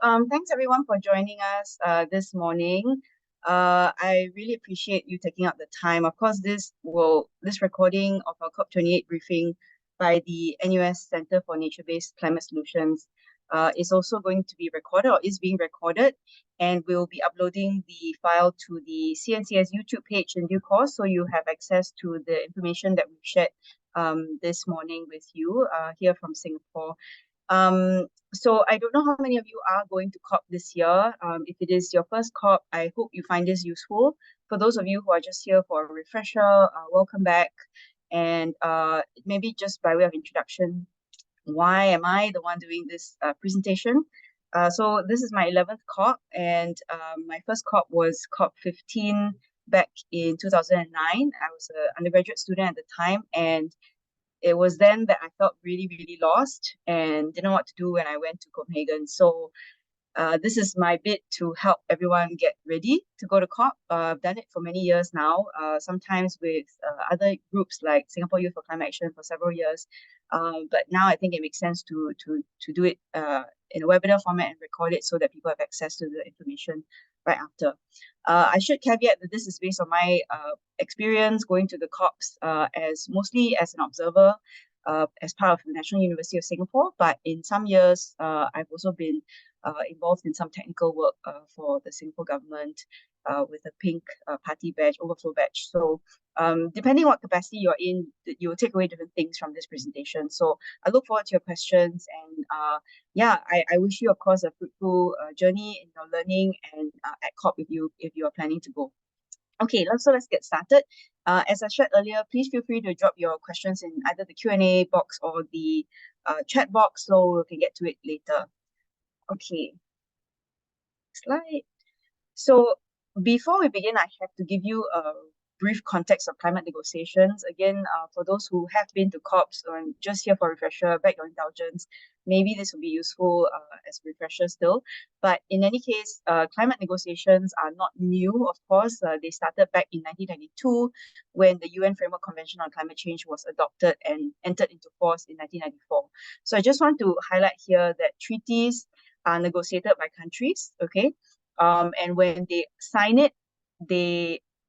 Thanks everyone for joining us this morning. I really appreciate you taking out the time. Of course, this recording of our COP28 briefing by the NUS Center for Nature-Based Climate Solutions is also going to be recorded, or is being recorded, and we'll be uploading the file to the CNCS YouTube page in due course, so you have access to the information that we've shared this morning with you here from Singapore. So I don't know how many of you are going to COP this year. If it is your first COP, I hope you find this useful. For those of you who are just here for a refresher, welcome back. And maybe just by way of introduction, why am I the one doing this presentation? So this is my 11th COP, and my first COP was COP 15 back in 2009. I was an undergraduate student at the time, and it was then that I felt really, really lost and didn't know what to do when I went to Copenhagen. So this is my bit to help everyone get ready to go to COP. I've done it for many years now, sometimes with other groups like Singapore Youth for Climate Action for several years. But now I think it makes sense to do it in a webinar format and record it so that people have access to the information right after. I should caveat that this is based on my experience going to the COPs mostly as an observer as part of the National University of Singapore, but in some years I've also been involved in some technical work for the Singapore government with a pink party badge, overflow badge. So depending what capacity you're in, you'll take away different things from this presentation. So I look forward to your questions, and I wish you, of course, a fruitful journey in your learning and at COP if you are planning to go. Okay, let's get started. As I shared earlier, please feel free to drop your questions in either the Q&A box or the chat box, so we can get to it later. Okay, slide. So before we begin, I have to give you a brief context of climate negotiations. Again, for those who have been to COPs or just here for refresher, beg your indulgence, maybe this will be useful as a refresher still. But in any case, climate negotiations are not new, of course. They started back in 1992 when the UN Framework Convention on Climate Change was adopted and entered into force in 1994. So I just want to highlight here that treaties are negotiated by countries, okay? And when they sign it,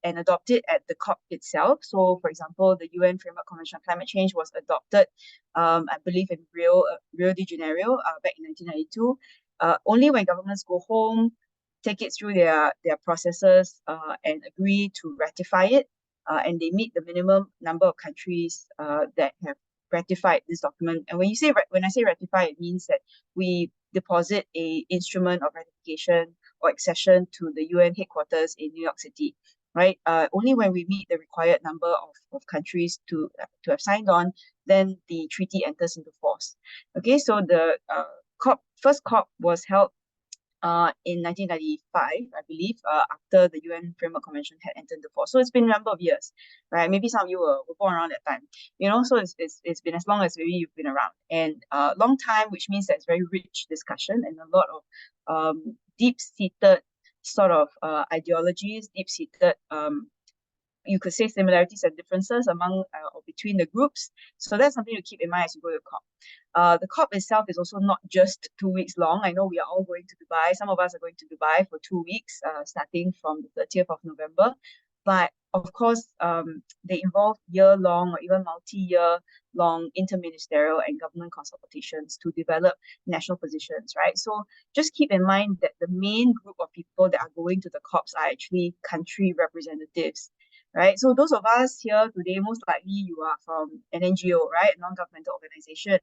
and adopt it at the COP itself. So, for example, the UN Framework Convention on Climate Change was adopted, I believe, in Rio de Janeiro back in 1992. Only when governments go home, take it through their processes and agree to ratify it, and they meet the minimum number of countries that have ratified this document. And when I say ratify, it means that we deposit a instrument of ratification or accession to the UN headquarters in New York City, right? Only when we meet the required number of countries to have signed on, then the treaty enters into force. Okay, so the first COP was held in 1995, I believe, after the UN Framework Convention had entered into force. So it's been a number of years, right? Maybe some of you were born around that time, so it's been as long as maybe you've been around. And a long time, which means that it's very rich discussion and a lot of deep-seated sort of ideologies, deep-seated you could say similarities and differences among or between the groups. So that's something to keep in mind as you go to COP. The COP itself is also not just 2 weeks long. I know we are all going to Dubai. Some of us are going to Dubai for 2 weeks, starting from the 30th of November. But of course, they involve year-long or even multi-year-long interministerial and government consultations to develop national positions, right? So just keep in mind that the main group of people that are going to the COPs are actually country representatives, right? So those of us here today, most likely you are from an NGO, right? A non-governmental organization,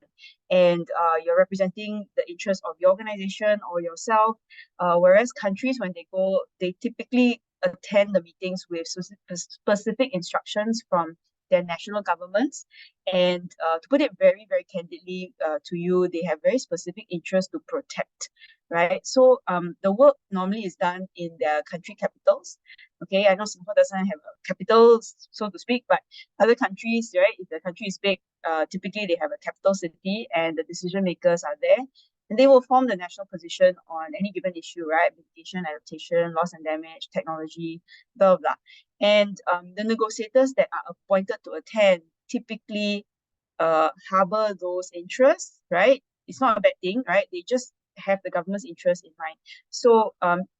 and you're representing the interests of your organization or yourself, whereas countries, when they go, they typically attend the meetings with specific instructions from their national governments. And to put it very, very candidly to you, they have very specific interests to protect, right? So the work normally is done in their country capitals. Okay, I know Singapore doesn't have a capital, so to speak, but other countries, right, if the country is big, typically they have a capital city and the decision makers are there. And they will form the national position on any given issue, right? Mitigation, adaptation, loss and damage, technology, blah, blah. And the negotiators that are appointed to attend typically harbor those interests, right? It's not a bad thing, right? They just have the government's interest in mind. So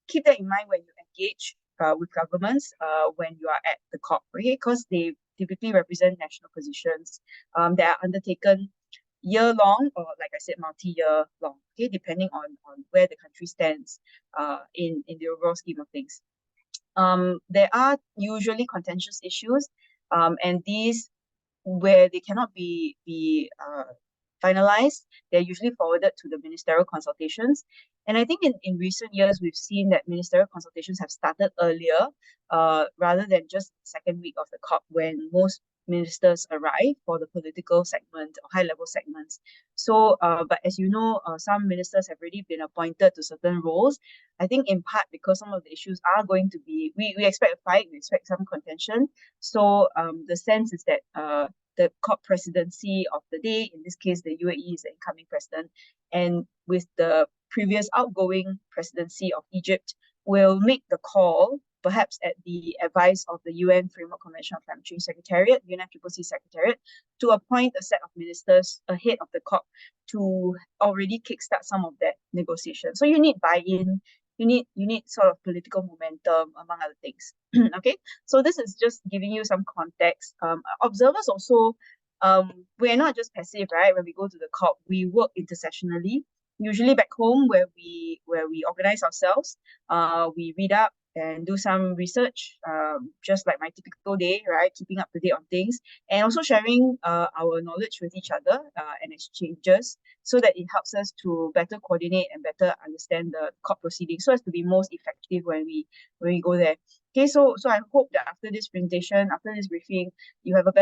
keep that in mind when you engage with governments when you are at the COP, okay? Because they typically represent national positions that are undertaken year long, or like I said, multi-year long, okay, depending on where the country stands in the overall scheme of things. There are usually contentious issues, and these, where they cannot be finalized, they're usually forwarded to the ministerial consultations. And I think in recent years, we've seen that ministerial consultations have started earlier, rather than just the second week of the COP, when most ministers arrive for the political segment or high level segments. So, but as you know, some ministers have already been appointed to certain roles. I think in part because some of the issues are going to be, we expect a fight, we expect some contention. So the sense is that the COP presidency of the day, in this case, the UAE is the incoming president, and with the previous outgoing presidency of Egypt, will make the call, perhaps at the advice of the UN Framework Convention on Climate Change Secretariat, UNFCCC Secretariat, to appoint a set of ministers ahead of the COP to already kickstart some of that negotiation. So you need buy-in, you need sort of political momentum, among other things. Okay, so this is just giving you some context. Observers also, we're not just passive, right? When we go to the COP, we work intersessionally. Usually back home, where we organize ourselves, we read up and do some research, just like my typical day, right? Keeping up to date on things, and also sharing our knowledge with each other and exchanges, so that it helps us to better coordinate and better understand the COP proceedings, so as to be most effective when we go there. Okay, so I hope that after this presentation, after this briefing, you have a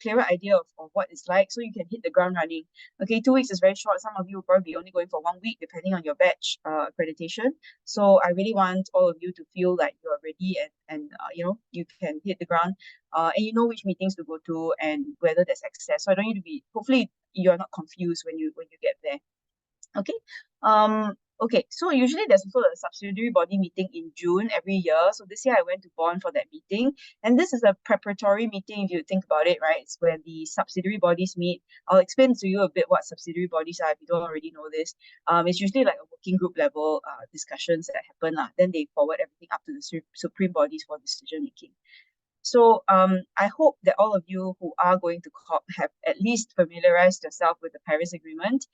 clearer idea of what it's like, so you can hit the ground running. Okay, 2 weeks is very short. Some of you will probably be only going for 1 week, depending on your batch accreditation. So I really want all of you to feel like you are ready, and you know, you can hit the ground, and you know which meetings to go to and whether there's access. So I don't need to be, hopefully you're not confused when you get there. Okay. Okay, so usually there's also a subsidiary body meeting in June every year. So this year I went to Bonn for that meeting. And this is a preparatory meeting, if you think about it, right? It's where the subsidiary bodies meet. I'll explain to you a bit what subsidiary bodies are if you don't already know this. It's usually like a working group level discussions that happen. Then they forward everything up to the supreme bodies for decision making. So I hope that all of you who are going to COP have at least familiarized yourself with the Paris Agreement.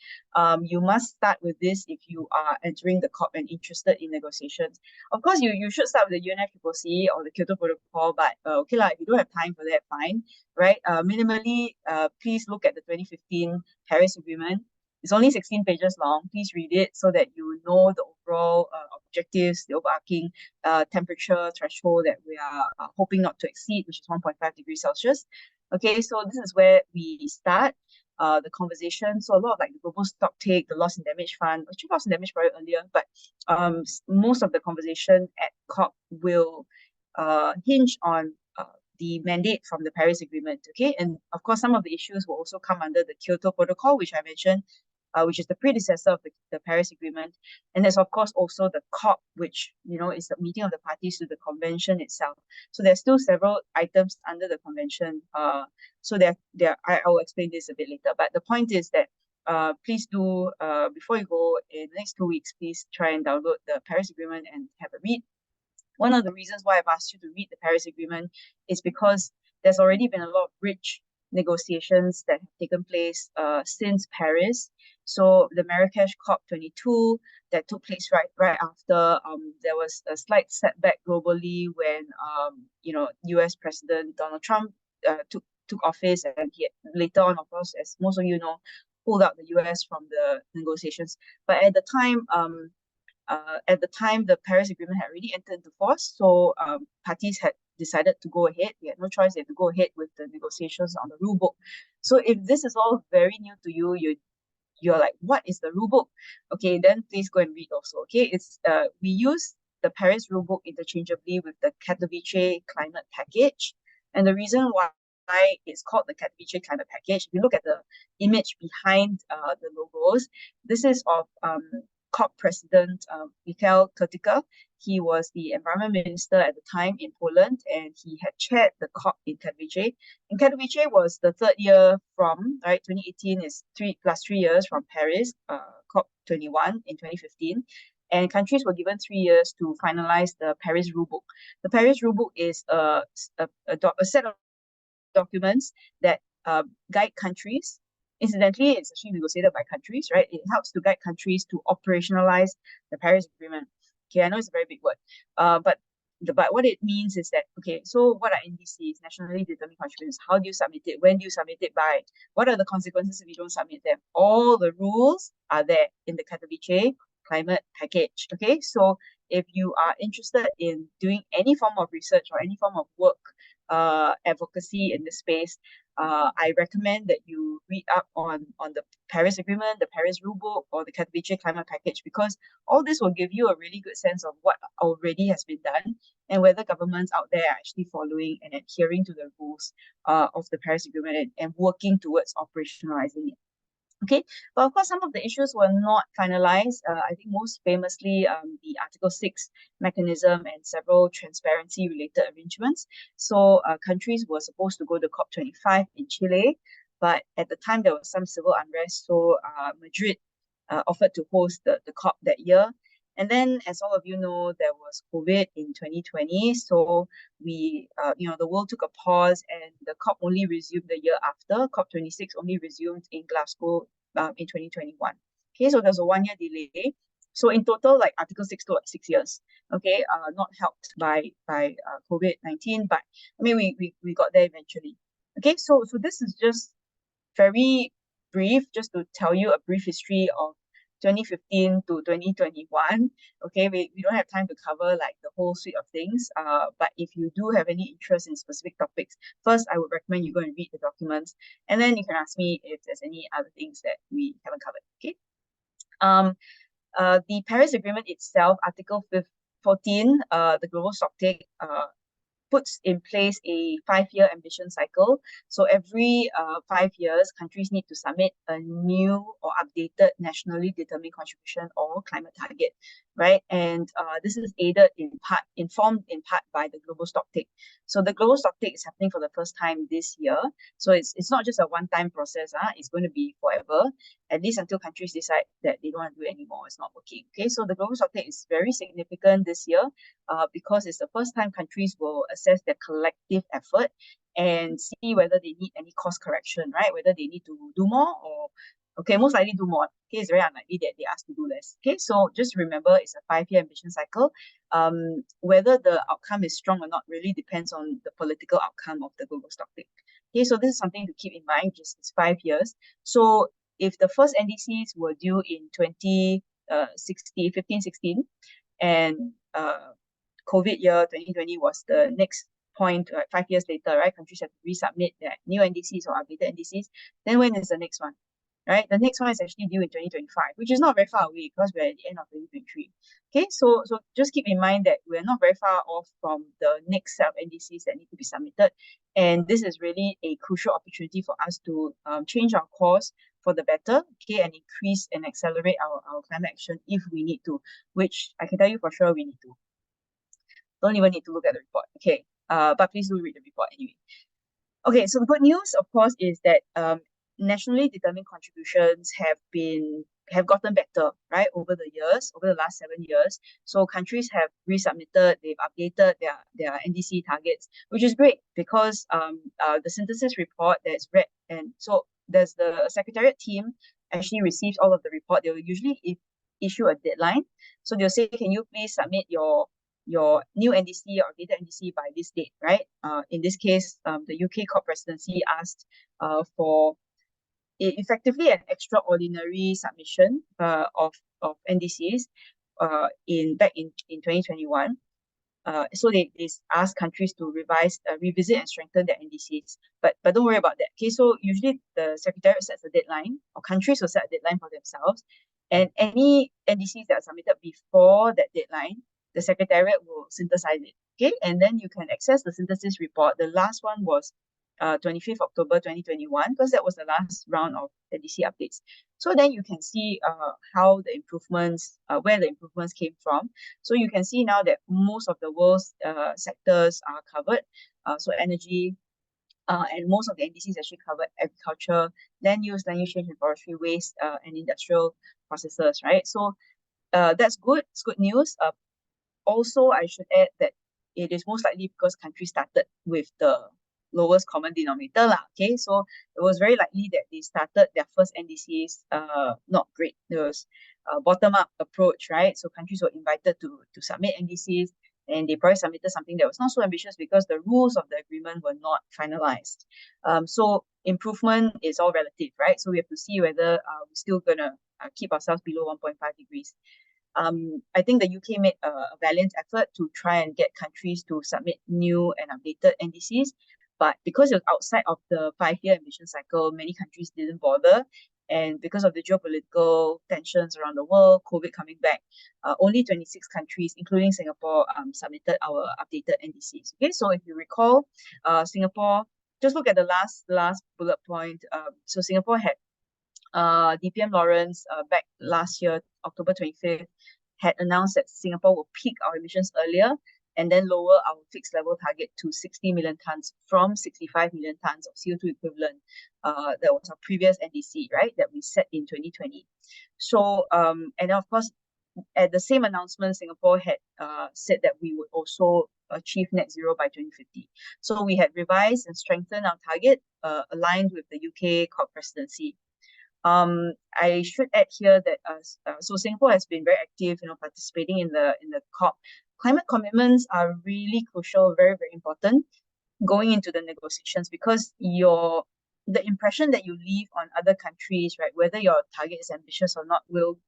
You must start with this if you are entering the COP and interested in negotiations. Of course, you should start with the UNFCCC or the Kyoto Protocol, but okay, if you don't have time for that, fine, right? Minimally, please look at the 2015 Paris Agreement. It's only 16 pages long. Please read it so that you know the overall objectives, the overarching temperature threshold that we are hoping not to exceed, which is 1.5 degrees Celsius. Okay, so this is where we start the conversation. So a lot of like the global stock take, the loss and damage fund, actually loss and damage probably earlier, but most of the conversation at COP will hinge on the mandate from the Paris Agreement. Okay, and of course some of the issues will also come under the Kyoto Protocol, which I mentioned, which is the predecessor of the Paris Agreement. And there's of course also the COP, which, you know, is the meeting of the parties to the convention itself. So there's still several items under the convention. So I will explain this a bit later. But the point is that please do, before you go in the next 2 weeks, please try and download the Paris Agreement and have a read. One of the reasons why I've asked you to read the Paris Agreement is because there's already been a lot of rich negotiations that have taken place since Paris. So the Marrakesh COP28 that took place right after, there was a slight setback globally when US President Donald Trump took office, and he later on, of course, as most of you know, pulled out the US from the negotiations. But at the time, the Paris Agreement had already entered into force, so parties had decided to go ahead. We had no choice; they had to go ahead with the negotiations on the rule book. So if this is all very new to you, you're like, what is the rule book? Okay, then please go and read also. Okay, it's we use the Paris rule book interchangeably with the Katowice climate package, and the reason why it's called the Katowice climate package, if you look at the image behind the logos, this is of COP President Michał Kurtyka. He was the environment minister at the time in Poland, and he had chaired the COP in Katowice. And Katowice was the third year from, right, 2018 is 3 + 3 years from Paris, COP COP21 in 2015. And countries were given 3 years to finalize the Paris Rulebook. The Paris Rulebook is a set of documents that guide countries. Incidentally, it's actually negotiated by countries, right? It helps to guide countries to operationalize the Paris Agreement. Okay, I know it's a very big word, but what it means is that, okay, so what are NDCs, nationally determined contributions? How do you submit it? When do you submit it by? What are the consequences if you don't submit them? All the rules are there in the Katowice climate package. Okay, so if you are interested in doing any form of research or any form of work, advocacy in this space, I recommend that you read up on the Paris Agreement, the Paris Rulebook, or the Katowice Climate Package, because all this will give you a really good sense of what already has been done and whether governments out there are actually following and adhering to the rules of the Paris Agreement and working towards operationalizing it. Okay, but of course, some of the issues were not finalized. I think most famously, the Article 6 mechanism and several transparency related arrangements. So countries were supposed to go to COP25 in Chile, but at the time there was some civil unrest. So Madrid offered to host the COP that year. And then, as all of you know, there was COVID in 2020. So the world took a pause and the COP only resumed the year after. COP26 only resumed in Glasgow in 2021. Okay, so there's a 1 year delay. So in total, like Article 6 took 6 years. Okay, not helped by COVID-19, but I mean we got there eventually. Okay, so this is just very brief, just to tell you a brief history of 2015 to 2021. Okay, we don't have time to cover like the whole suite of things. But if you do have any interest in specific topics, first I would recommend you go and read the documents, and then you can ask me if there's any other things that we haven't covered. Okay. The Paris Agreement itself, Article 14, the global stocktake, puts in place a 5 year ambition cycle. So every 5 years, countries need to submit a new or updated nationally determined contribution or climate target, right? And this is informed in part by the global stocktake. So the global stocktake is happening for the first time this year. So it's not just a one-time process. It's going to be forever, at least until countries decide that they don't want to do it anymore. It's not working. Okay, so the global stocktake is very significant this year because it's the first time countries will assess their collective effort and see whether they need any course correction, right? Whether they need to do more or, okay, most likely do more. Okay, it's very unlikely that they ask to do less. Okay, so just remember it's a 5 year ambition cycle. Whether the outcome is strong or not really depends on the political outcome of the global stocktake. Okay, so this is something to keep in mind, just it's 5 years. So if the first NDCs were due in 2015, 16, and COVID year 2020 was the next point, 5 years later, right? Countries have to resubmit their new NDCs or updated NDCs. Then when is the next one? Right? The next one is actually due in 2025, which is not very far away because we're at the end of 2023. Okay, so just keep in mind that we're not very far off from the next set of NDCs that need to be submitted. And this is really a crucial opportunity for us to change our course for the better, okay, and increase and accelerate our climate action if we need to, which I can tell you for sure we need to. Don't even need to look at the report, okay? But please do read the report anyway. Okay, so the good news, of course, is that nationally determined contributions have gotten better, right, over the years, over the last 7 years. So countries have resubmitted, they've updated their NDC targets, which is great because the synthesis report that's read, and so there's the Secretariat team actually receives all of the report. They will usually issue a deadline. So they'll say, can you please submit your new NDC or data NDC by this date, right? In this case, the UK COP presidency asked for effectively an extraordinary submission of NDCs back in 2021. So they ask countries to revisit and strengthen their NDCs. But don't worry about that. Okay, so usually the Secretariat sets a deadline, or countries will set a deadline for themselves, and any NDCs that are submitted before that deadline, the Secretariat will synthesize it. Okay, and then you can access the synthesis report. The last one was 25th October 2021, because that was the last round of NDC updates. So then you can see how the improvements, where the improvements came from. So you can see now that most of the world's sectors are covered. So energy, And most of the NDCs actually covered agriculture, land use change and forestry, waste, and industrial processes, right? So that's good. It's good news. Also, I should add that it is most likely because countries started with the lowest common denominator lah. Okay, so it was very likely that they started their first NDCs not great. There was a bottom-up approach, right? So countries were invited to submit NDCs, and they probably submitted something that was not so ambitious because the rules of the agreement were not finalized. So improvement is all relative, right? So we have to see whether we're still gonna keep ourselves below 1.5 degrees. I think the UK made a valiant effort to try and get countries to submit new and updated NDCs, but because it was outside of the 5-year emission cycle, many countries didn't bother. And because of the geopolitical tensions around the world, COVID coming back, only 26 countries, including Singapore, submitted our updated NDCs. Okay, so if you recall, Singapore, just look at the last bullet point. So Singapore had DPM Lawrence back last year, October 25th, had announced that Singapore will peak our emissions earlier and then lower our fixed level target to 60 million tons from 65 million tons of CO2 equivalent. That was our previous NDC, right, that we set in 2020. So, and of course, at the same announcement, Singapore had said that we would also achieve net zero by 2050. So we had revised and strengthened our target aligned with the UK COP presidency. I should add here that so Singapore has been very active, participating in the COP. Climate commitments are really crucial, very, very important going into the negotiations, because the impression that you leave on other countries, right, whether your target is ambitious or not, will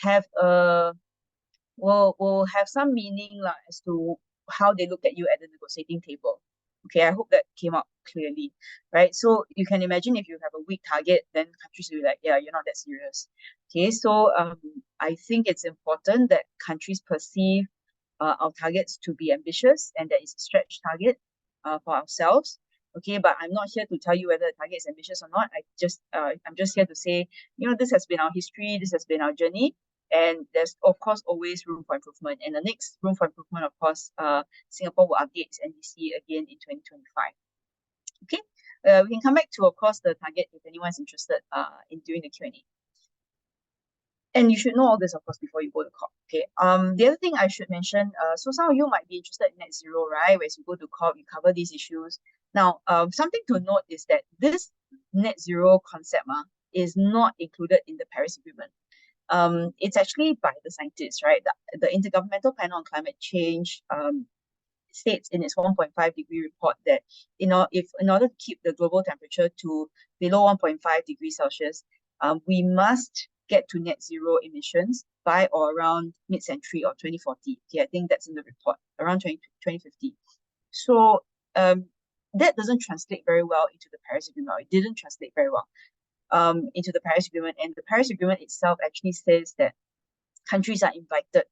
have some meaning as to how they look at you at the negotiating table. Okay, I hope that came out clearly, right? So you can imagine if you have a weak target, then countries will be like, yeah, you're not that serious. Okay, so I think it's important that countries perceive our targets to be ambitious, and that is a stretch target for ourselves. Okay, but I'm not here to tell you whether the target is ambitious or not. I'm just here to say, this has been our history, this has been our journey, and there's of course always room for improvement. And the next room for improvement, of course, Singapore will update its NDC again in 2025. Okay, we can come back to, of course, the target if anyone's interested in doing the Q&A. And you should know all this, of course, before you go to COP. Okay. The other thing I should mention, so some of you might be interested in net zero, right? Whereas you go to COP, you cover these issues. Now, something to note is that this net zero concept is not included in the Paris Agreement. It's actually by the scientists, right? The Intergovernmental Panel on Climate Change states in its 1.5 degree report that in order to keep the global temperature to below 1.5 degrees Celsius, we must get to net zero emissions by or around mid-century or 2040. Okay, I think that's in the report, around 2050. So that doesn't translate very well into the Paris Agreement. It didn't translate very well into the Paris Agreement. And the Paris Agreement itself actually says that countries are invited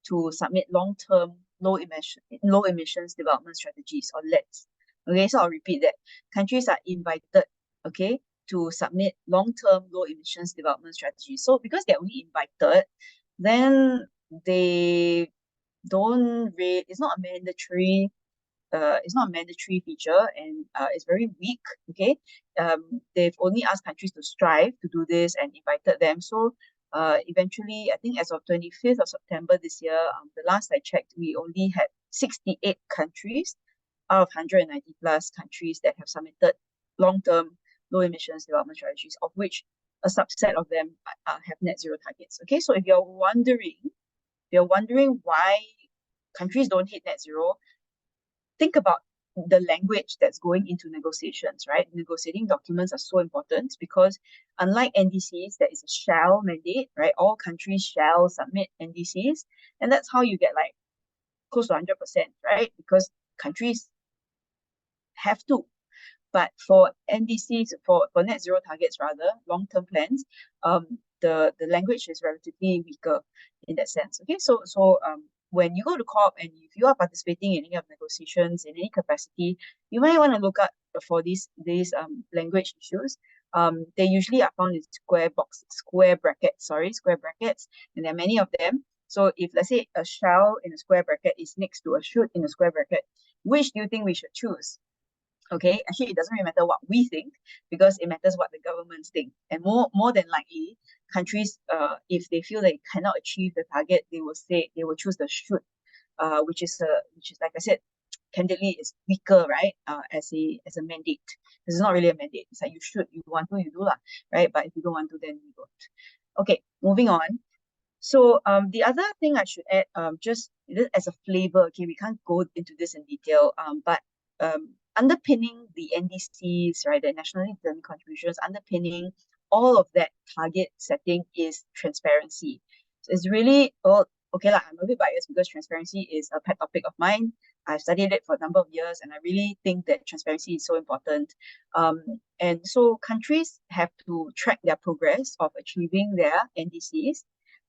to submit long-term low emissions development strategies, or LEDs. Okay, so I'll repeat that. Countries are invited, okay, to submit long-term low emissions development strategies. So because they're only invited, then they don't really, it's not a mandatory feature, and it's very weak. Okay, they've only asked countries to strive to do this and invited them. So eventually, I think as of 25th of September this year, the last I checked, we only had 68 countries out of 190 plus countries that have submitted long-term low emissions development strategies, of which a subset of them have net zero targets. Okay, so if you're wondering why countries don't hit net zero, think about the language that's going into negotiations, right? Negotiating documents are so important because unlike NDCs, there is a shall mandate, right? All countries shall submit NDCs, and that's how you get like close to 100%, right? Because countries have to. But for NDCs, for net zero targets rather, long-term plans, the language is relatively weaker in that sense. Okay, so when you go to COP and if you are participating in any of negotiations in any capacity, you might want to look at for these language issues. They usually are found in square brackets, and there are many of them. So if let's say a shall in a square bracket is next to a should in a square bracket, which do you think we should choose? Okay, actually, it doesn't really matter what we think because it matters what the governments think. And more than likely, countries, if they feel they cannot achieve the target, they will choose the should, which is like I said, candidly is weaker, right? As a mandate. This is not really a mandate. It's like you should, you want to, you do lah, right? But if you don't want to, then you don't. Okay, moving on. So the other thing I should add, just as a flavor, okay, we can't go into this in detail, but underpinning the NDCs, right, the nationally determined contributions, underpinning all of that target setting is transparency. So it's really, well, okay, like I'm a bit biased because transparency is a pet topic of mine. I've studied it for a number of years, and I really think that transparency is so important. And so countries have to track their progress of achieving their NDCs.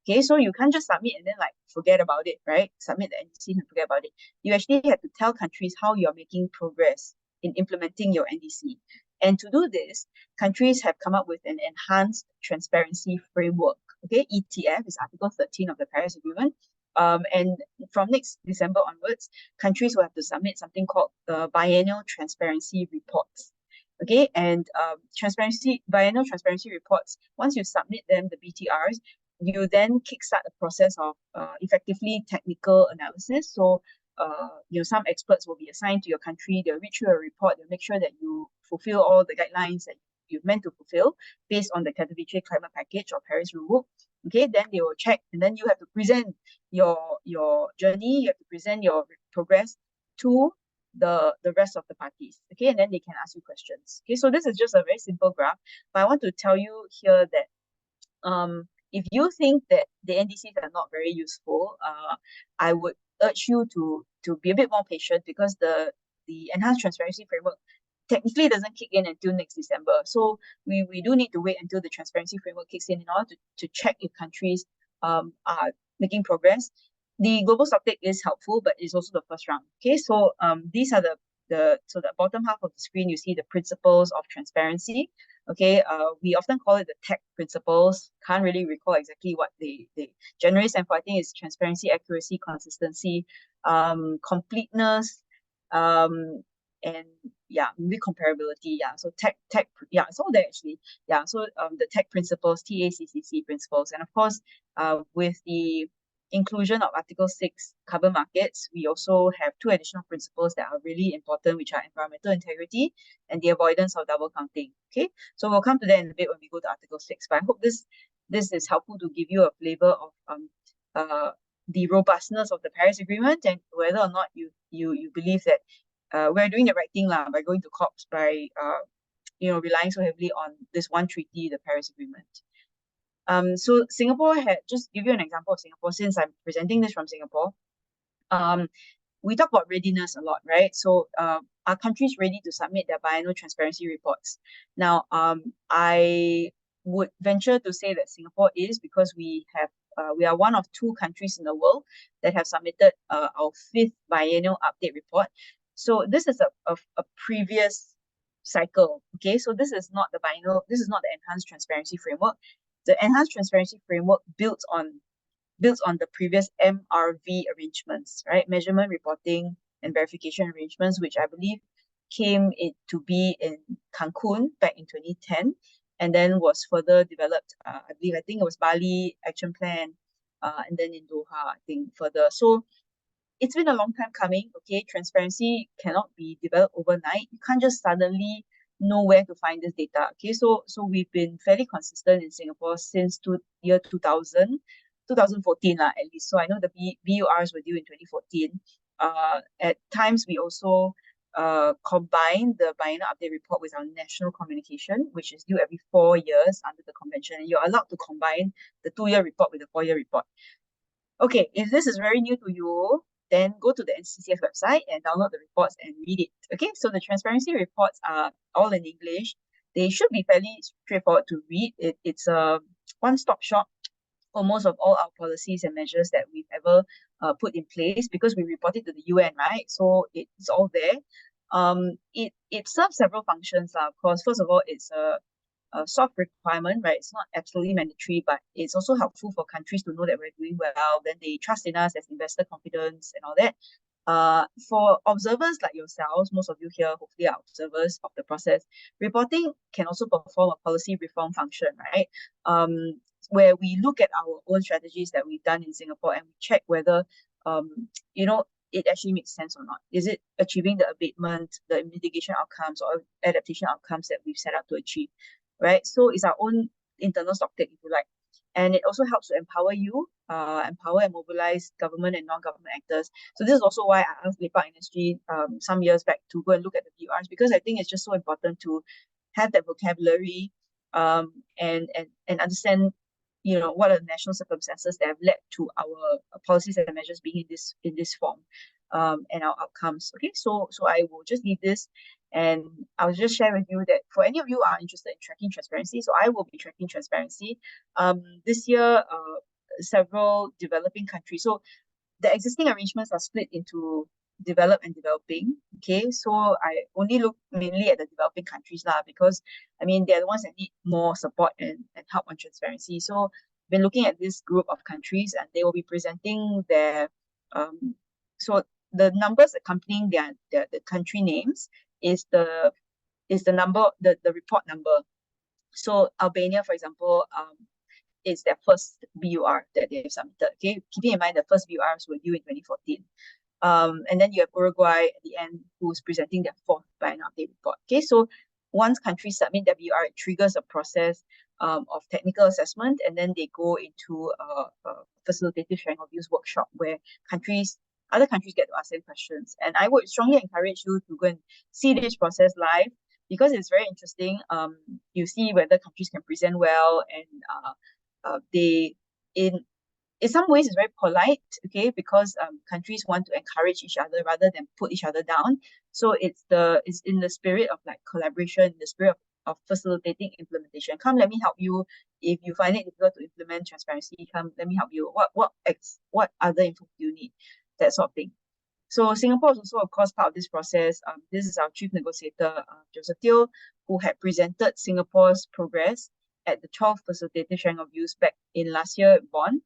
Okay, so you can't just submit and then like forget about it, right? Submit the NDC and forget about it. You actually have to tell countries how you're making progress in implementing your NDC. And to do this, countries have come up with an enhanced transparency framework. Okay, ETF is Article 13 of the Paris Agreement. And from next December onwards, countries will have to submit something called biennial transparency reports. Okay, and biennial transparency reports, once you submit them, the BTRs, you then kickstart a process of effectively technical analysis. So, some experts will be assigned to your country. They'll read through a report. They'll make sure that you fulfill all the guidelines that you've meant to fulfill based on the Category Climate Package or Paris Rulebook. Okay, then they will check, and then you have to present your journey. You have to present your progress to the rest of the parties. Okay, and then they can ask you questions. Okay, so this is just a very simple graph, but I want to tell you here that if you think that the NDCs are not very useful, I would urge you to be a bit more patient because the enhanced transparency framework technically doesn't kick in until next December. So we do need to wait until the transparency framework kicks in order to check if countries are making progress. The global stocktake is helpful, but it's also the first round. Okay, so these are the bottom half of the screen, you see the principles of transparency. Okay, we often call it the TAC principles. Can't really recall exactly what they generally stand for. I think it's transparency, accuracy, consistency, completeness, and yeah, maybe comparability. Yeah, so TAC, yeah, it's all there actually. Yeah, so the TAC principles, TACCC principles, and of course, with the inclusion of Article 6 carbon markets, we also have two additional principles that are really important, which are environmental integrity and the avoidance of double counting. Okay, so we'll come to that in a bit when we go to Article 6. But I hope this is helpful to give you a flavor of the robustness of the Paris Agreement and whether or not you believe that we're doing the right thing by going to COPs, by relying so heavily on this one treaty, the Paris Agreement. So Singapore had, just give you an example of Singapore, since I'm presenting this from Singapore. We talk about readiness a lot, right? So our countries ready to submit their biennial transparency reports. Now, I would venture to say that Singapore is, because we are one of two countries in the world that have submitted our 5th biennial update report. So this is a previous cycle. Okay, so this is not the enhanced transparency framework. The enhanced transparency framework builds on the previous MRV arrangements, right? Measurement, reporting, and verification arrangements, which I believe came to be in Cancun back in 2010, and then was further developed. I think it was Bali Action Plan, and then in Doha, I think further. So it's been a long time coming. Okay, transparency cannot be developed overnight. You can't just suddenly know where to find this data. Okay, so we've been fairly consistent in Singapore since year 2000, 2014 at least. So I know the BURs were due in 2014. At times we also combine the biennial update report with our national communication, which is due every 4 years under the convention. And you're allowed to combine the 2-year report with the 4-year report. Okay, if this is very new to you, then go to the NCCF website and download the reports and read it. Okay, so the transparency reports are all in English. They should be fairly straightforward to read. It's a one-stop shop for most of all our policies and measures that we've ever put in place, because we report it to the UN, right? So it's all there. It serves several functions. Of course, first of all, it's a soft requirement, right? It's not absolutely mandatory, but it's also helpful for countries to know that we're doing well. Then they trust in us as investor confidence and all that. For observers like yourselves, most of you here hopefully are observers of the process, reporting can also perform a policy reform function, right? Where we look at our own strategies that we've done in Singapore and we check whether, you know, it actually makes sense or not. Is it achieving the abatement, the mitigation outcomes or adaptation outcomes that we've set out to achieve, right? So it's our own internal stock take, if you like. And it also helps to empower you, empower and mobilize government and non-government actors. So this is also why I asked Lepak Industry some years back to go and look at the VURs, because I think it's just so important to have that vocabulary and understand, you know, what are the national circumstances that have led to our policies and measures being in this form, and our outcomes. Okay, so I will just leave this, and I'll just share with you that for any of you who are interested in tracking transparency, so I will be tracking transparency. This year, several developing countries. So the existing arrangements are split into developed and developing. Okay, so I only look mainly at the developing countries lah, because I mean they're the ones that need more support and help on transparency. So I've been looking at this group of countries and they will be presenting their so the numbers accompanying the country names is the number, the report number. So Albania, for example, is their first BUR that they've submitted. Okay, keeping in mind the first BURs were due in 2014. And then you have Uruguay at the end, who's presenting their fourth biennial update report. Okay, so once countries submit their BUR, it triggers a process of technical assessment, and then they go into a facilitative sharing of views workshop where other countries get to ask them questions. And I would strongly encourage you to go and see this process live, because it's very interesting. You see whether countries can present well, and they in some ways it's very polite, okay, because countries want to encourage each other rather than put each other down. So it's in the spirit of like collaboration, the spirit of facilitating implementation. Come, let me help you. If you find it difficult to implement transparency, come, let me help you. What other info do you need? That sort of thing. So Singapore is also, of course, part of this process. This is our chief negotiator, Joseph Teo, who had presented Singapore's progress at the 12th facilitative sharing of views back in last year at Bonn.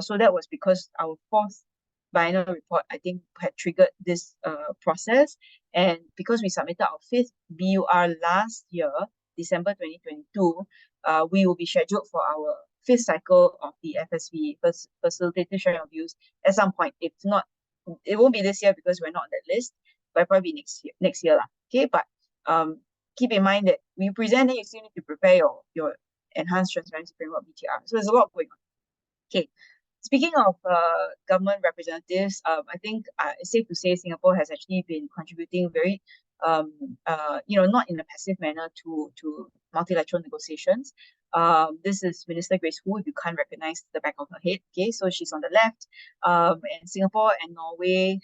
So that was because our fourth biennial report, I think, had triggered this process. And because we submitted our fifth BUR last year, December 2022, we will be scheduled for our fifth cycle of the FSV, facilitative sharing of views, at some point. If not, it won't be this year because we're not on that list, but probably next year lah. Okay, but keep in mind that when you present, then you still need to prepare your enhanced transparency framework BTR. So there's a lot going on. Okay, speaking of government representatives, I think it's safe to say Singapore has actually been contributing very, not in a passive manner to multilateral negotiations. This is Minister Grace Hu, if you can't recognize the back of her head. Okay, so she's on the left. And Singapore and Norway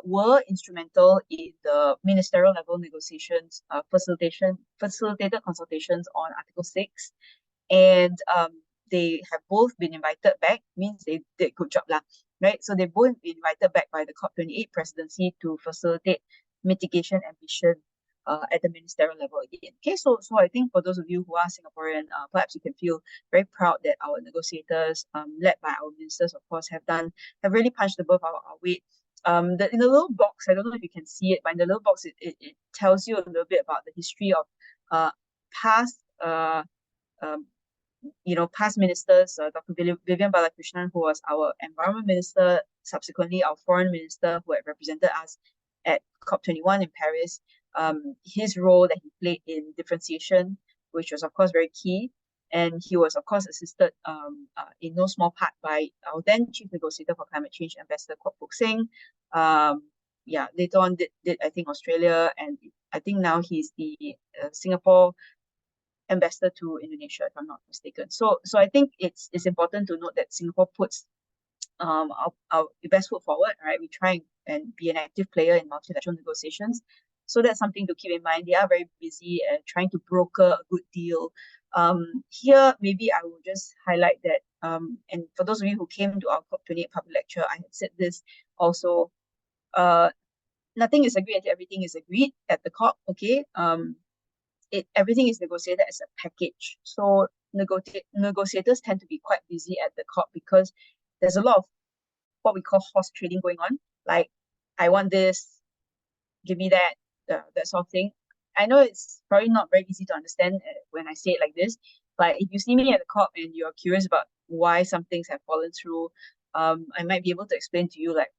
were instrumental in the ministerial level negotiations, facilitated consultations on Article 6. And they have both been invited back, means they did a good job lah, right? So they've both been invited back by the COP28 presidency to facilitate mitigation ambition at the ministerial level again. Okay, so I think for those of you who are Singaporean, perhaps you can feel very proud that our negotiators, led by our ministers, of course, have really punched above our weight. In the little box, I don't know if you can see it, but in the little box, it tells you a little bit about the history of past past ministers, Dr. Vivian Balakrishnan, who was our environment minister, subsequently our foreign minister, who had represented us at COP21 in Paris. His role that he played in differentiation, which was of course very key, and he was of course assisted in no small part by our then chief negotiator for climate change, Ambassador Kwok Pok Seng. Later on did I think Australia, and I think now he's the Singapore ambassador to Indonesia, if I'm not mistaken. So I think it's important to note that Singapore puts our best foot forward, right? We try and be an active player in multilateral negotiations. So that's something to keep in mind. They are very busy and trying to broker a good deal. Here, maybe I will just highlight that, and for those of you who came to our COP28 public lecture, I had said this also, nothing is agreed until everything is agreed at the COP, okay? Everything is negotiated as a package. So negotiators tend to be quite busy at the COP because there's a lot of what we call horse trading going on. Like I want this, give me that, that sort of thing. I know it's probably not very easy to understand when I say it like this, but if you see me at the COP and you're curious about why some things have fallen through, I might be able to explain to you like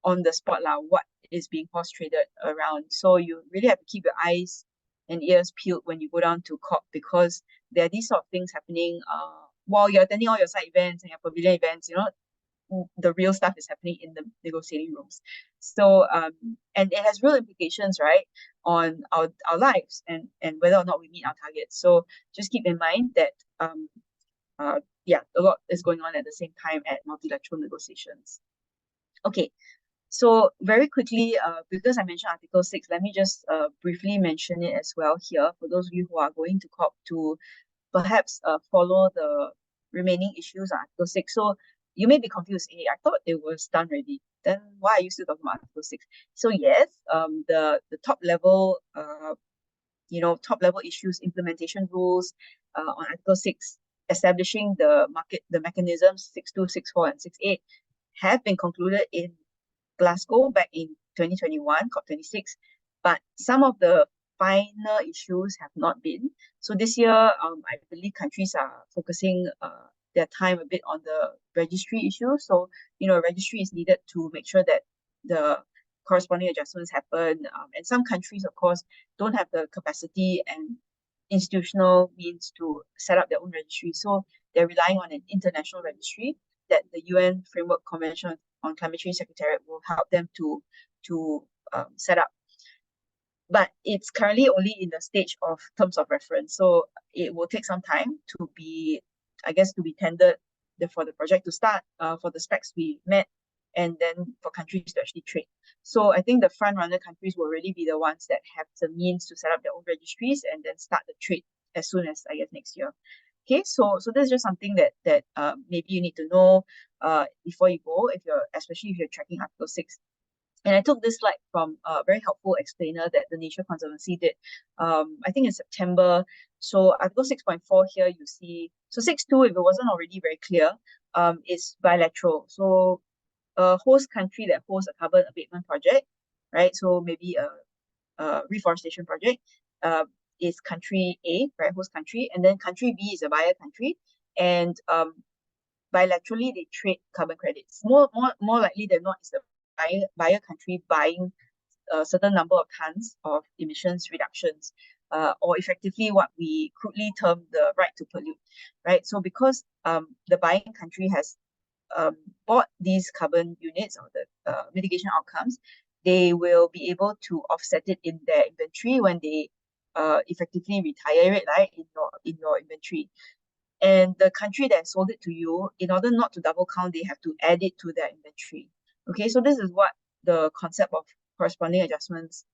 on the spot lah what is being horse traded around. So you really have to keep your eyes and ears peeled when you go down to COP, because there are these sort of things happening while you're attending all your side events and your pavilion events. The real stuff is happening in the negotiating rooms. So and it has real implications, right, on our lives and whether or not we meet our targets. So just keep in mind that yeah, a lot is going on at the same time at multilateral negotiations. Okay, so very quickly, because I mentioned Article 6, let me just briefly mention it as well here for those of you who are going to COP to perhaps follow the remaining issues on Article 6. So you may be confused. Hey, I thought it was done already. Then why are you still talking about Article 6? So yes, the top level top level issues, implementation rules on Article 6, establishing the mechanisms 6.2, 6.4, and 6.8 have been concluded in Glasgow back in 2021, COP26, but some of the finer issues have not been. So this year, I believe countries are focusing their time a bit on the registry issue. So, a registry is needed to make sure that the corresponding adjustments happen. And some countries, of course, don't have the capacity and institutional means to set up their own registry. So they're relying on an international registry that the UN Framework Convention on Climate Change Secretariat will help them to set up. But it's currently only in the stage of terms of reference. So it will take some time to be tendered for the project to start, for the specs to be met, and then for countries to actually trade. So I think the front runner countries will really be the ones that have the means to set up their own registries and then start the trade as soon as, I guess, next year. Okay, so this is just something that maybe you need to know before you go, especially if you're tracking Article 6. And I took this slide from a very helpful explainer that the Nature Conservancy did, I think in September. So Article 6.4 here, you see, so 6.2, if it wasn't already very clear, is bilateral. So a host country that hosts a carbon abatement project, right? So maybe a reforestation project, is country A, right, host country, and then country B is a buyer country, and bilaterally they trade carbon credits. More likely than not, is the buyer country buying a certain number of tons of emissions reductions, or effectively what we crudely term the right to pollute, right? So because the buying country has bought these carbon units or the mitigation outcomes, they will be able to offset it in their inventory when they effectively retire it, right, in your inventory. And the country that sold it to you, in order not to double count, they have to add it to their inventory. Okay, so this is what the concept of corresponding adjustments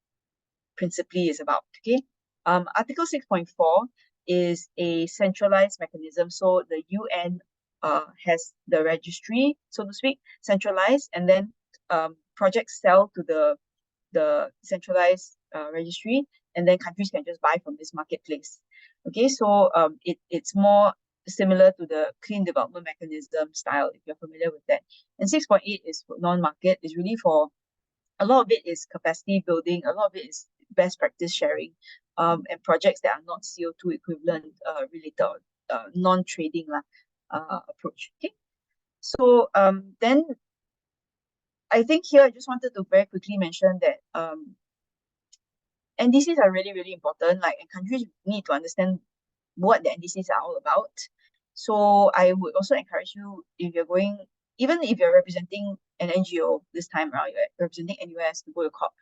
principally is about. Okay, Article 6.4 is a centralized mechanism. So the UN has the registry, so to speak, centralized, and then projects sell to the centralized registry, and then countries can just buy from this marketplace. Okay, so it's more similar to the clean development mechanism style, if you're familiar with that. And 6.8 is for non-market, is really for, a lot of it is capacity building, a lot of it is best practice sharing, and projects that are not CO2 equivalent related, non-trading approach. Okay, so then I think here I just wanted to very quickly mention that NDCs are really, really important, and countries need to understand what the NDCs are all about. So I would also encourage you, if you're going, even if you're representing an NGO this time around, you're representing NUS to go to COP,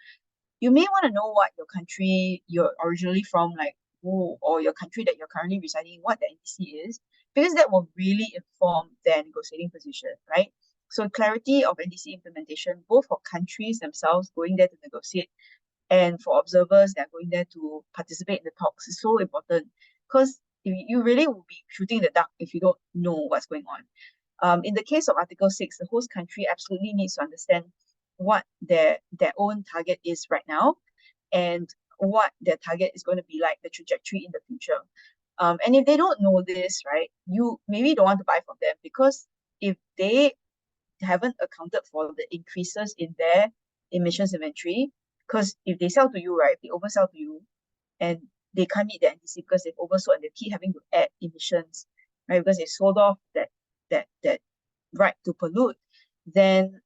you may want to know what your country you're originally from, or your country that you're currently residing in, what the NDC is, because that will really inform their negotiating position, right? So clarity of NDC implementation, both for countries themselves going there to negotiate and for observers that are going there to participate in the talks, is so important, because you really will be shooting in the dark if you don't know what's going on. In the case of Article 6, the host country absolutely needs to understand what their own target is right now and what their target is going to be like, the trajectory in the future. And if they don't know this, right, you maybe don't want to buy from them, because if they haven't accounted for the increases in their emissions inventory, because if they sell to you, right, if they oversell to you and they can't meet the NDC because they've oversold and they keep having to add emissions, right, because they sold off that right to pollute, then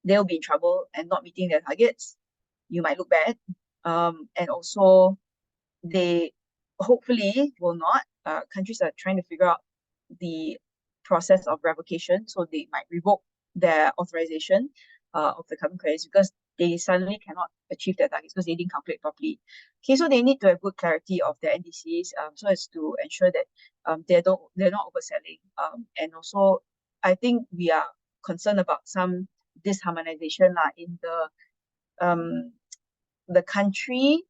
they'll be in trouble and not meeting their targets. You might look bad. And also they hopefully will not. Countries are trying to figure out the process of revocation, so they might revoke their authorization of the carbon credits because they suddenly cannot achieve their targets because they didn't calculate properly. Okay, so they need to have good clarity of their NDCs, so as to ensure that they're not overselling. And also, I think we are concerned about some disharmonization in the country,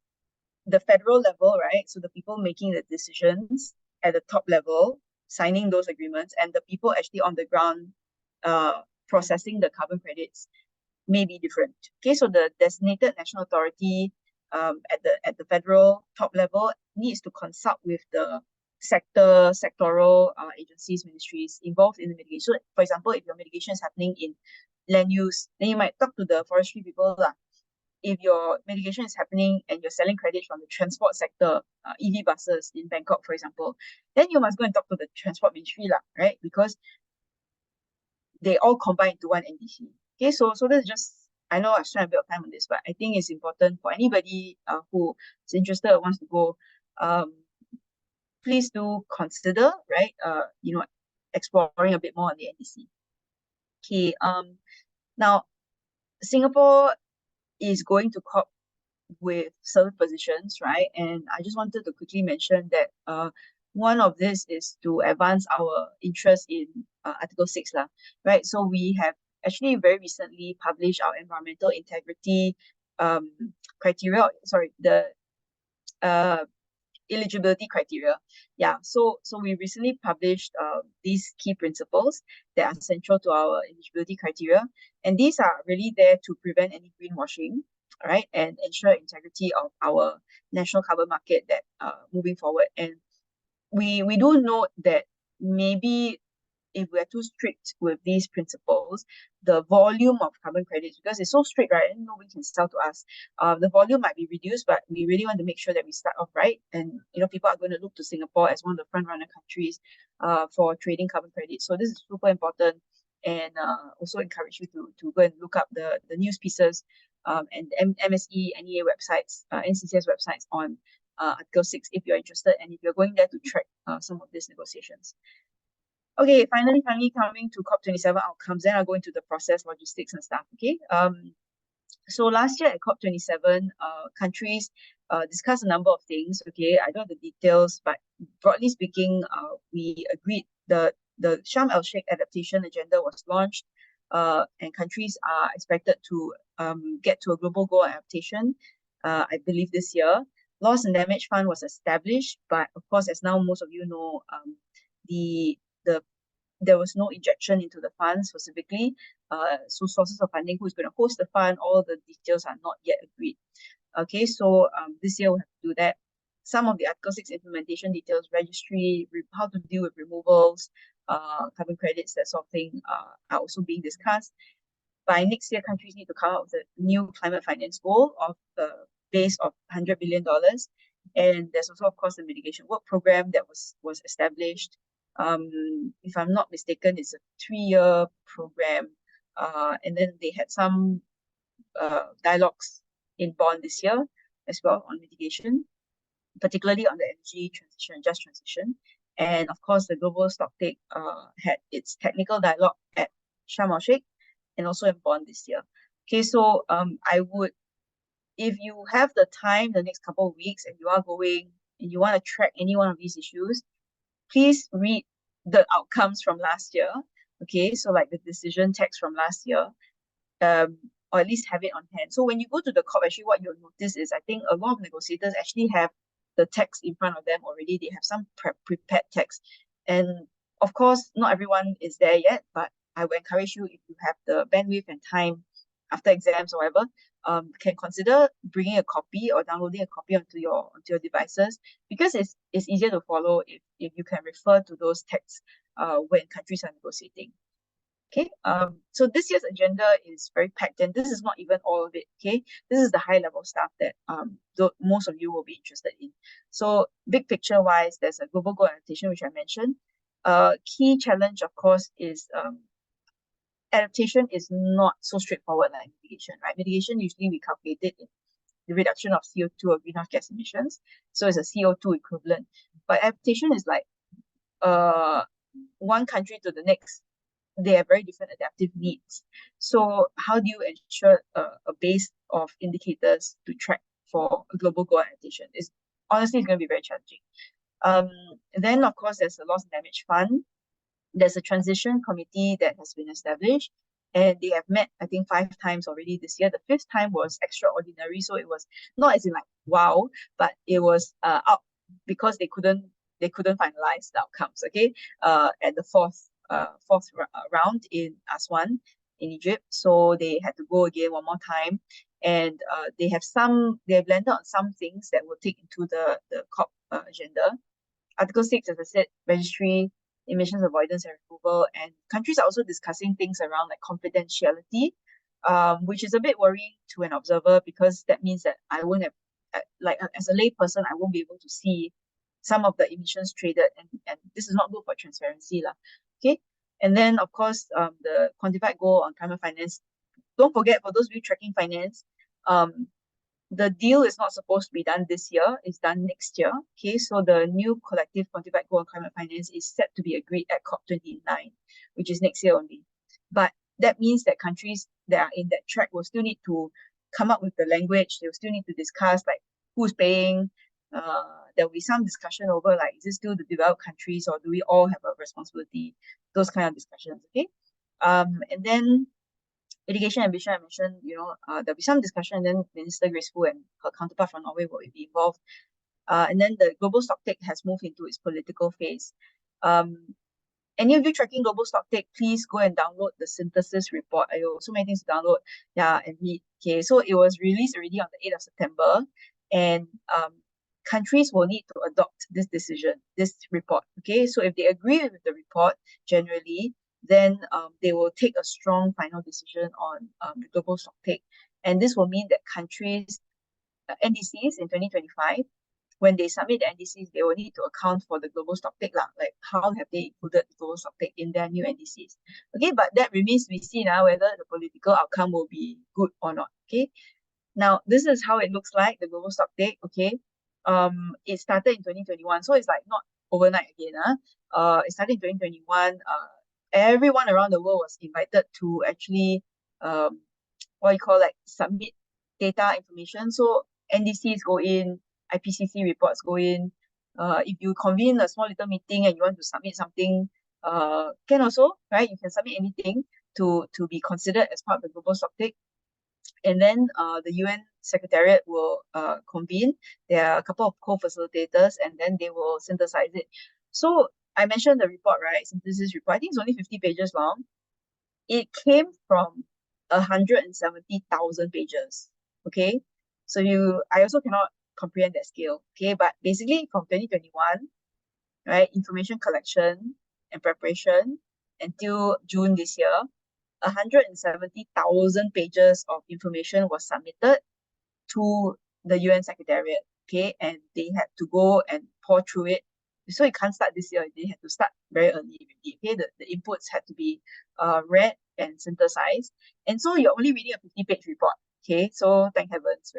the federal level, right? So the people making the decisions at the top level, signing those agreements, and the people actually on the ground processing the carbon credits may be different. Okay, so the designated national authority at the federal top level needs to consult with the sectoral agencies, ministries involved in the mitigation. So, for example, if your mitigation is happening in land use, then you might talk to the forestry people if your mitigation is happening and you're selling credits from the transport sector, EV buses in Bangkok, for example, then you must go and talk to the transport ministry, right? Because they all combine into one NDC. Okay, so this is just, I know I've spent a bit of time on this, but I think it's important for anybody who is interested or wants to go, please do consider, right? Exploring a bit more on the NDC. Okay, now Singapore is going to COP with certain positions, right? And I just wanted to quickly mention that one of this is to advance our interest in Article 6, right? So we have actually very recently published our environmental integrity criteria, the eligibility criteria. Yeah, so we recently published these key principles that are central to our eligibility criteria, and these are really there to prevent any greenwashing, right, and ensure integrity of our national carbon market that moving forward. And we do note that maybe if we're too strict with these principles, the volume of carbon credits, because it's so strict, right, and nobody can sell to us, the volume might be reduced, but we really want to make sure that we start off right. And people are going to look to Singapore as one of the front runner countries for trading carbon credits. So this is super important, and also encourage you to go and look up the news pieces and MSE, NEA websites, NCCS websites on Article 6 if you're interested, and if you're going there to track some of these negotiations. Okay, finally coming to COP27 outcomes, then I'll go into the process, logistics and stuff, okay? So last year at COP27, countries discussed a number of things, okay? I don't have the details, but broadly speaking, we agreed the Sharm el-Sheikh adaptation agenda was launched, and countries are expected to get to a global goal adaptation, I believe this year. Loss and damage fund was established, but of course, as now most of you know, there was no injection into the fund specifically. So sources of funding, who's going to host the fund, all the details are not yet agreed. Okay, so this year we'll have to do that. Some of the Article 6 implementation details, registry, how to deal with removals, carbon credits, that sort of thing, are also being discussed. By next year, countries need to come up with a new climate finance goal of the base of $100 billion. And there's also, of course, the mitigation work program that was established. If I'm not mistaken, it's a 3-year program. And then they had some dialogues in Bonn this year as well on mitigation, particularly on the energy transition and just transition. And of course, the Global Stocktake had its technical dialogue at Sharm el-Sheikh and also in Bonn this year. Okay, so I would, if you have the time the next couple of weeks and you are going and you want to track any one of these issues, please read the outcomes from last year. Okay, so like the decision text from last year, or at least have it on hand. So when you go to the COP, actually what you'll notice is I think a lot of negotiators actually have the text in front of them already. They have some prepared text. And of course, not everyone is there yet, but I would encourage you, if you have the bandwidth and time after exams or whatever, can consider bringing a copy or downloading a copy onto your devices, because it's easier to follow if you can refer to those texts when countries are negotiating. Okay, so this year's agenda is very packed, and this is not even all of it. Okay, this is the high level stuff that most of you will be interested in. So big picture wise, there's a global goal adaptation, which I mentioned. Key challenge, of course, is adaptation is not so straightforward like mitigation, right? Mitigation usually we calculate it in the reduction of CO2 or greenhouse gas emissions, so it's a CO2 equivalent. But adaptation is like uh one country to the next, they have very different adaptive needs. So how do you ensure a base of indicators to track for a global goal adaptation? Is honestly it's going to be very challenging. Um, then of course there's a loss and damage fund. There's a transition committee that has been established, and they have met I think 5 times already this year. The fifth time was extraordinary, so it was not as in like wow, but it was out because they couldn't finalize the outcomes. Okay, at the fourth round in Aswan in Egypt, so they had to go again one more time, and they have landed on some things that will take into the COP agenda. Article 6, as I said, registry, emissions avoidance and removal, and countries are also discussing things around like confidentiality, which is a bit worrying to an observer because that means that I won't have, as a layperson, I won't be able to see some of the emissions traded, and this is not good for transparency, lah. Okay, and then of course, the quantified goal on climate finance. Don't forget, for those of you tracking finance, um, the deal is not supposed to be done this year, it's done next year. Okay, so the new collective quantified goal on climate finance is set to be agreed at COP29, which is next year only. But that means that countries that are in that track will still need to come up with the language, they'll still need to discuss like who's paying. There'll be some discussion over like, is it still the developed countries or do we all have a responsibility? Those kind of discussions, okay? And then mitigation ambition, I mentioned, there'll be some discussion, and then Minister Grace Fu and her counterpart from Norway will be involved. And then the global stocktake has moved into its political phase. Any of you tracking global stocktake, please go and download the synthesis report. I so many things to download, yeah, and read. Okay, so it was released already on the 8th of September, and countries will need to adopt this decision, this report. Okay, so if they agree with the report generally, then they will take a strong final decision on the global stocktake. And this will mean that countries, NDCs in 2025, when they submit the NDCs, they will need to account for the global stocktake, like how have they included the global stocktake in their new NDCs. Okay, but that remains to be seen now whether the political outcome will be good or not. Okay, now this is how it looks like, the global stocktake. Okay, it started in 2021, so it's like not overnight again. It started in 2021. Everyone around the world was invited to actually what you call like submit data information. So NDCs go in, IPCC reports go in. If you convene a small little meeting and you want to submit something, can also, right? You can submit anything to be considered as part of the global stocktake. And then the UN Secretariat will convene. There are a couple of co-facilitators, and then they will synthesize it. So I mentioned the report, right? Synthesis report. I think it's only 50 pages long. It came from 170,000 pages. Okay, so I also cannot comprehend that scale. Okay, but basically from 2021, right, information collection and preparation until June this year, 170,000 pages of information was submitted to the UN Secretariat. Okay, and they had to go and pour through it. So it can't start this year. They had to start very early already. Okay, the inputs had to be read and synthesized. And so you're only reading a 50-page report. Okay, so thank heavens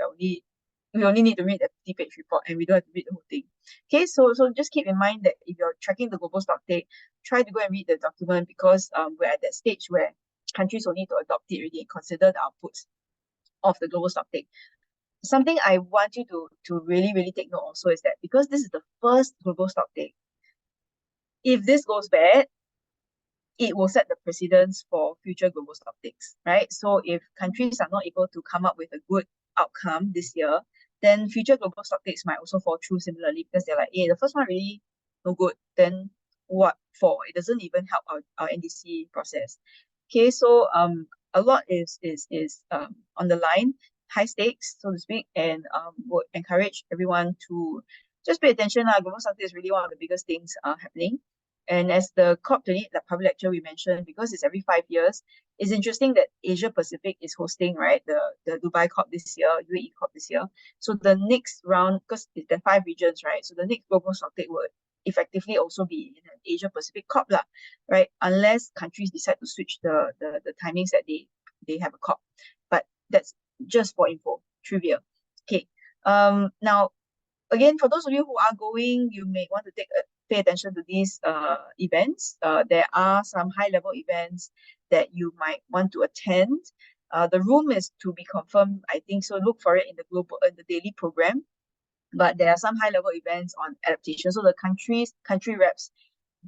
we only need to read a 50-page report and we don't have to read the whole thing. Okay, so just keep in mind that if you're tracking the global stocktake, try to go and read the document because we're at that stage where countries will need to adopt it already and consider the outputs of the global stocktake. Something I want you to really, really take note also is that because this is the first global stocktake, if this goes bad, it will set the precedence for future global stocktakes, right? So if countries are not able to come up with a good outcome this year, then future global stocktakes might also fall through similarly because they're like, hey, the first one really no good, then what for? It doesn't even help our NDC process. Okay, so a lot is on the line, high stakes, so to speak, and would encourage everyone to just pay attention. Global stocktake is really one of the biggest things happening. And as the COP28, the public lecture we mentioned, because it's every 5 years, it's interesting that Asia Pacific is hosting, right, the Dubai COP this year, UAE COP this year. So the next round, because there are 5 regions, right? So the next global stocktake would effectively also be in an Asia Pacific COP lah, right? Unless countries decide to switch the timings that they have a COP. But that's just for info, trivia. Okay. Now, again, for those of you who are going, you may want to pay attention to these events. There are some high-level events that you might want to attend. The room is to be confirmed, I think, so look for it in the daily program. But there are some high-level events on adaptation. So the country reps,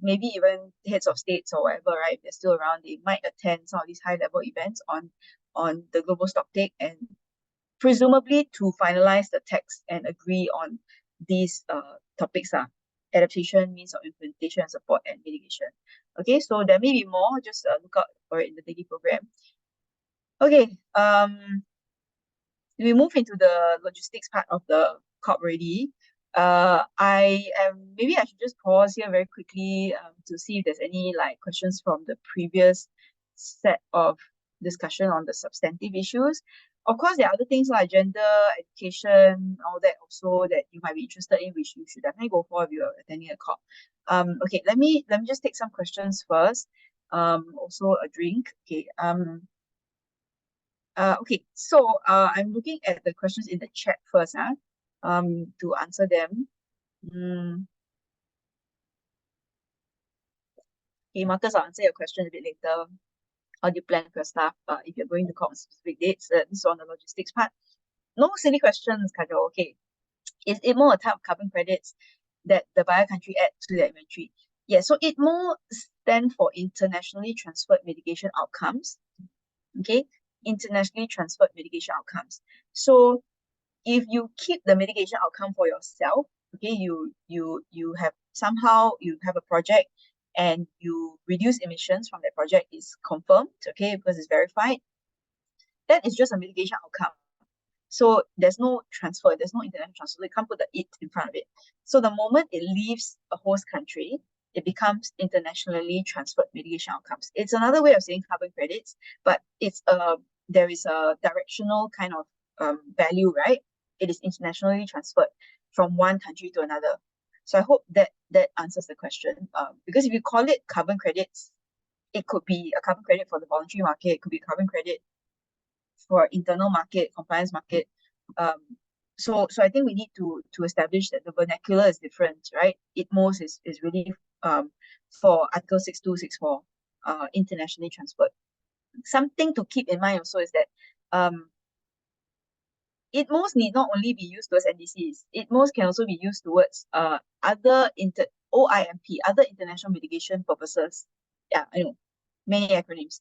maybe even heads of states or whatever, right? If they're still around, they might attend some of these high-level events on the global stocktake, and presumably to finalize the text and agree on these topics are adaptation, means of implementation, and support, and mitigation. Okay, so there may be more, just look out for it in the daily program. Okay, we move into the logistics part of the COP already. Maybe I should just pause here very quickly to see if there's any questions from the previous set of discussion on the substantive issues. Of course, there are other things like gender, education, all that also that you might be interested in, which you should definitely go for if you're attending a COP. Okay, let me just take some questions first. Also a drink. Okay. Okay, so I'm looking at the questions in the chat first, to answer them. Okay, Marcus, I'll answer your question a bit later. How do you plan for your staff if you're going to COP on specific dates? This is on the logistics part. No silly questions, Kajol. Okay. Is ITMO a type of carbon credits that the buyer country adds to their inventory? Yeah, so ITMO stands for Internationally Transferred Mitigation Outcomes. Okay, internationally transferred mitigation outcomes. So if you keep the mitigation outcome for yourself, okay, you have a project and you reduce emissions from that project is confirmed, okay, because it's verified. That is just a mitigation outcome. So there's no transfer, there's no international transfer. You can't put the it in front of it. So the moment it leaves a host country, it becomes internationally transferred mitigation outcomes. It's another way of saying carbon credits, but there is a directional kind of value, right? It is internationally transferred from one country to another. So I hope that answers the question. Because if you call it carbon credits, it could be a carbon credit for the voluntary market, it could be a carbon credit for internal market, compliance market. So I think we need to establish that the vernacular is different, right? ITMOS is really for Article 6264, internationally transferred. Something to keep in mind also is that ITMOS need not only be used towards NDCs. ITMOS can also be used towards other OIMP, other international mitigation purposes. Yeah, I know, many acronyms.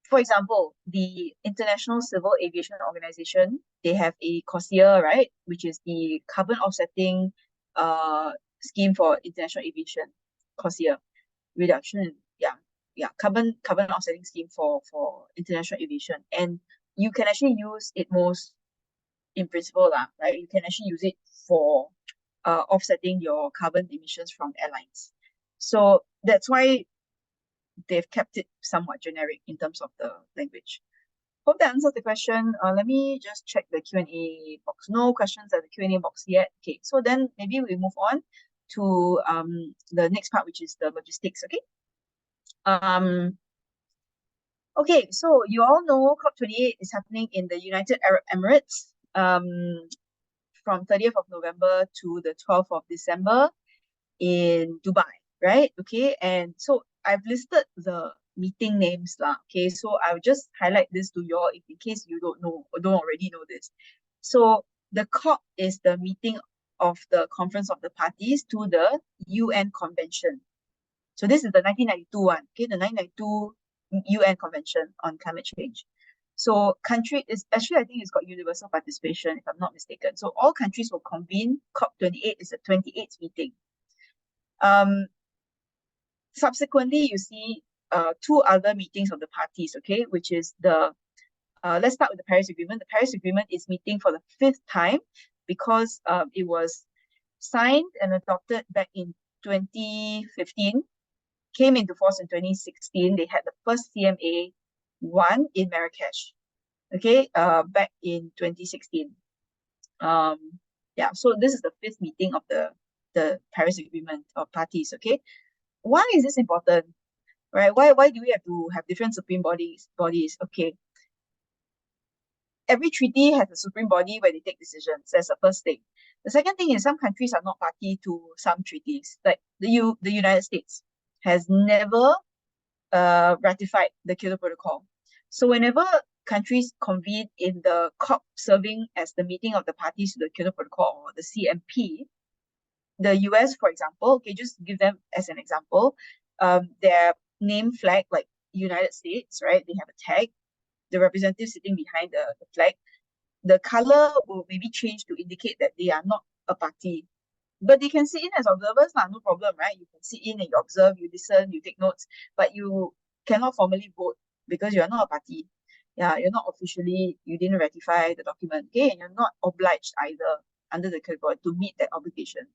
For example, the International Civil Aviation Organization, they have a CORSIA, right, which is the carbon offsetting scheme for international aviation. CORSIA, reduction, carbon offsetting scheme for international aviation. And you can actually use ITMOS in principle, right? You can actually use it for offsetting your carbon emissions from airlines. So that's why they've kept it somewhat generic in terms of the language. Hope that answers the question. Let me just check the Q&A box. No questions at the Q&A box yet. Okay, so then maybe we move on to the next part, which is the logistics. Okay. Okay, so you all know COP28 is happening in the United Arab Emirates from 30th of November to the 12th of December in Dubai, right? Okay, and so I've listed the meeting names lah. Okay, so I'll just highlight this to you all in case you don't know or don't already know this. So the COP is the meeting of the Conference of the Parties to the UN Convention. So this is the 1992 one, okay, the 1992 UN Convention on Climate Change. So country is actually, I think it's got universal participation, if I'm not mistaken. So all countries will convene. COP28 is the 28th meeting. Subsequently, you see two other meetings of the parties, okay, which is let's start with the Paris Agreement. The Paris Agreement is meeting for the 5th time because it was signed and adopted back in 2015, came into force in 2016. They had the first CMA one in Marrakesh, okay, back in 2016. Yeah, so this is the fifth meeting of the Paris Agreement of parties, okay? Why is this important, right? Why do we have to have different supreme bodies? Okay, every treaty has a supreme body where they take decisions. That's the first thing. The second thing is some countries are not party to some treaties. Like the United States has never ratified the Kyoto Protocol. So whenever countries convene in the COP serving as the meeting of the parties to the Kyoto Protocol or the CMP, the US, for example, okay, just give them as an example, their name flag, like United States, right? They have a tag, the representative sitting behind the flag. The color will maybe change to indicate that they are not a party. But they can sit in as observers, no problem, right? You can sit in and you observe, you listen, you take notes, but you cannot formally vote because you are not a party. Yeah, you're not officially, you didn't ratify the document, okay? And you're not obliged either under the category to meet that obligation.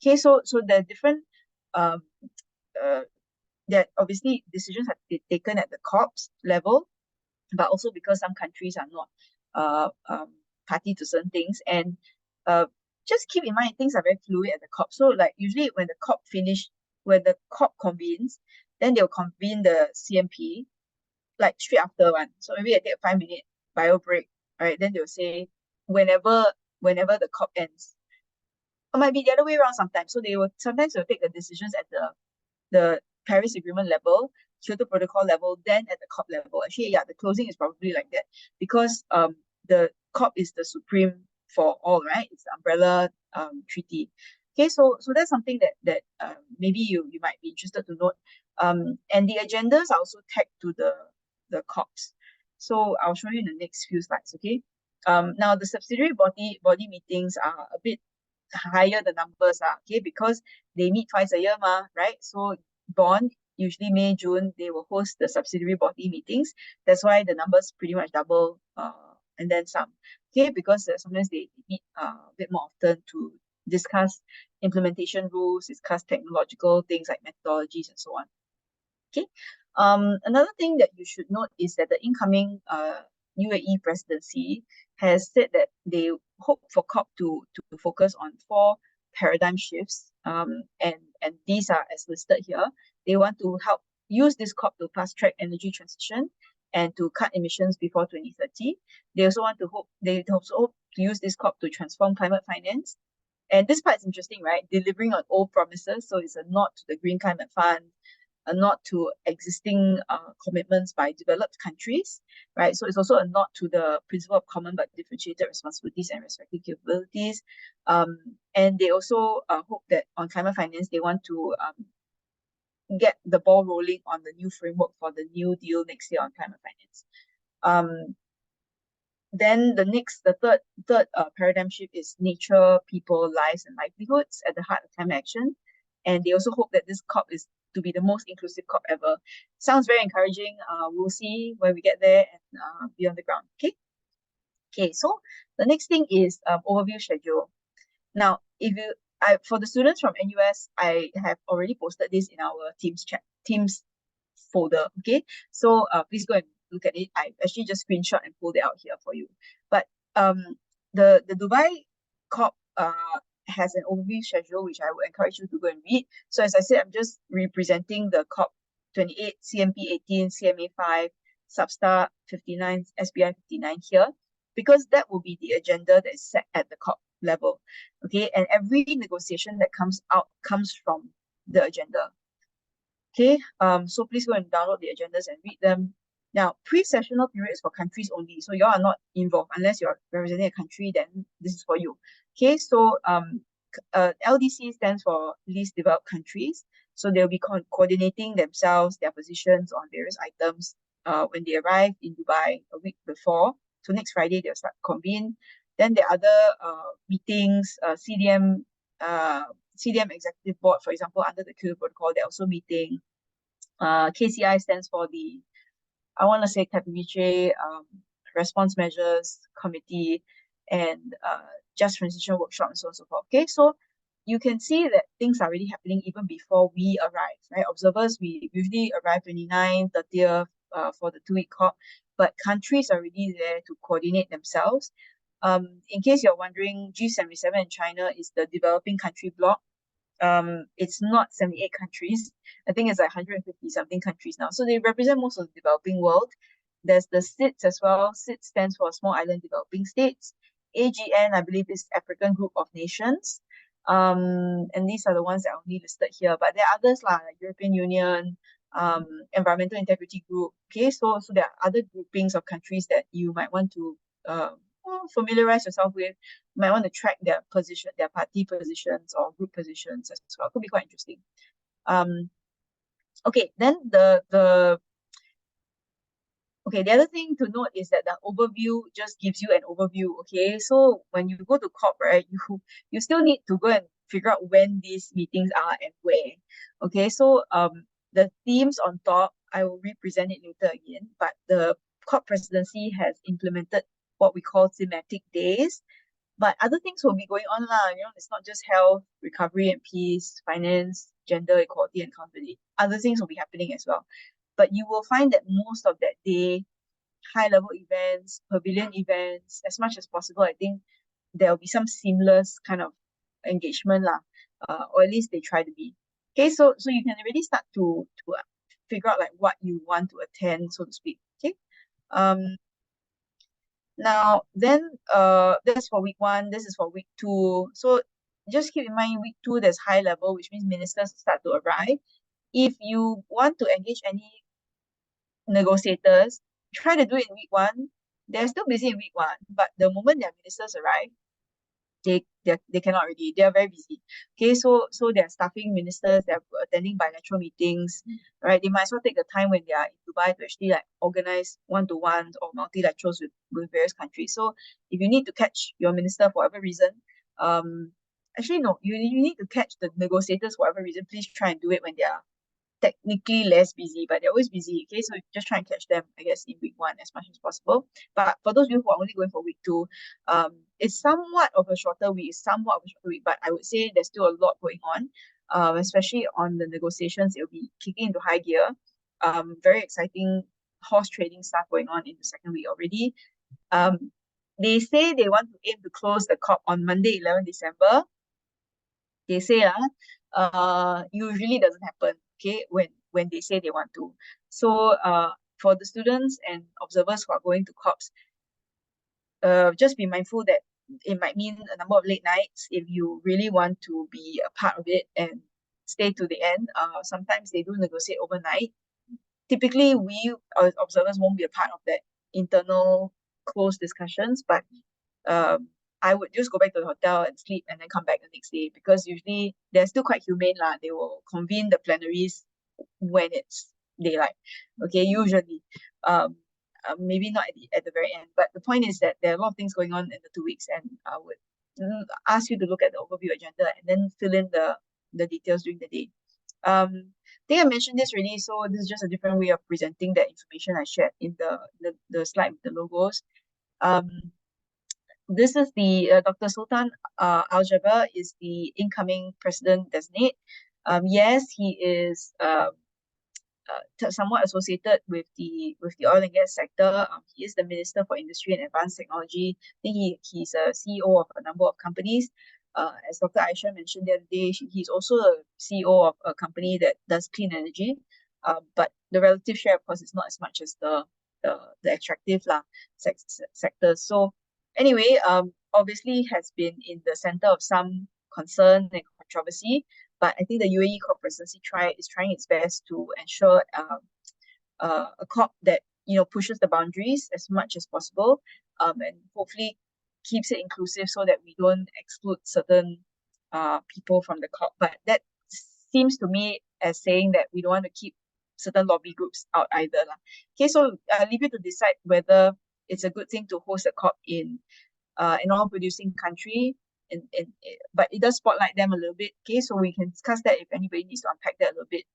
Okay, so there are different, um, that obviously decisions have to be taken at the COPs level, but also because some countries are not party to certain things. And just keep in mind, things are very fluid at the COP. So like usually when the COP convenes, then they'll convene the CMP like straight after one. So maybe I take a 5-minute bio break, right? Then they'll say whenever the COP ends. It might be the other way around sometimes. So sometimes they'll take the decisions at the Paris Agreement level, Kyoto Protocol level, then at the COP level. Actually, yeah, the closing is probably like that because the COP is the supreme for all, right? It's the umbrella treaty. Okay, so that's something that maybe you might be interested to note. And the agendas are also tagged to the COPs. So I'll show you in the next few slides. Okay. Now the subsidiary body meetings are a bit higher, the numbers are, okay, because they meet twice a year, right? So Bond, usually May, June, they will host the subsidiary body meetings. That's why the numbers pretty much double, and then some. Okay, because sometimes they meet a bit more often to discuss implementation rules, discuss technological things like methodologies and so on. Okay. Another thing that you should note is that the incoming UAE presidency has said that they hope for COP to focus on 4 paradigm shifts. And these are as listed here. They want to help use this COP to fast track energy transition and to cut emissions before 2030. They also hope to use this COP to transform climate finance. And this part is interesting, right? Delivering on old promises. So it's a nod to the Green Climate Fund, a nod to existing commitments by developed countries, right? So it's also a nod to the principle of common but differentiated responsibilities and respective capabilities. And they also hope that on climate finance, they want to get the ball rolling on the new framework for the new deal next year on climate finance. Then the third paradigm shift is nature, people, lives, and livelihoods at the heart of climate action. And they also hope that this COP is to be the most inclusive COP ever. Sounds very encouraging. We'll see when we get there and be on the ground. Okay. Okay. So the next thing is overview schedule. Now, for the students from NUS, I have already posted this in our Teams folder. Okay. So please go and look at it. I actually just screenshot and pulled it out here for you. But the Dubai COP has an overview schedule, which I would encourage you to go and read. So as I said, I'm just representing the COP28, CMP 18, CMA 5, Substar 59, SBI 59 here, because that will be the agenda that is set at the COP level. Okay, and every negotiation that comes out comes from the agenda. Okay, so please go and download the agendas and read them. Now, pre-sessional period is for countries only. So you are not involved unless you're representing a country, then this is for you. Okay, so LDC stands for least developed countries. So they'll be coordinating themselves, their positions on various items when they arrive in Dubai a week before. So next Friday, they'll start convene. Then the other meetings, CDM Executive Board, for example, under the Kyoto Protocol, they're also meeting. KCI stands for the, I want to say, Capiviche Response Measures Committee and Just Transition Workshop and so on and so forth. Okay, so you can see that things are really happening even before we arrive, right? Observers, we usually arrive 29th, 30th for the 2-week COP, but countries are already there to coordinate themselves. In case you're wondering, G77 in China is the developing country bloc. It's not 78 countries. I think it's like 150 something countries now. So they represent most of the developing world. There's the SIDS as well. SIDS stands for Small Island Developing States. AGN, I believe, is African Group of Nations. And these are the ones that are only listed here. But there are others like European Union, Environmental Integrity Group. Okay, so there are other groupings of countries that you might want to familiarize yourself with. You might want to track their position, their party positions or group positions as well. It could be quite interesting. Okay, then the other thing to note is that the overview just gives you an overview. Okay, so when you go to COP, right, you still need to go and figure out when these meetings are and where. Okay, so the themes on top, I will represent it later again, but the COP presidency has implemented what we call thematic days. But other things will be going on lah. It's not just health, recovery and peace, finance, gender equality and accountability. Other things will be happening as well. But you will find that most of that day, high-level events, pavilion events, as much as possible, I think there will be some seamless kind of engagement lah, or at least they try to be. Okay, so you can already start to figure out like what you want to attend, so to speak. Okay. Now then, that's for week 1. This is for week 2. So just keep in mind, week 2 there's high level, which means ministers start to arrive. If you want to engage any negotiators, try to do it in week 1. They're still busy in week 1, but the moment their ministers arrive, they cannot already. They are very busy. Okay, so they're staffing ministers, they're attending bilateral meetings, right? They might as well take the time when they are in Dubai to actually like organize one-to-ones or multilaterals with various countries. So if you need to catch your minister for whatever reason, actually no, you need to catch the negotiators for whatever reason, please try and do it when they are technically less busy, but they're always busy. Okay, so just try and catch them, I guess, in week 1 as much as possible. But for those of you who are only going for week 2, it's somewhat of a shorter week, but I would say there's still a lot going on, especially on the negotiations. It'll be kicking into high gear. Very exciting horse trading stuff going on in the second week already. They say they want to aim to close the COP on Monday, 11 December. They say usually doesn't happen, okay, when they say they want to. So for the students and observers who are going to COPs, just be mindful that it might mean a number of late nights if you really want to be a part of it and stay to the end. Sometimes they do negotiate overnight. Typically, we observers won't be a part of that internal closed discussions, but I would just go back to the hotel and sleep and then come back the next day, because usually they're still quite humane lah. They will convene the plenaries when it's daylight. Okay, usually. Maybe not at the very end, but the point is that there are a lot of things going on in the 2 weeks, and I would ask you to look at the overview agenda and then fill in the details during the day. I think I mentioned this already, so this is just a different way of presenting that information I shared in the slide with the logos. This is the Dr. Sultan Al Jaber is the incoming president designate. Yes, he is somewhat associated with the oil and gas sector. He is the Minister for Industry and Advanced Technology. I think he's a CEO of a number of companies. As Dr. Aisha mentioned the other day, he's also a CEO of a company that does clean energy. But the relative share, of course, is not as much as the extractive sectors. So anyway, obviously has been in the center of some concern and controversy. But I think the UAE COP presidency is trying its best to ensure a COP that pushes the boundaries as much as possible, and hopefully keeps it inclusive so that we don't exclude certain people from the COP. But that seems to me as saying that we don't want to keep certain lobby groups out either lah. Okay, so I'll leave you to decide whether it's a good thing to host a COP in an oil-producing country. But it does spotlight them a little bit. Okay, so we can discuss that if anybody needs to unpack that a little bit.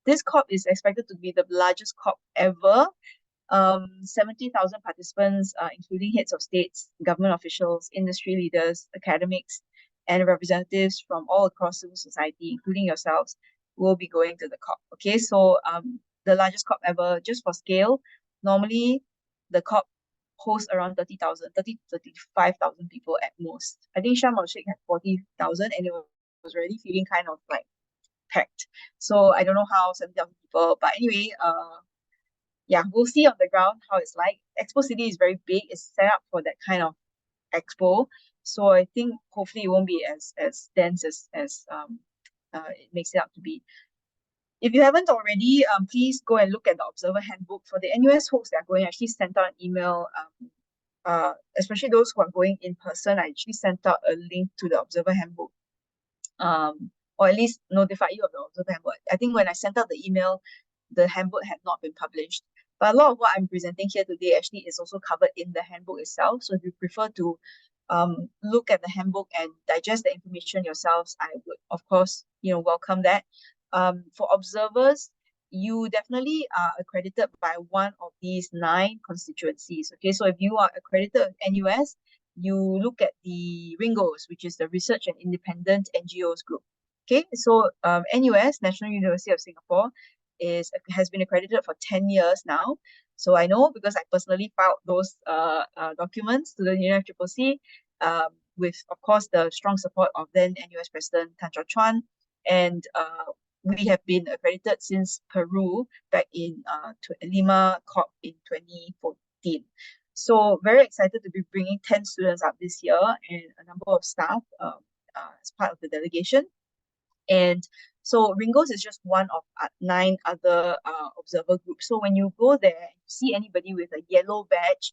This COP is expected to be the largest COP ever. 70,000 participants, including heads of states, government officials, industry leaders, academics, and representatives from all across civil society, including yourselves, will be going to the COP. Okay, so the largest COP ever, just for scale, normally the COP hosts around 30,000, 30 to 35,000 people at most. I think Sharm el Sheikh had 40,000 and it was already feeling kind of like packed. So I don't know how 70,000 people, but anyway, yeah, we'll see on the ground how it's like. Expo City is very big. It's set up for that kind of expo. So I think hopefully it won't be as dense as it makes it out to be. If you haven't already, please go and look at the Observer Handbook. For the NUS folks that are going, I actually sent out an email, especially those who are going in person. I actually sent out a link to the Observer Handbook, or at least notify you of the Observer Handbook. I think when I sent out the email, the handbook had not been published. But a lot of what I'm presenting here today actually is also covered in the handbook itself. So if you prefer to look at the handbook and digest the information yourselves, I would, of course, welcome that. For observers, you definitely are accredited by one of these 9 constituencies. Okay, so if you are accredited with NUS, you look at the RINGOs, which is the Research and Independent NGOs group. Okay, so NUS, National University of Singapore, has been accredited for 10 years now. So I know because I personally filed those documents to the UNFCCC, with, of course, the strong support of then NUS President Tan Chua Chuan. And we have been accredited since Peru back in Lima COP in 2014. So very excited to be bringing 10 students up this year and a number of staff as part of the delegation. And so Ringos is just one of 9 other observer groups. So when you go there and you see anybody with a yellow badge,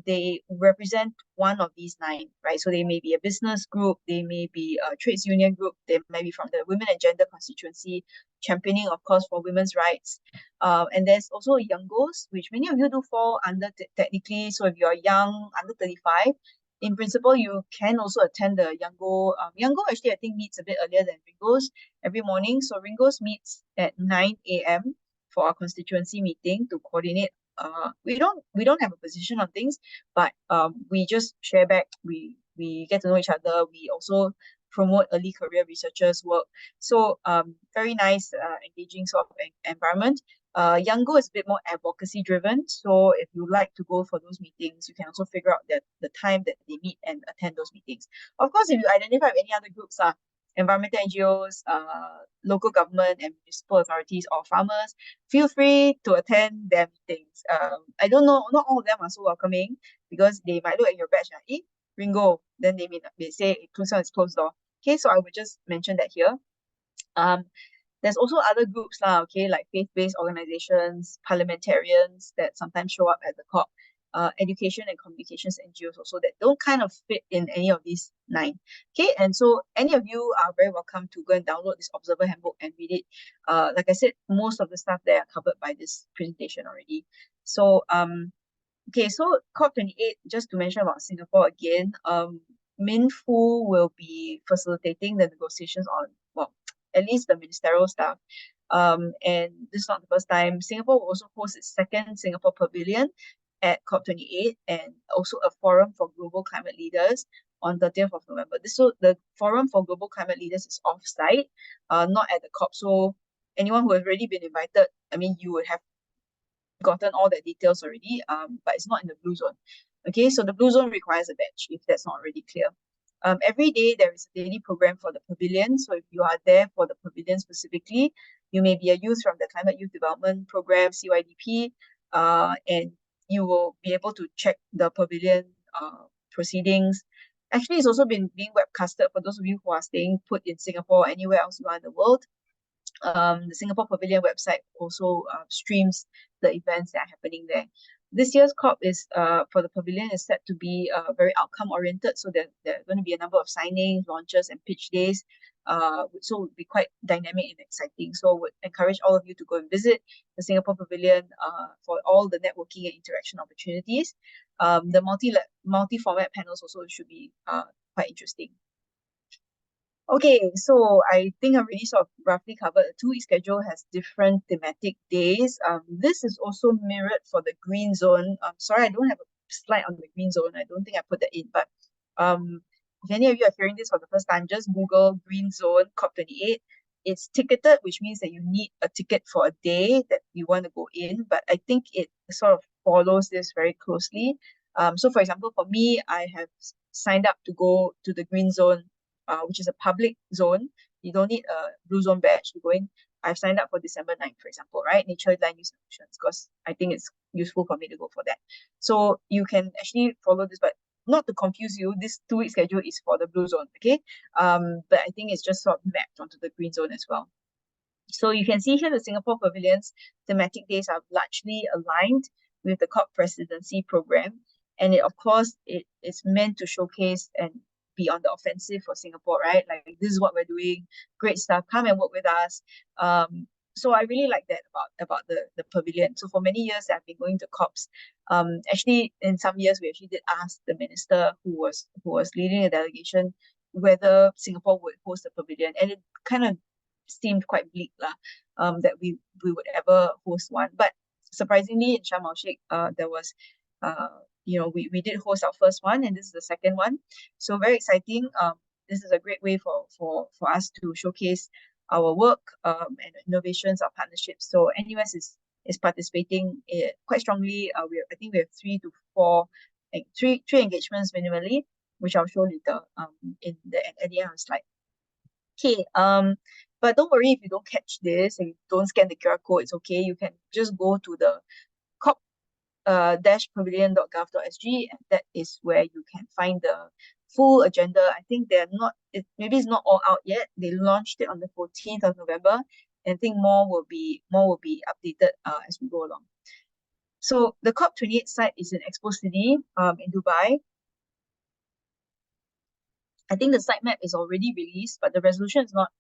they represent one of these 9, right? So they may be a business group, they may be a trades union group, they may be from the Women and Gender constituency, championing, of course, for women's rights. And there's also Youngos, which many of you do fall under technically. So if you're young, under 35, in principle, you can also attend the Yango. Yango actually, I think, meets a bit earlier than Ringo's every morning. So Ringo's meets at 9 a.m. for our constituency meeting to coordinate. We don't have a position on things, but we just share back. We get to know each other. We also promote early career researchers' work. So very nice, engaging sort of environment. Yango is a bit more advocacy driven. So if you like to go for those meetings, you can also figure out the time that they meet and attend those meetings. Of course, if you identify with any other groups, environmental NGOs, local government and municipal authorities or farmers, feel free to attend their meetings. I don't know, not all of them are so welcoming because they might look at your badge and Ringo, then they say Clusan is closed door. Okay, so I would just mention that here. There's also other groups okay, like faith-based organizations, parliamentarians that sometimes show up at the COP, education and communications NGOs also that don't kind of fit in any of these 9. Okay, and so any of you are very welcome to go and download this Observer Handbook and read it. Like I said, most of the stuff there are covered by this presentation already. So okay, so COP28, just to mention about Singapore again, Min Fu will be facilitating the negotiations on, well, at least the ministerial stuff. And this is not the first time. Singapore will also host its 2nd Singapore Pavilion at COP28 and also a forum for global climate leaders on 30th of November. So the forum for global climate leaders is off-site, not at the COP. So anyone who has already been invited, I mean, you would have gotten all the details already, but it's not in the blue zone. Okay, so the blue zone requires a badge if that's not already clear. Every day there is a daily program for the pavilion. So if you are there for the pavilion specifically, you may be a youth from the Climate Youth Development Program, CYDP, and you will be able to check the pavilion proceedings. Actually, it's also being webcasted for those of you who are staying put in Singapore or anywhere else you are in the world. The Singapore Pavilion website also streams the events that are happening there. This year's COP is for the pavilion is set to be very outcome oriented. So there are going to be a number of signings, launches, and pitch days. So it will be quite dynamic and exciting. So I would encourage all of you to go and visit the Singapore Pavilion for all the networking and interaction opportunities. The multi-format panels also should be quite interesting. Okay, so I think I already sort of roughly covered. The 2-week schedule has different thematic days. This is also mirrored for the green zone. Sorry, I don't have a slide on the green zone. I don't think I put that in, but if any of you are hearing this for the first time, just Google Green Zone COP28. It's ticketed, which means that you need a ticket for a day that you want to go in. But I think it sort of follows this very closely. So for example, for me, I have signed up to go to the Green Zone, which is a public zone. You don't need a blue zone badge to go in. I've signed up for December 9th, for example, right? Nature, Land Use Solutions, because I think it's useful for me to go for that. So you can actually follow this, but not to confuse you, this 2 week schedule is for the blue zone, okay? But I think it's just sort of mapped onto the green zone as well. So you can see here the Singapore Pavilion's thematic days are largely aligned with the COP presidency program. And it, of course, it is meant to showcase and be on the offensive for Singapore, right? Like, this is what we're doing, great stuff, come and work with us. So I really like that about the pavilion. So for many years I've been going to COPs. Actually, in some years we actually did ask the minister who was leading the delegation whether Singapore would host a pavilion, and it kind of seemed quite bleak lah, that we would ever host one. But surprisingly, in Sharm el Sheikh, there was, we did host our first one, and this is the second one. So very exciting. This is a great way for us to showcase our work, and innovations, our partnerships. So NUS is participating quite strongly. I think we have 3 to 4, three engagements minimally, which I'll show later at the end of the slide. Okay, but don't worry if you don't catch this and you don't scan the QR code, it's okay. You can just go to the COP pavilion.gov.sg, and that is where you can find the full agenda. I think maybe it's not all out yet. They launched it on the 14th of November, and I think more will be updated as we go along. So the COP28 site is in Expo City in Dubai. I think the site map is already released, but the resolution is not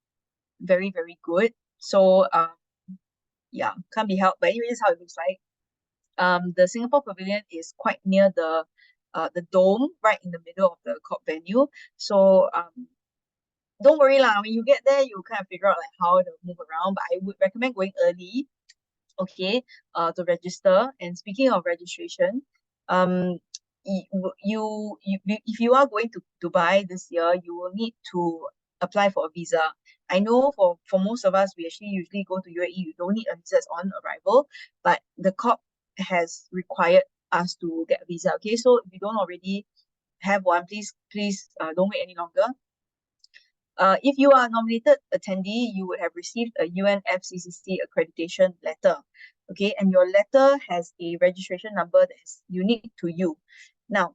very, very good. So yeah, can't be helped. But anyway, this is how it looks like. The Singapore Pavilion is quite near the dome, right in the middle of the COP venue. So don't worry lah. When you get there, you kind of figure out like how to move around. But I would recommend going early, okay, to register. And speaking of registration, if you are going to Dubai this year, you will need to apply for a visa. I know for most of us, we actually usually go to UAE, you don't need a visa on arrival, but the COP has required us to get a visa. Okay, so if you don't already have one, please don't wait any longer. If you are a nominated attendee, you would have received a UNFCCC accreditation letter. Okay, and your letter has a registration number that is unique to you. Now,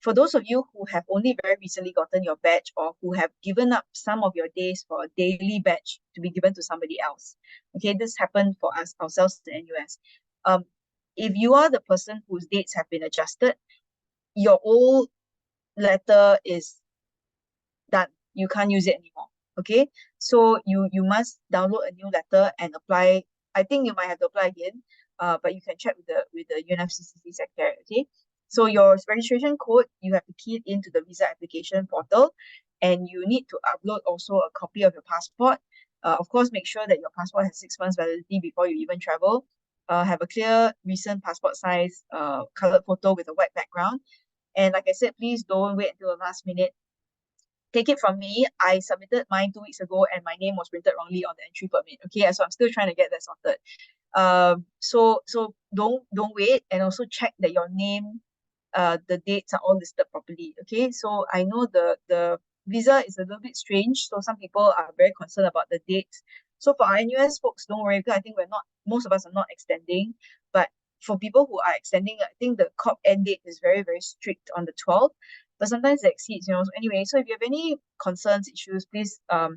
for those of you who have only very recently gotten your badge, or who have given up some of your days for a daily badge to be given to somebody else, okay, this happened for us ourselves in the NUS. If you are the person whose dates have been adjusted, your old letter is done. You can't use it anymore. Okay, so you must download a new letter and apply. I think you might have to apply again, but you can check with the UNFCCC secretary. Okay, so your registration code, you have to key it into the visa application portal, and you need to upload also a copy of your passport. Of course, make sure that your passport has 6 months validity before you even travel. Have a clear recent passport size colored photo with a white background. And like I said, please don't wait until the last minute. Take it from me, I submitted mine 2 weeks ago and my name was printed wrongly on the entry permit. Okay, so I'm still trying to get that sorted. So don't wait, and also check that your name, the dates are all listed properly. Okay, so I know the visa is a little bit strange, so some people are very concerned about the dates. So for our NUS folks, don't worry, because I think most of us are not extending. But for people who are extending, I think the COP end date is very, very strict on the 12th. But sometimes it exceeds, So anyway, so if you have any concerns, issues, please, I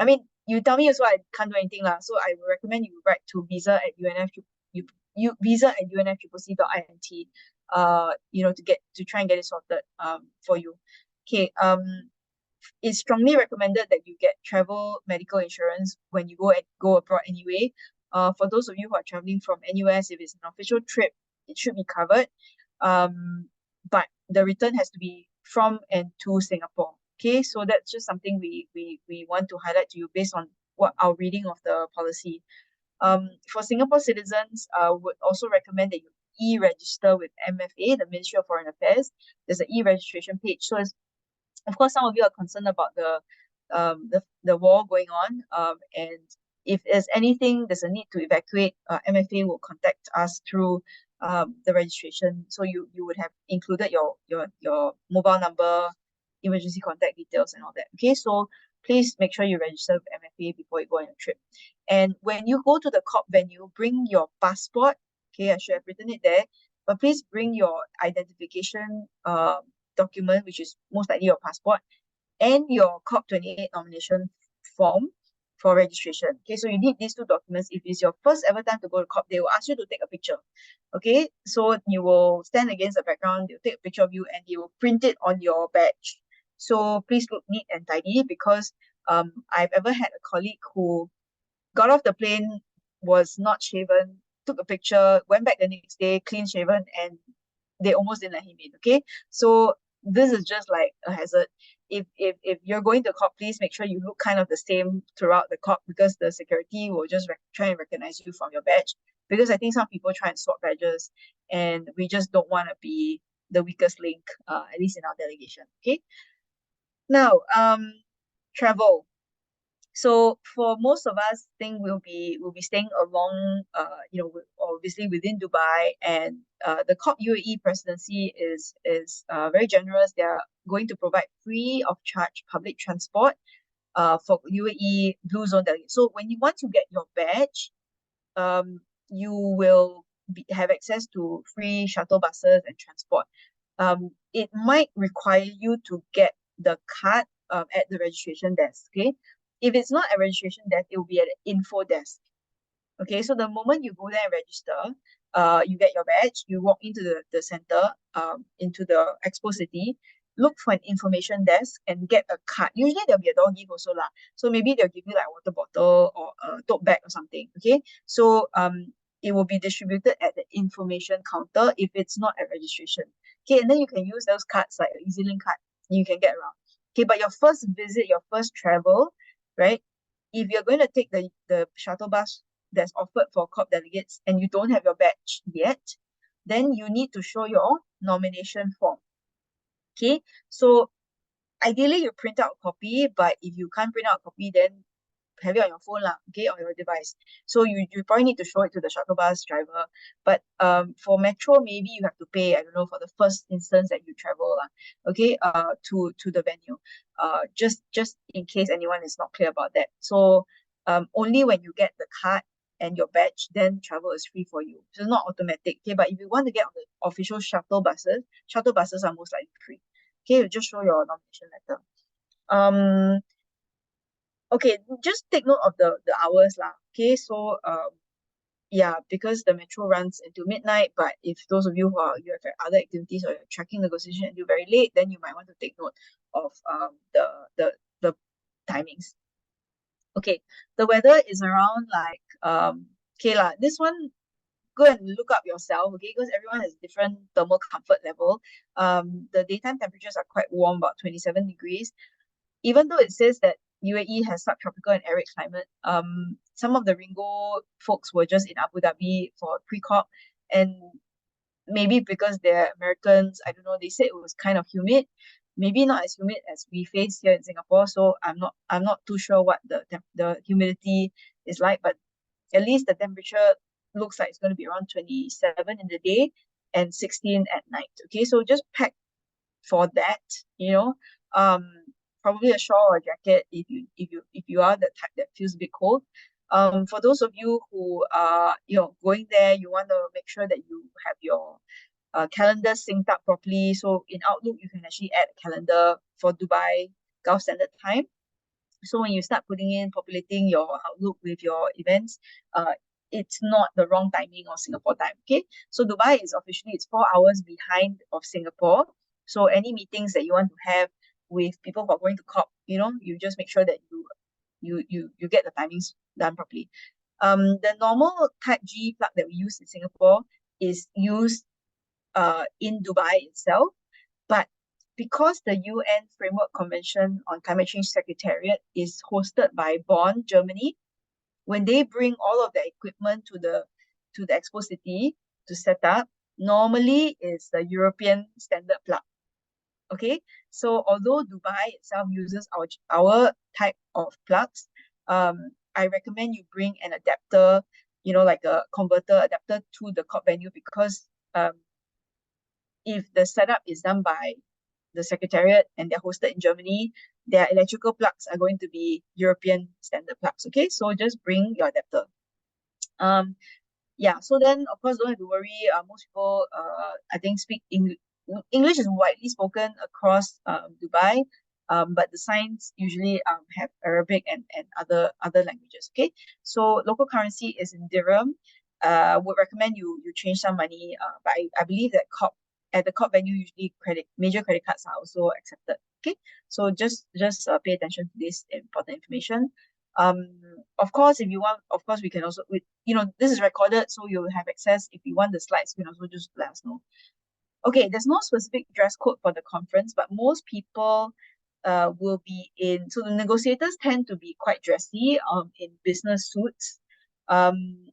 mean, you tell me also, I can't do anything lah. So I would recommend you write to visa@unfccc.int, to try and get it sorted for you. Okay, it's strongly recommended that you get travel medical insurance when you go abroad anyway. For those of you who are traveling from NUS, if it's an official trip, it should be covered. But the return has to be from and to Singapore. Okay, so that's just something we want to highlight to you based on what our reading of the policy. For Singapore citizens, would also recommend that you e-register with MFA, the Ministry of Foreign Affairs. There's an e-registration page. So Of course, some of you are concerned about the war going on, and if there's anything, there's a need to evacuate, MFA will contact us through the registration. So you would have included your mobile number, emergency contact details, and all that. Okay, so please make sure you register with MFA before you go on your trip. And when you go to the COP venue, bring your passport. Okay, I should have written it there, but please bring your identification document, which is most likely your passport, and your COP28 nomination form for registration. Okay, so you need these two documents. If it's your first ever time to go to COP, they will ask you to take a picture. Okay, so you will stand against the background, they'll take a picture of you, and they will print it on your badge. So please look neat and tidy, because I've ever had a colleague who got off the plane, was not shaven, took a picture, went back the next day, clean shaven, and they almost didn't let him in. Okay, so this is just like a hazard. If you're going to COP, please make sure you look kind of the same throughout the COP, because the security will just try and recognize you from your badge. Because I think some people try and swap badges, and we just don't want to be the weakest link, at least in our delegation. Okay. Now, travel. So for most of us, think we'll be staying along, obviously within Dubai, and the COP UAE presidency is very generous. They are going to provide free of charge public transport for UAE Blue Zone delegates. So once you get your badge, you will have access to free shuttle buses and transport. It might require you to get the card at the registration desk. Okay, if it's not at registration desk, it will be at the info desk. Okay, so the moment you go there and register, you get your badge, you walk into the center, into the Expo City, look for an information desk and get a card. Usually there'll be a door gift also lah. So maybe they'll give you like a water bottle or a tote bag or something. Okay, so it will be distributed at the information counter if it's not at registration. Okay, and then you can use those cards like an EasyLink card. You can get around. Okay, but your first visit, your first travel, right? If you're going to take the shuttle bus that's offered for COP delegates and you don't have your badge yet, then you need to show your nomination form. Okay, so ideally you print out a copy, but if you can't print out a copy, then have it on your phone lah, okay, on your device. So you probably need to show it to the shuttle bus driver. But for metro, maybe you have to pay, I don't know, for the first instance that you travel lah, okay, to the venue. Just in case anyone is not clear about that. So only when you get the card and your badge, then travel is free for you. So it's not automatic. Okay, but if you want to get on the official shuttle buses are most likely free. Okay, you just show your nomination letter. Okay, just take note of the hours lah. Okay, so yeah, because the metro runs into midnight, but if those of you you have other activities or you're tracking negotiation until very late, then you might want to take note of the timings. Okay, the weather is around like okay lah. This one, go and look up yourself, okay, because everyone has different thermal comfort level. The daytime temperatures are quite warm, about 27 degrees. Even though it says that UAE has subtropical and arid climate, some of the Ringo folks were just in Abu Dhabi for pre-COP, and maybe because they're Americans, I don't know, they said it was kind of humid, maybe not as humid as we face here in Singapore. So I'm not too sure what the humidity is like, but at least the temperature looks like it's going to be around 27 in the day and 16 at night. Okay, so just pack for that, probably a shawl or a jacket if you are the type that feels a bit cold. For those of you who are going there, you want to make sure that you have your calendar synced up properly. So in Outlook, you can actually add a calendar for Dubai Gulf Standard Time. So when you start populating your Outlook with your events, it's not the wrong timing of Singapore time. Okay, so Dubai is officially, it's 4 hours behind of Singapore. So any meetings that you want to have with people who are going to COP, you just make sure that you get the timings done properly. The normal Type G plug that we use in Singapore is used in Dubai itself, but because the UN Framework Convention on Climate Change Secretariat is hosted by Bonn, Germany, when they bring all of the equipment to the Expo City to set up, normally it's the European standard plug. Okay, so although Dubai itself uses our type of plugs, I recommend you bring an adapter, like a converter adapter to the COP venue, because if the setup is done by the Secretariat and they're hosted in Germany, their electrical plugs are going to be European standard plugs. Okay, so just bring your adapter. Um, yeah, so then of course don't have to worry. Most people, I think, speak English. English is widely spoken across Dubai, but the signs usually have Arabic and other languages. Okay, so local currency is in dirham. Would recommend you change some money. But I believe that at the COP venue usually major credit cards are also accepted. Okay, so just pay attention to this important information. Um, of course, if you want, of course, we can also, this is recorded, so you'll have access. If you want the slides, you can also just let us know. Okay, there's no specific dress code for the conference, but most people will be so the negotiators tend to be quite dressy in business suits.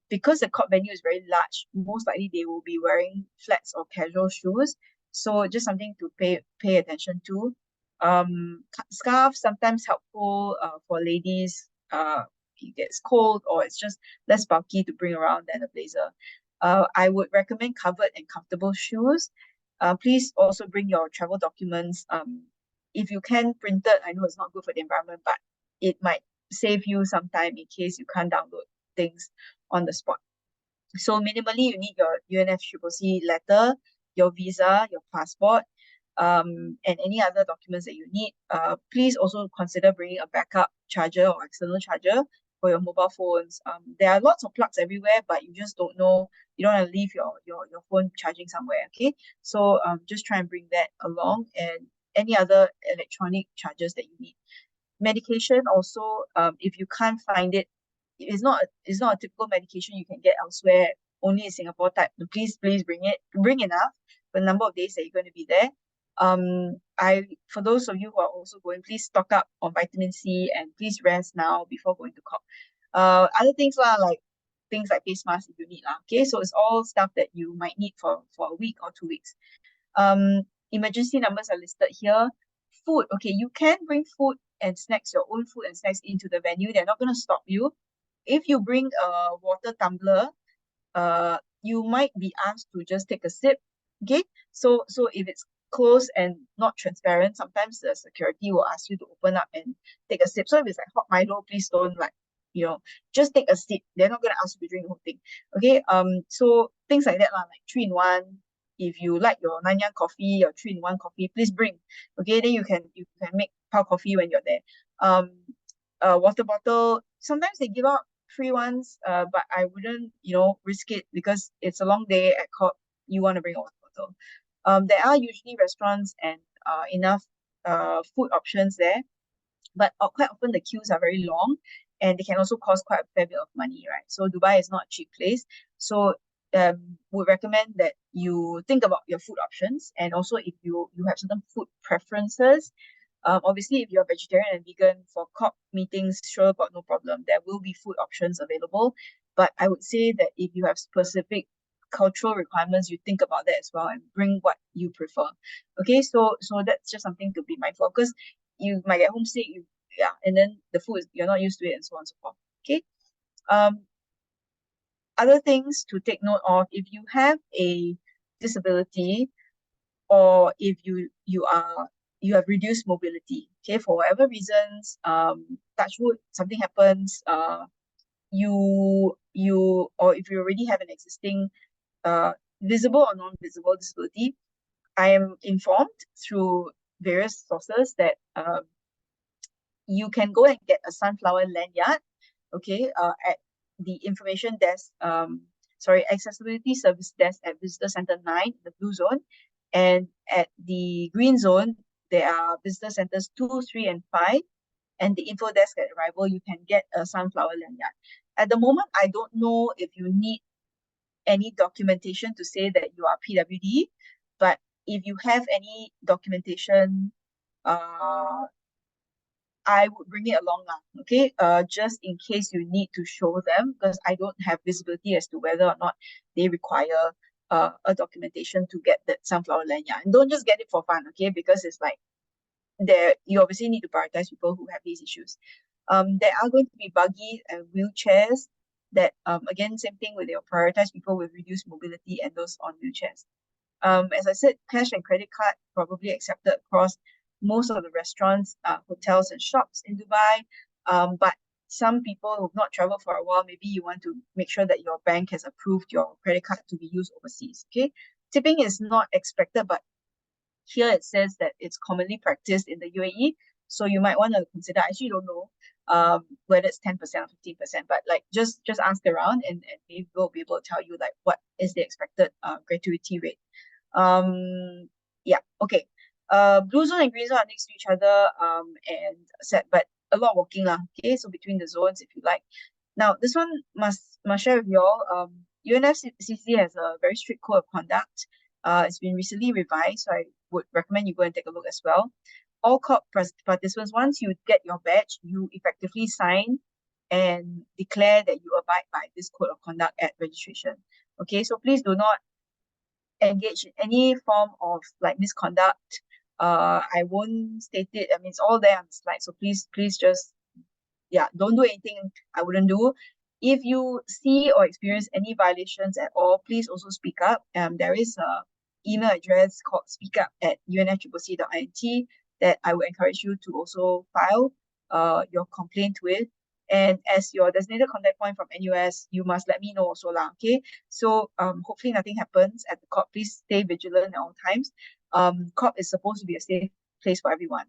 Because the COP venue is very large, most likely they will be wearing flats or casual shoes. So just something to pay attention to. Scarves sometimes helpful for ladies. It gets cold or it's just less bulky to bring around than a blazer. I would recommend covered and comfortable shoes. Please also bring your travel documents. If you can print it, I know it's not good for the environment, but it might save you some time in case you can't download things on the spot. So minimally, you need your UNFCCC letter, your visa, your passport, and any other documents that you need. Please also consider bringing a backup charger or external charger for your mobile phones. There are lots of plugs everywhere, but you just don't know. You don't want to leave your phone charging somewhere. Okay, so just try and bring that along, and any other electronic chargers that you need. Medication also, if you can't find it, it's not a typical medication you can get elsewhere, only in Singapore type. Please bring enough for the number of days that you're going to be there. I For those of you who are also going, please stock up on vitamin C and please rest now before going to COP. Other things like things like face masks if you need. Okay, so it's all stuff that you might need for a week or 2 weeks. Emergency numbers are listed here. Food, okay, you can bring food and snacks, your own food and snacks into the venue. They're not going to stop you. If you bring a water tumbler, you might be asked to just take a sip. Okay, so if it's closed and not transparent, sometimes the security will ask you to open up and take a sip. So if it's like hot Milo, please don't just take a sip. They're not gonna ask you to drink the whole thing. Okay, so things like that, like 3-in-1. If you like your Nanyang coffee or 3-in-1 coffee, please bring. Okay, then you can make pau coffee when you're there. Water bottle. Sometimes they give out free ones, but I wouldn't, risk it because it's a long day at COP. You want to bring a water bottle. There are usually restaurants and enough food options there, but quite often the queues are very long and they can also cost quite a fair bit of money, right? So Dubai is not a cheap place. So would recommend that you think about your food options, and also if you have certain food preferences. Obviously, if you're vegetarian and vegan for COP meetings, sure, got no problem. There will be food options available. But I would say that if you have specific cultural requirements, you think about that as well and bring what you prefer. Okay, so that's just something to be mindful of, because you might get homesick, and then the food you're not used to it, and so on and so forth. Okay. Other things to take note of: if you have a disability, or if you have reduced mobility, okay, for whatever reasons, touch wood, something happens, or if you already have an existing visible or non-visible disability, I am informed through various sources that you can go and get a sunflower lanyard, okay, at the information desk, accessibility service desk at Visitor Center 9, the blue zone, and at the green zone, there are visitor centers 2, 3, and 5, and the info desk at arrival, you can get a sunflower lanyard. At the moment, I don't know if you need any documentation to say that you are PWD, but if you have any documentation, I would bring it along, okay? Just in case you need to show them, because I don't have visibility as to whether or not they require a documentation to get that sunflower lanyard. And don't just get it for fun, okay? Because it's like you obviously need to prioritize people who have these issues. There are going to be buggy and wheelchairs that, again, same thing with your prioritize people with reduced mobility and those on wheelchairs. As I said, cash and credit card probably accepted across most of the restaurants, hotels and shops in Dubai. But some people who've not traveled for a while, maybe you want to make sure that your bank has approved your credit card to be used overseas. Okay, tipping is not expected, but here it says that it's commonly practiced in the UAE. So you might want to consider. I actually don't know whether it's 10% or 15%, but like just ask around, and maybe we'll be able to tell you like what is the expected gratuity rate. Yeah, okay. Blue zone and green zone are next to each other, and set, but a lot of walking lah. Okay, so between the zones, if you like. Now, this one must share with you all. UNFCCC has a very strict code of conduct. It's been recently revised, so I would recommend you go and take a look as well. All COP participants, once you get your badge, you effectively sign and declare that you abide by this code of conduct at registration. Okay, so please do not engage in any form of like misconduct. I won't state it. I mean, it's all there on the slide. So please just, yeah, don't do anything I wouldn't do. If you see or experience any violations at all, please also speak up. There is a email address called speakup@unfccc.int that I would encourage you to also file your complaint with. And as your designated contact point from NUS, you must let me know also lah, okay? So hopefully nothing happens at the COP. Please stay vigilant at all times. COP is supposed to be a safe place for everyone.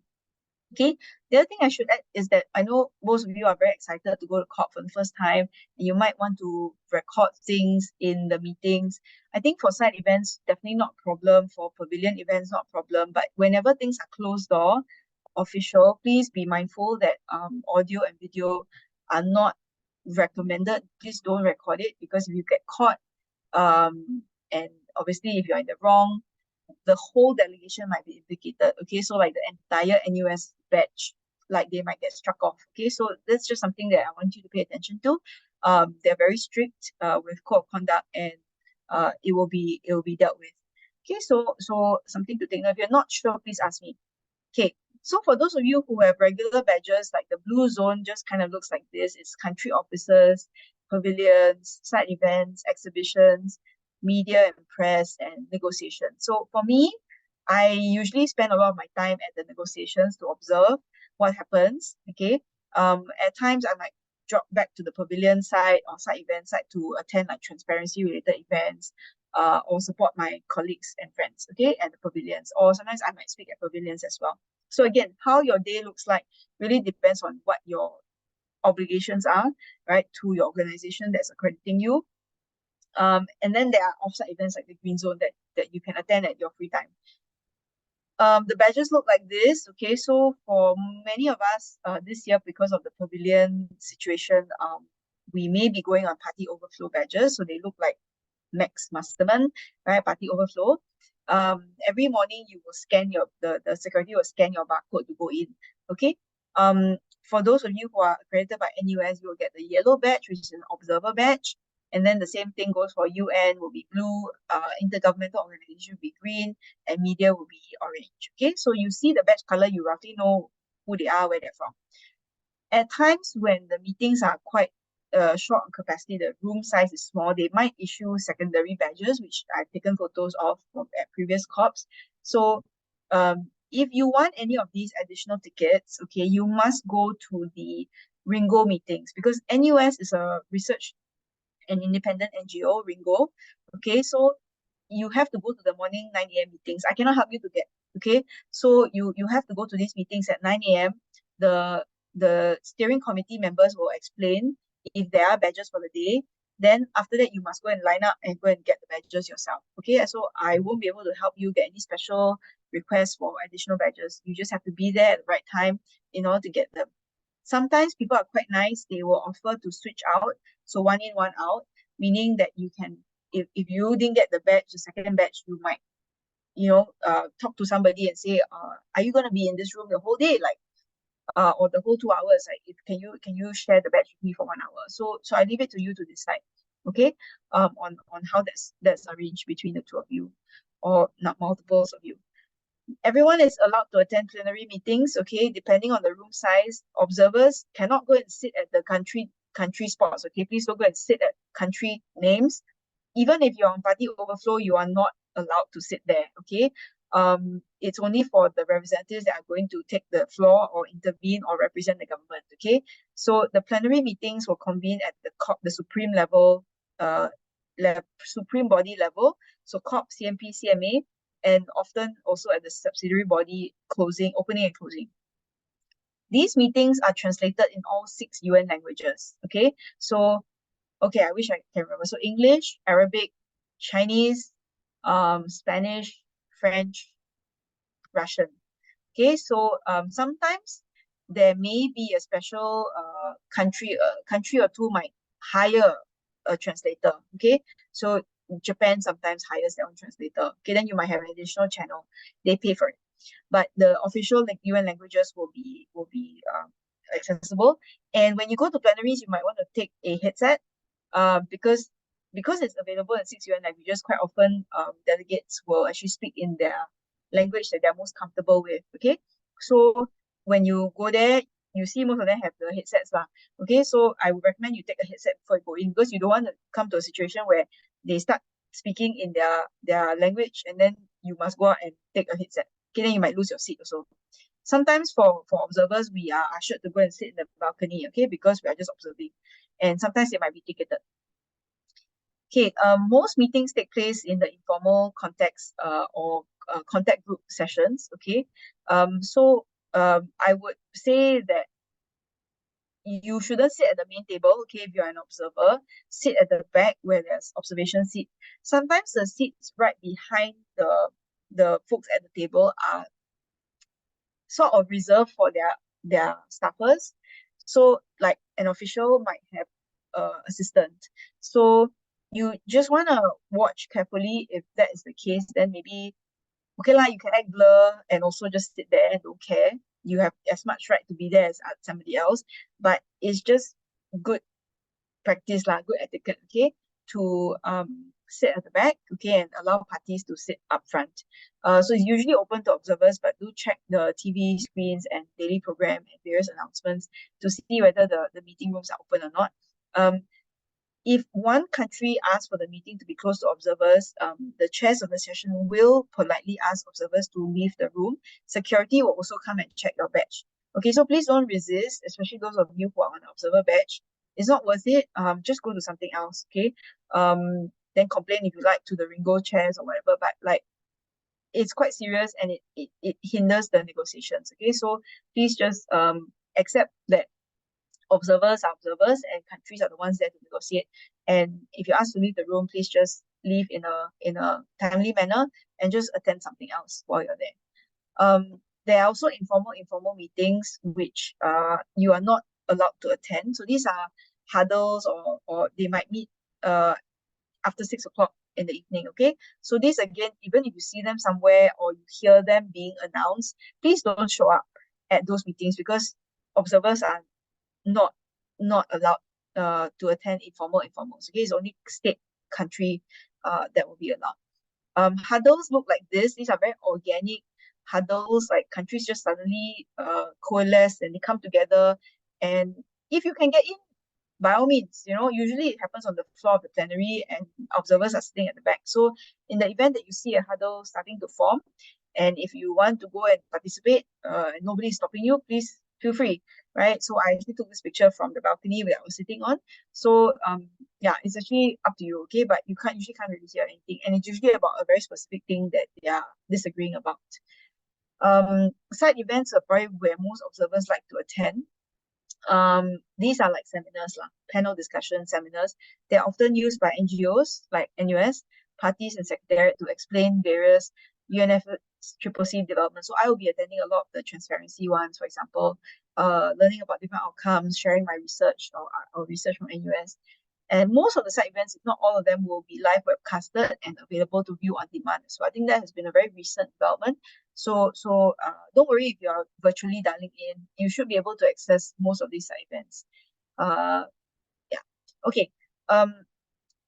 Okay, the other thing I should add is that I know most of you are very excited to go to COP for the first time, and you might want to record things in the meetings. I think for side events, definitely not a problem. For pavilion events, not a problem. But whenever things are closed door, official, please be mindful that audio and video are not recommended. Please don't record it, because if you get caught, and obviously if you're in the wrong, the whole delegation might be implicated. Okay, so like the entire NUS batch, like they might get struck off. Okay, so that's just something that I want you to pay attention to. They're very strict with code of conduct, and it will be dealt with. Okay, so something to take note. If you're not sure, please ask me. Okay, so for those of you who have regular badges, like the blue zone just kind of looks like this. It's country offices, pavilions, side events, exhibitions, media and press, and negotiations. So for me, I usually spend a lot of my time at the negotiations to observe what happens. Okay. At times I might drop back to the pavilion side or side event side to attend like transparency related events, or support my colleagues and friends, okay, at the pavilions. Or sometimes I might speak at pavilions as well. So again, how your day looks like really depends on what your obligations are, right, to your organization that's accrediting you. And then there are offsite events like the green zone that you can attend at your free time. The badges look like this. Okay, so for many of us this year, because of the pavilion situation, we may be going on party overflow badges. So they look like Max Masterman, right? Party overflow. Every morning you will scan the security will scan your barcode to go in. Okay. For those of you who are accredited by NUS, you will get the yellow badge, which is an observer badge. And then the same thing goes for UN, will be blue, intergovernmental organization will be green, and media will be orange. Okay, so you see the badge color, you roughly know who they are, where they're from. At times when the meetings are quite short on capacity, the room size is small, they might issue secondary badges, which I've taken photos of at previous COPs. So if you want any of these additional tickets, okay, you must go to the Ringo meetings, because NUS is a research and independent NGO, Ringo. Okay, so you have to go to the morning 9 a.m. meetings. I cannot help you to get, okay? So you have to go to these meetings at 9 a.m. The steering committee members will explain if there are badges for the day. Then after that, you must go and line up and go and get the badges yourself. Okay, so I won't be able to help you get any special requests for additional badges. You just have to be there at the right time in order to get them. Sometimes people are quite nice. They will offer to switch out. So one in, one out, meaning that you can, if you didn't get the badge, the second badge, you might, talk to somebody and say, are you going to be in this room the whole day? Like, or the whole 2 hours, like, can you share the badge with me for 1 hour? So I leave it to you to decide. okay, on how that's arranged between the two of you, or not multiples of you. Everyone is allowed to attend plenary meetings, okay, depending on the room size. Observers cannot go and sit at the country spots, okay? Please don't go and sit at country names. Even if you're on party overflow, you are not allowed to sit there, okay? It's only for the representatives that are going to take the floor or intervene or represent the government, okay? So the plenary meetings will convene at the COP, the supreme level, uh, supreme body level, so COP, CMP, CMA, and often also at the subsidiary body opening and closing. These meetings are translated in all 6 UN languages, okay? So, okay, I wish I can remember. So English, Arabic, Chinese, Spanish, French, Russian. Okay, so sometimes there may be a special country or two might hire a translator. Okay, so Japan sometimes hires their own translator. Okay, then you might have an additional channel. They pay for it, but the official UN languages will be accessible. And when you go to plenaries, you might want to take a headset, because it's available in 6 UN languages. Quite often, delegates will actually speak in their language that they're most comfortable with. Okay, so when you go there, you see most of them have the headsets lah. Okay, so I would recommend you take a headset before you go in, because you don't want to come to a situation where they start speaking in their language and then you must go out and take a headset. Okay, then you might lose your seat also. Sometimes for observers, we are ushered to go and sit in the balcony, okay, because we are just observing, and sometimes it might be ticketed. Okay, most meetings take place in the informal context, or contact group sessions. Okay, I would say that you shouldn't sit at the main table. Okay, if you're an observer, sit at the back where there's observation seat. Sometimes the seats right behind the folks at the table are sort of reserved for their staffers. So like an official might have assistant. So you just want to watch carefully. If that is the case, then maybe okay lah, you can act blur and also just sit there and don't care. You have as much right to be there as somebody else, but it's just good practice lah, good etiquette, okay, to sit at the back, okay, and allow parties to sit up front. So it's usually open to observers, but do check the TV screens and daily program and various announcements to see whether the meeting rooms are open or not. If one country asks for the meeting to be closed to observers, the chairs of the session will politely ask observers to leave the room. Security will also come and check your badge. Okay, so please don't resist, especially those of you who are on the observer badge. It's not worth it. Just go to something else. Okay. Then complain if you like to the Ringo chairs or whatever. But like, it's quite serious and it hinders the negotiations. Okay, so please just accept that observers are observers and countries are the ones there to negotiate. And if you ask to leave the room, please just leave in a timely manner and just attend something else while you're there. There are also informal meetings which you are not allowed to attend. So these are huddles, or they might meet after 6 o'clock in the evening. Okay, so this again, even if you see them somewhere or you hear them being announced, please don't show up at those meetings, because observers are not allowed to attend informals. Okay, it's only state country that will be allowed. Huddles look like this. These are very organic huddles, like countries just suddenly coalesce and they come together. And if you can get in, by all means, usually it happens on the floor of the plenary and observers are sitting at the back. So in the event that you see a huddle starting to form, and if you want to go and participate, and nobody is stopping you, please feel free, right? So I actually took this picture from the balcony where I was sitting on. So yeah, it's actually up to you, okay? But you usually can't really hear anything, and it's usually about a very specific thing that they are disagreeing about. Side events are probably where most observers like to attend. These are like seminars, panel discussion seminars. They're often used by NGOs like NUS, parties and secretariat to explain various UNFCCC developments. So I will be attending a lot of the transparency ones, for example, learning about different outcomes, sharing my research or research from NUS. And most of the side events, if not all of them, will be live webcasted and available to view on demand. So I think that has been a very recent development. So don't worry if you're virtually dialing in. You should be able to access most of these side events. Yeah. Okay.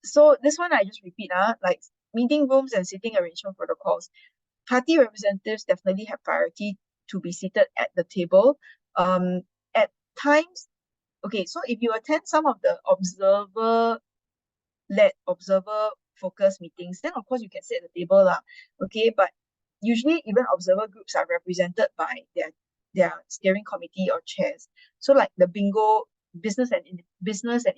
So this one I just repeat, like meeting rooms and sitting arrangement protocols. Party representatives definitely have priority to be seated at the table. At times, okay, so if you attend some of the observer focus meetings, then of course you can sit at the table lah. Okay, but usually even observer groups are represented by their steering committee or chairs. So like the bingo business and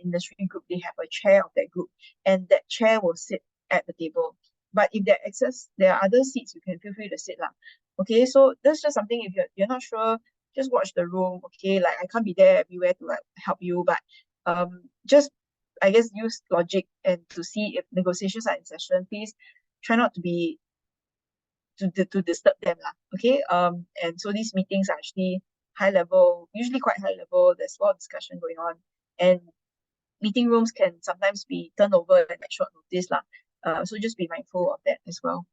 industry group, they have a chair of that group, and that chair will sit at the table. But if there are other seats, you can feel free to sit lah. Okay, so that's just something. If you're not sure, just watch the room. Okay, like I can't be there everywhere to like help you, but just I guess use logic and to see if negotiations are in session. Please try not to be to disturb them lah. Okay. And so these meetings are actually high level, usually quite high level. There's a lot of discussion going on, and meeting rooms can sometimes be turned over at short notice lah. So just be mindful of that as well.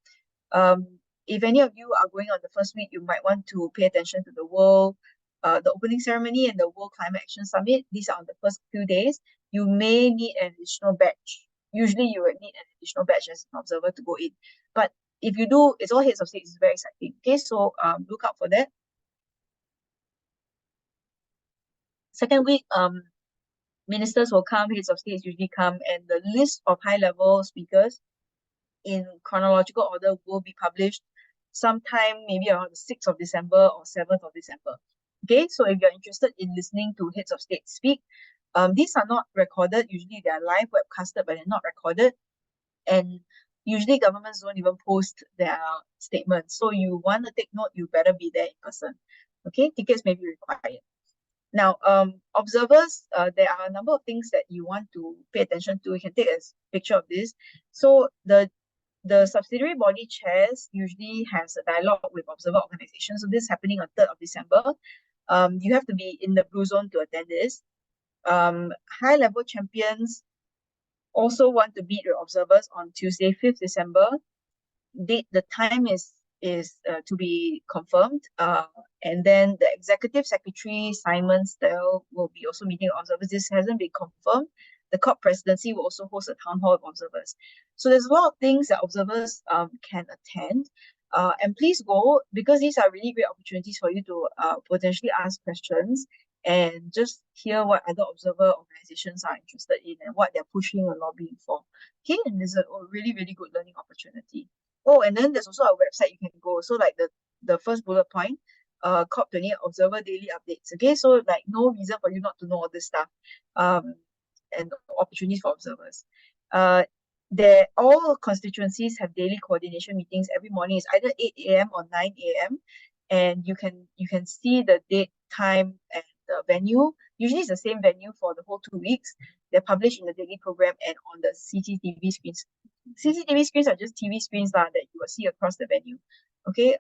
If any of you are going on the first week, you might want to pay attention to the opening ceremony and the World Climate Action Summit. These are on the first few days. You may need an additional badge. Usually you would need an additional badge as an observer to go in. But if you do, it's all heads of state. It's very exciting. Okay, so look out for that. Second week, ministers will come, heads of states usually come, and the list of high-level speakers in chronological order will be published sometime maybe around the 6th of December or 7th of December. Okay, so if you're interested in listening to heads of state speak, these are not recorded. Usually they are live webcasted, but they're not recorded. And usually governments don't even post their statements. So you want to take note, you better be there in person. Okay, tickets may be required. Now, observers, there are a number of things that you want to pay attention to. You can take a picture of this. So the subsidiary body chairs usually has a dialogue with observer organizations. So this is happening on 3rd of December. You have to be in the blue zone to attend this. High level champions also want to meet your observers on Tuesday, 5th December. The time is to be confirmed. And then the executive secretary, Simon Stell, will be also meeting observers. This hasn't been confirmed. The COP presidency will also host a town hall of observers. So there's a lot of things that observers can attend. And please go, because these are really great opportunities for you to potentially ask questions and just hear what other observer organizations are interested in and what they're pushing and lobbying for. Okay, and there's a really, really good learning opportunity. Oh, and then there's also a website you can go. So like the first bullet point, COP28 Observer Daily Updates. Okay, so like no reason for you not to know all this stuff. And opportunities for observers. All constituencies have daily coordination meetings every morning. It's either 8 a.m. or 9 a.m. And you can see the date, time, and the venue. Usually it's the same venue for the whole 2 weeks. They're published in the daily program and on the CCTV screens. CCTV screens are just TV screens that you will see across the venue. Okay.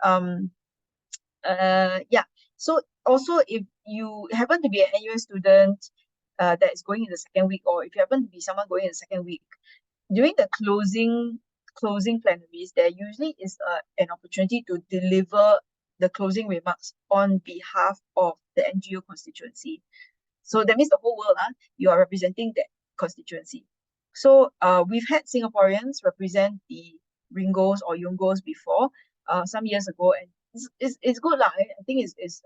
Yeah. So also, if you happen to be an NUS student that is going in the second week, or if you happen to be someone going in the second week, during the closing plenaries, there usually is an opportunity to deliver the closing remarks on behalf of the NGO constituency. So that means the whole world, you are representing that constituency. So we've had Singaporeans represent the Ringos or Yongos before, some years ago, and it's good lah. I think it's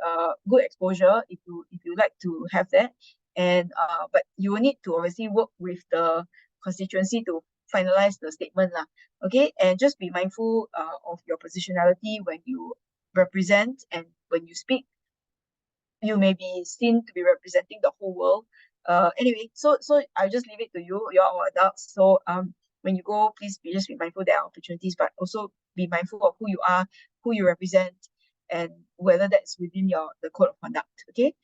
good exposure if you like to have that. And but you will need to obviously work with the constituency to finalize the statement lah. Okay, and just be mindful of your positionality when you represent and when you speak. You may be seen to be representing the whole world. Anyway, so I'll just leave it to you. You're all adults, so when you go, please just be mindful there are opportunities, but also be mindful of who you are, who you represent, and whether that's within the code of conduct. Okay.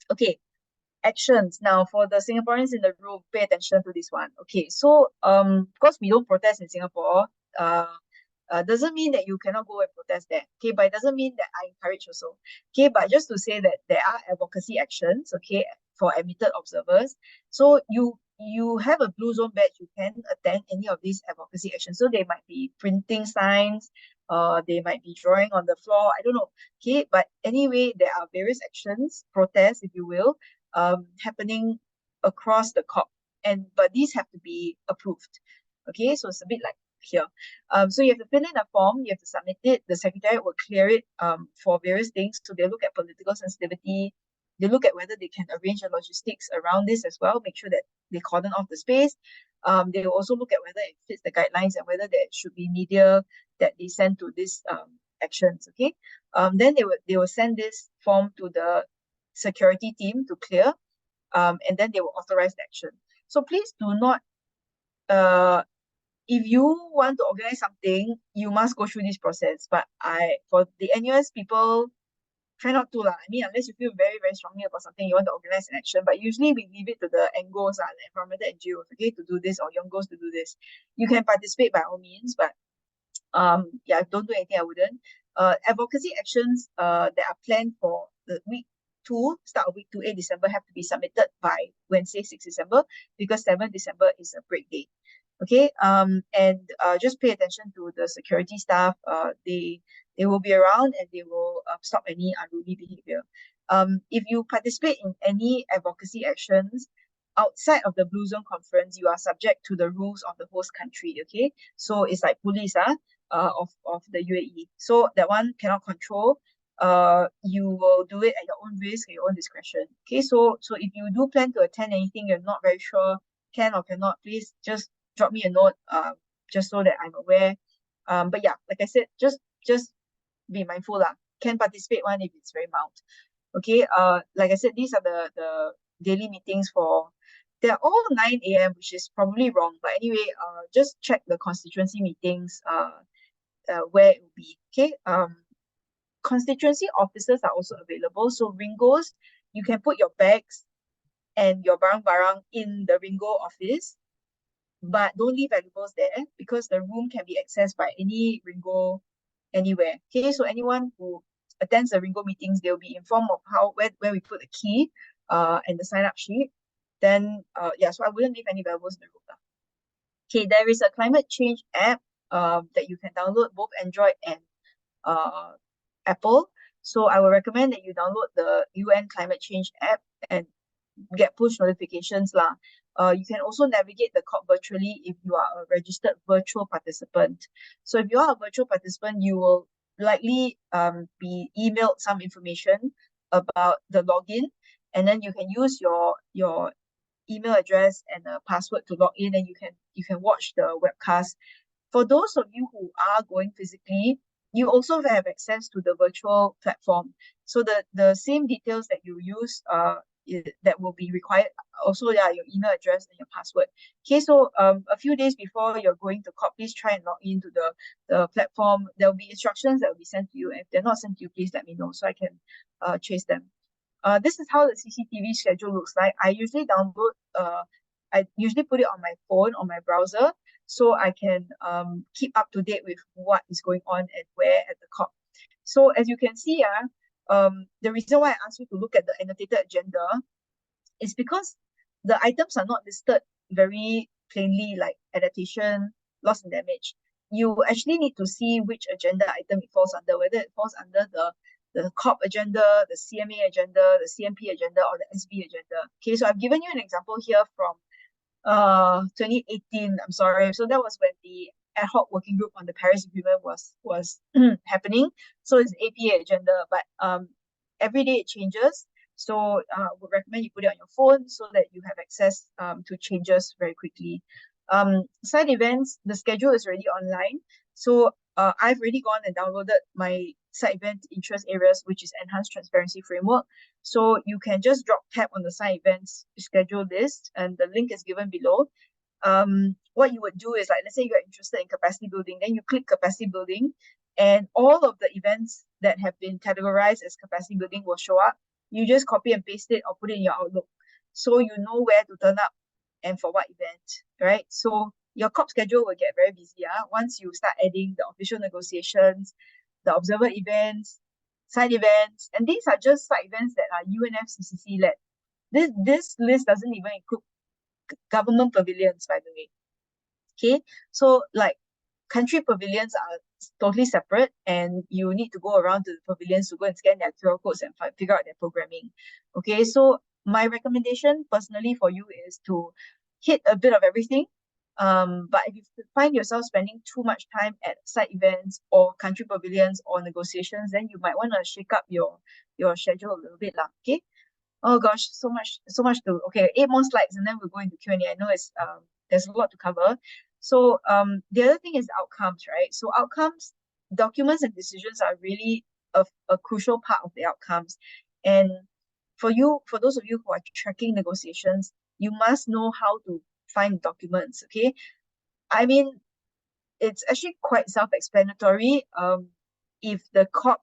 Okay. Actions. Now, for the Singaporeans in the room, pay attention to this one. Okay, so of course we don't protest in Singapore. Doesn't mean that you cannot go and protest there. Okay, but it doesn't mean that I encourage also. Okay, but just to say that there are advocacy actions, okay, for admitted observers. So you have a blue zone badge, you can attend any of these advocacy actions. So they might be printing signs, they might be drawing on the floor, I don't know. Okay, but anyway, there are various actions, protests, if you will, happening across the COP, but these have to be approved. Okay, so it's a bit like here. So you have to fill in a form, you have to submit it, the secretariat will clear it for various things. So they look at political sensitivity, they look at whether they can arrange the logistics around this as well, make sure that they cordon off the space. They will also look at whether it fits the guidelines and whether there should be media that they send to these actions. Okay, then they will send this form to the security team to clear, and then they will authorize the action. So please do not, if you want to organize something, you must go through this process. But for the NUS people, try not to lah. I mean, unless you feel very, very strongly about something, you want to organize an action. But usually we leave it to the NGOs, the environmental NGOs, okay, to do this, or Youngos to do this. You can participate by all means, but yeah, don't do anything I wouldn't. Advocacy actions that are planned for the week 2, start of week 2, 8 December, have to be submitted by Wednesday, 6 December, because 7 December is a break day. Okay, and just pay attention to the security staff. They will be around and they will stop any unruly behavior. If you participate in any advocacy actions outside of the Blue Zone Conference, you are subject to the rules of the host country. Okay, so it's like police of the UAE. So that one cannot control. You will do it at your own risk, at your own discretion. Okay, so if you do plan to attend anything you're not very sure can or cannot, please just drop me a note, just so that I'm aware. But yeah, like I said, just be mindful lah. Can participate one if it's very mild. Okay, like I said, these are the daily meetings for. They're all 9 a.m., which is probably wrong. But anyway, just check the constituency meetings, where it will be. Okay. Constituency officers are also available. So Ringos, you can put your bags and your barang-barang in the Ringo office, but don't leave valuables there because the room can be accessed by any Ringo anywhere. Okay, so anyone who attends the Ringo meetings, they'll be informed of where we put the key and the sign-up sheet. Then yeah, so I wouldn't leave any valuables in the room. Okay, there is a climate change app that you can download, both Android and Apple. So I would recommend that you download the UN climate change app and get push notifications lah. You can also navigate the COP virtually if you are a registered virtual participant. So if you are a virtual participant, you will likely be emailed some information about the login, and then you can use your email address and a password to log in, and you can watch the webcast. For those of you who are going physically, you also have access to the virtual platform. So the same details that you use that will be required, also your email address and your password. Okay, so a few days before you're going to COP, please try and log into the platform. There will be instructions that will be sent to you. If they're not sent to you, please let me know so I can chase them. This is how the CCTV schedule looks like. I usually put it on my phone, on my browser, so I can keep up to date with what is going on and where at the COP. So as you can see, the reason why I asked you to look at the annotated agenda is because the items are not listed very plainly, like adaptation, loss and damage. You actually need to see which agenda item it falls under, whether it falls under the COP agenda, the CMA agenda, the CMP agenda, or the SB agenda. Okay, so I've given you an example here from 2018. I'm sorry. So that was when the ad hoc working group on the Paris Agreement was happening. So it's APA agenda, but every day it changes. So would recommend you put it on your phone so that you have access to changes very quickly. Side events, the schedule is already online. So I've already gone and downloaded my side event interest areas, which is Enhanced Transparency Framework. So you can just tap on the side events schedule list, and the link is given below. What you would do is, like, let's say you're interested in capacity building, then you click capacity building, and all of the events that have been categorized as capacity building will show up. You just copy and paste it or put it in your Outlook, so you know where to turn up and for what event, right? So your COP schedule will get very busy once you start adding the official negotiations, the observer events, side events, and these are just side events that are UNFCCC led. This list doesn't even include government pavilions, by the way. Okay, so like country pavilions are totally separate, and you need to go around to the pavilions to go and scan their QR codes and figure out their programming. Okay, so my recommendation personally for you is to hit a bit of everything. But if you find yourself spending too much time at side events or country pavilions or negotiations, then you might want to shake up your schedule a little bit lah. Okay. Oh gosh, so much to, okay, 8 more slides and then we'll go into Q&A. I know it's there's a lot to cover. So the other thing is outcomes, right? So outcomes, documents and decisions are really a crucial part of the outcomes. And for those of you who are tracking negotiations, you must know how to find documents, okay? I mean, it's actually quite self-explanatory. If the COP,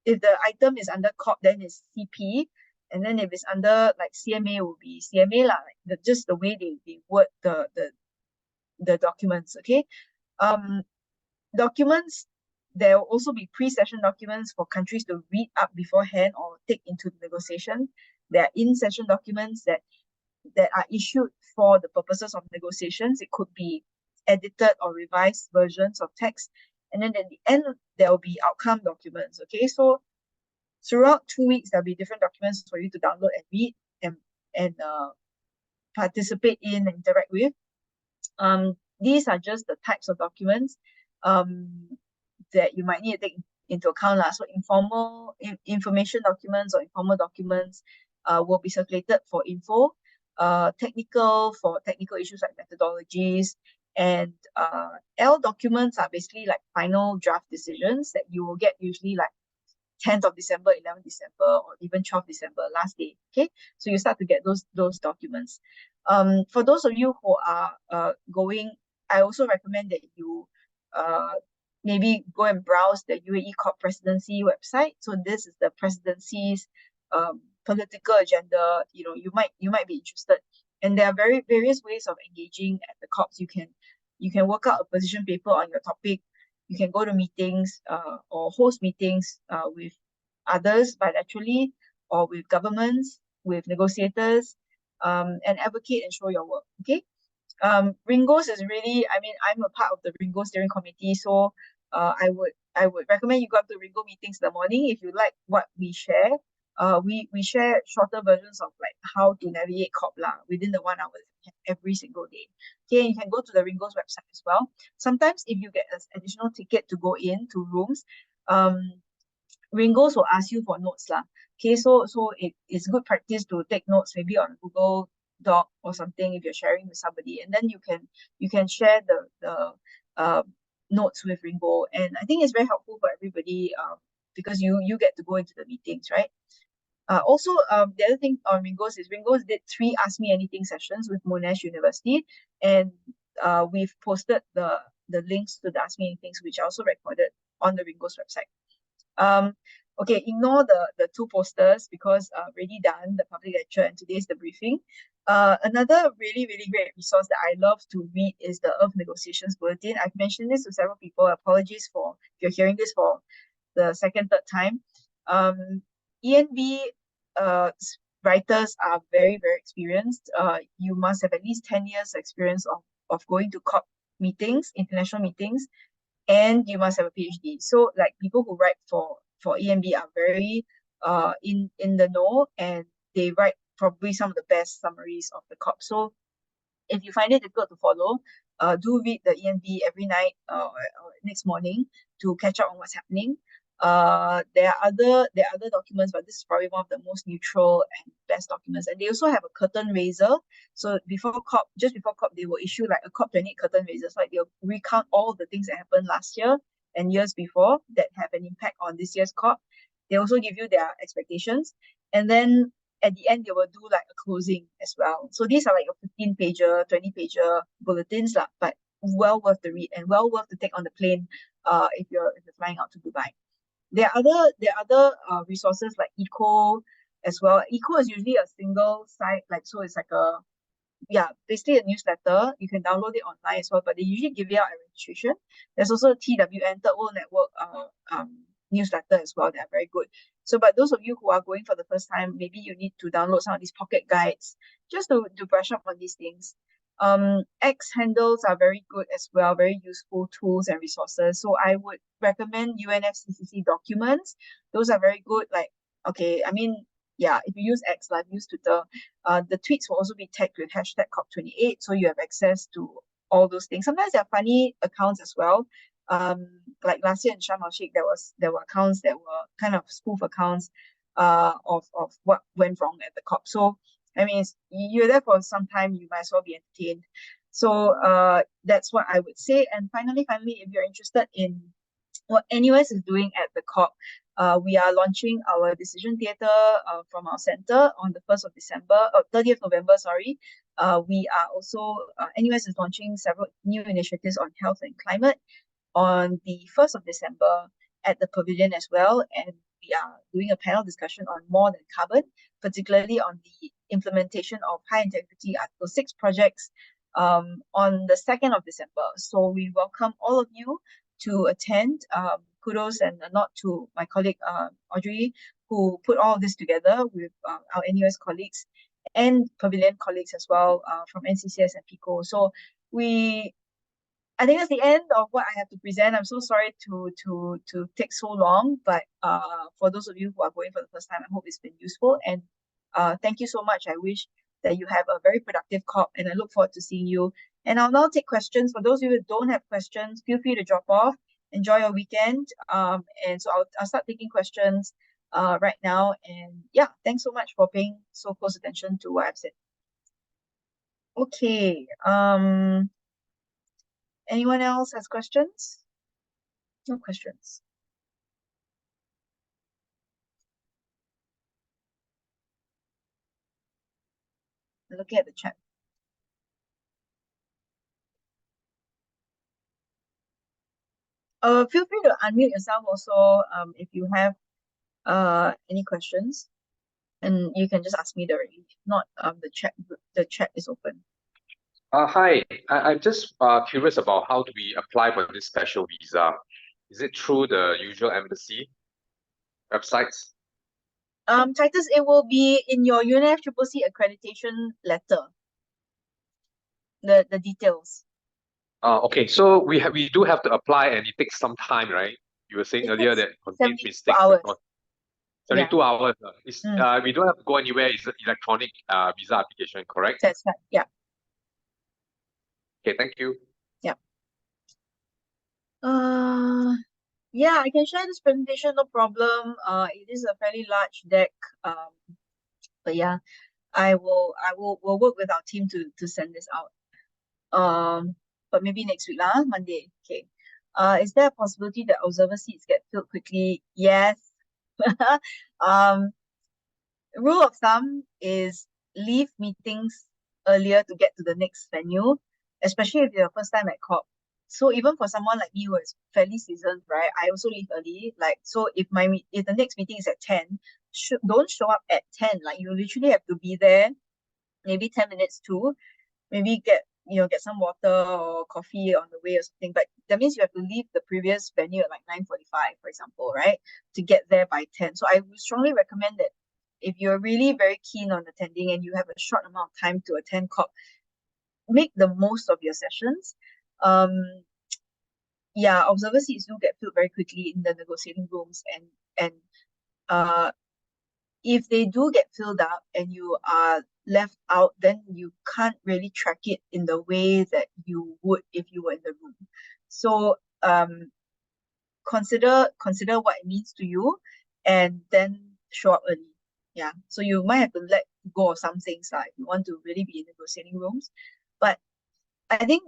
if the item is under COP, then it's CP. And then if it's under like CMA, it will be CMA lah. Like just the way they word the documents, okay? Documents, there will also be pre-session documents for countries to read up beforehand or take into the negotiation. There are in-session documents that are issued for the purposes of negotiations. It could be edited or revised versions of text. And then at the end, there will be outcome documents, okay? So throughout 2 weeks, there'll be different documents for you to download and read and participate in and interact with. These are just the types of documents that you might need to take into account lah. So informal information documents or informal documents will be circulated for info, technical for technical issues like methodologies, and L documents are basically like final draft decisions that you will get usually like 10th of December, 11th December, or even 12th December, last day. Okay, so you start to get those documents. For those of you who are going, I also recommend that you maybe go and browse the UAE COP presidency website. So this is the presidency's political agenda. You know, you might be interested, and there are various ways of engaging at the COPs. You can work out a position paper on your topic. You can go to meetings or host meetings with others bilaterally or with governments, with negotiators, and advocate and show your work. Okay. Ringos is really, I mean, I'm a part of the Ringo steering committee, so I would recommend you go up to Ringo meetings in the morning if you like what we share. We share shorter versions of like how to navigate COP lah within the 1 hour every single day. Okay, you can go to the Ringo's website as well. Sometimes if you get an additional ticket to go into rooms, Ringo's will ask you for notes lah. Okay, so it's good practice to take notes maybe on Google Doc or something if you're sharing with somebody, and then you can share the notes with Ringo, and I think it's very helpful for everybody because you get to go into the meetings, right? Also, the other thing on Ringo's is Ringo's did 3 Ask Me Anything sessions with Monash University, and we've posted the links to the Ask Me Anythings, which are also recorded on the Ringo's website. Okay, ignore the 2 posters because already done, the public lecture and today's the briefing. Another really great resource that I love to read is the Earth Negotiations Bulletin. I've mentioned this to several people. Apologies for if you're hearing this for the second, third time. ENB writers are very experienced. You must have at least 10 years experience of going to COP meetings, international meetings, and you must have a PhD. So like people who write for ENB are very in the know, and they write probably some of the best summaries of the COP. So if you find it difficult to follow, do read the ENB every night or next morning to catch up on what's happening. There are other documents, but this is probably one of the most neutral and best documents. And they also have a curtain raiser. So just before COP, they will issue like a COP28 curtain raiser. So like they'll recount all the things that happened last year and years before that have an impact on this year's COP. They also give you their expectations. And then at the end, they will do like a closing as well. So these are like a 15-pager, 20-pager bulletins, but well worth the read and well worth to take on the plane if you're flying out to Dubai. There are other resources like Eco as well. Eco is usually a single site, so it's like basically a newsletter. You can download it online as well, but they usually give you out a registration. There's also a TWN, Third World Network newsletter as well. They are very good. So, but those of you who are going for the first time, maybe you need to download some of these pocket guides just to brush up on these things. X handles are very good as well, very useful tools and resources. So I would recommend UNFCCC documents. Those are very good. Like, okay, I mean, yeah, if you use X, like use Twitter, the tweets will also be tagged with hashtag COP28, so you have access to all those things. Sometimes there are funny accounts as well. Like last year in Sharm el Sheikh, there were accounts that were kind of spoof accounts of what went wrong at the COP. So I mean, you're there for some time, you might as well be entertained. So that's what I would say. And finally, if you're interested in what NUS is doing at the COP, we are launching our decision theatre from our center on the 1st of December, 30th November, sorry. We are also, NUS is launching several new initiatives on health and climate on the 1st of December at the pavilion as well. And we are doing a panel discussion on more than carbon, particularly on the implementation of high integrity Article 6 projects on the 2nd of December. So we welcome all of you to attend. Kudos and a nod to my colleague Audrey, who put all of this together with our NUS colleagues and Pavilion colleagues as well from NCCS and PICO. So I think that's the end of what I have to present. I'm so sorry to take so long, but for those of you who are going for the first time, I hope it's been useful. And thank you so much. I wish that you have a very productive COP, and I look forward to seeing you. And I'll now take questions. For those of you who don't have questions, feel free to drop off. Enjoy your weekend. And so I'll start taking questions right now. And yeah, thanks so much for paying so close attention to what I've said. Okay. Anyone else has questions? No questions. Looking at the chat. Feel free to unmute yourself also if you have any questions, and you can just ask me directly. If not, the chat is open. Hi, I'm just curious about how do we apply for this special visa? Is it through the usual embassy websites? Titus, it will be in your UNFCCC accreditation letter. The details. Okay, so we do have to apply, and it takes some time, right? You were saying earlier that contains mistakes. Hours. 72 Yeah. hours. We don't have to go anywhere. It's an electronic visa application, correct? That's right. Yeah. Okay, thank you. Yeah. Yeah, I can share this presentation, no problem. It is a fairly large deck. But yeah, we'll work with our team to send this out. But maybe next week, Monday. Okay. Is there a possibility that observer seats get filled quickly? Yes. Rule of thumb is leave meetings earlier to get to the next venue, especially if you're first time at COP. So even for someone like me who is fairly seasoned, right, I also leave early. Like, so if the next meeting is at 10, don't show up at 10. Like, you literally have to be there maybe 10 minutes to maybe get some water or coffee on the way or something. But that means you have to leave the previous venue at like 9:45, for example, right, to get there by 10. So I would strongly recommend that if you're really very keen on attending and you have a short amount of time to attend COP, make the most of your sessions. Yeah, observer seats do get filled very quickly in the negotiating rooms, and if they do get filled up and you are left out, then you can't really track it in the way that you would if you were in the room. So consider what it means to you, and then show up early. Yeah, so you might have to let go of some things if you want to really be in negotiating rooms. But I think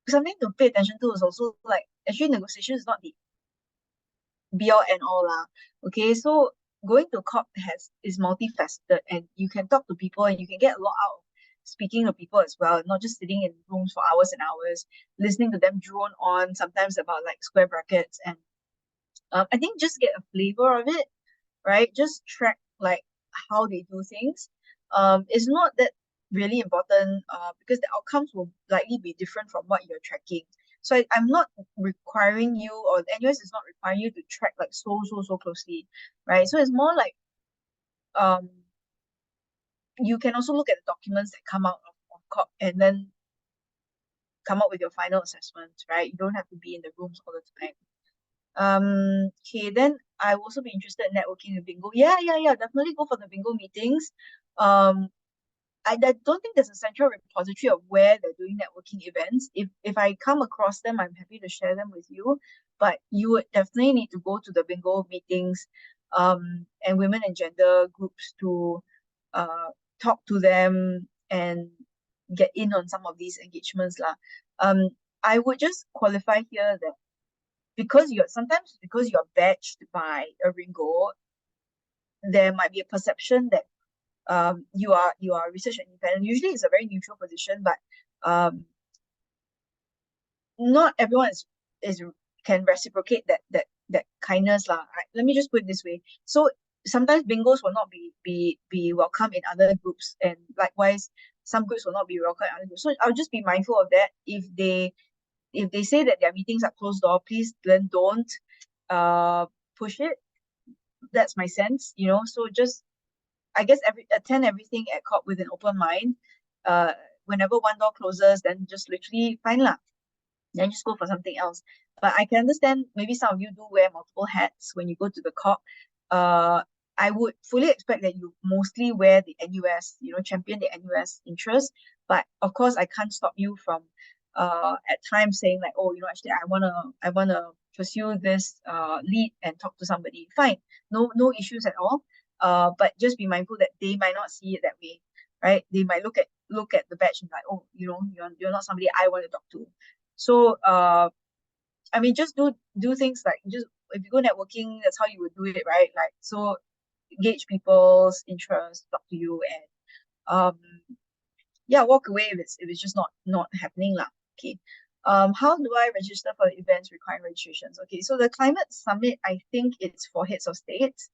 something to pay attention to is also like, actually negotiation is not the be all and all okay, so going to COP is multifaceted, and you can talk to people and you can get a lot out of speaking to people as well, not just sitting in rooms for hours and hours listening to them drone on sometimes about like square brackets. And I think just get a flavor of it, right? Just track like how they do things. It's not that really important because the outcomes will likely be different from what you're tracking. So I'm not requiring you, or the NUS is not requiring you to track like so closely, right? So it's more like you can also look at the documents that come out of COP and then come up with your final assessment, right? You don't have to be in the rooms all the time. Okay, then I will also be interested in networking with bingo. Yeah, definitely go for the bingo meetings. I don't think there's a central repository of where they're doing networking events. If I come across them, I'm happy to share them with you. But you would definitely need to go to the bingo meetings, and women and gender groups to uh talk to them and get in on some of these engagements lah. Um, I would just qualify here that because you're badged by a Ringo, there might be a perception that you are research independent. Usually it's a very neutral position, but not everyone is can reciprocate that kindness lah. Let me just put it this way. So sometimes bingos will not be welcome in other groups, and likewise some groups will not be welcome in other groups. So I'll just be mindful of that. If they say that their meetings are closed door, please then don't push it. That's my sense, so just, I guess, attend everything at COP with an open mind. Whenever one door closes, then just literally fine lah. Then just go for something else. But I can understand maybe some of you do wear multiple hats when you go to the COP. I would fully expect that you mostly wear the NUS, champion the NUS interest. But of course, I can't stop you from at times saying like, oh, actually I wanna pursue this lead and talk to somebody. Fine, no issues at all. But just be mindful that they might not see it that way, right? They might look at the badge and like, oh, you're not somebody I want to talk to. So I mean, just do things like, just if you go networking, that's how you would do it, right? Like, so gauge people's interest, talk to you, and yeah, walk away if it's just not happening lah. Okay. How do I register for events requiring registrations? Okay, so the climate summit, I think it's for heads of states.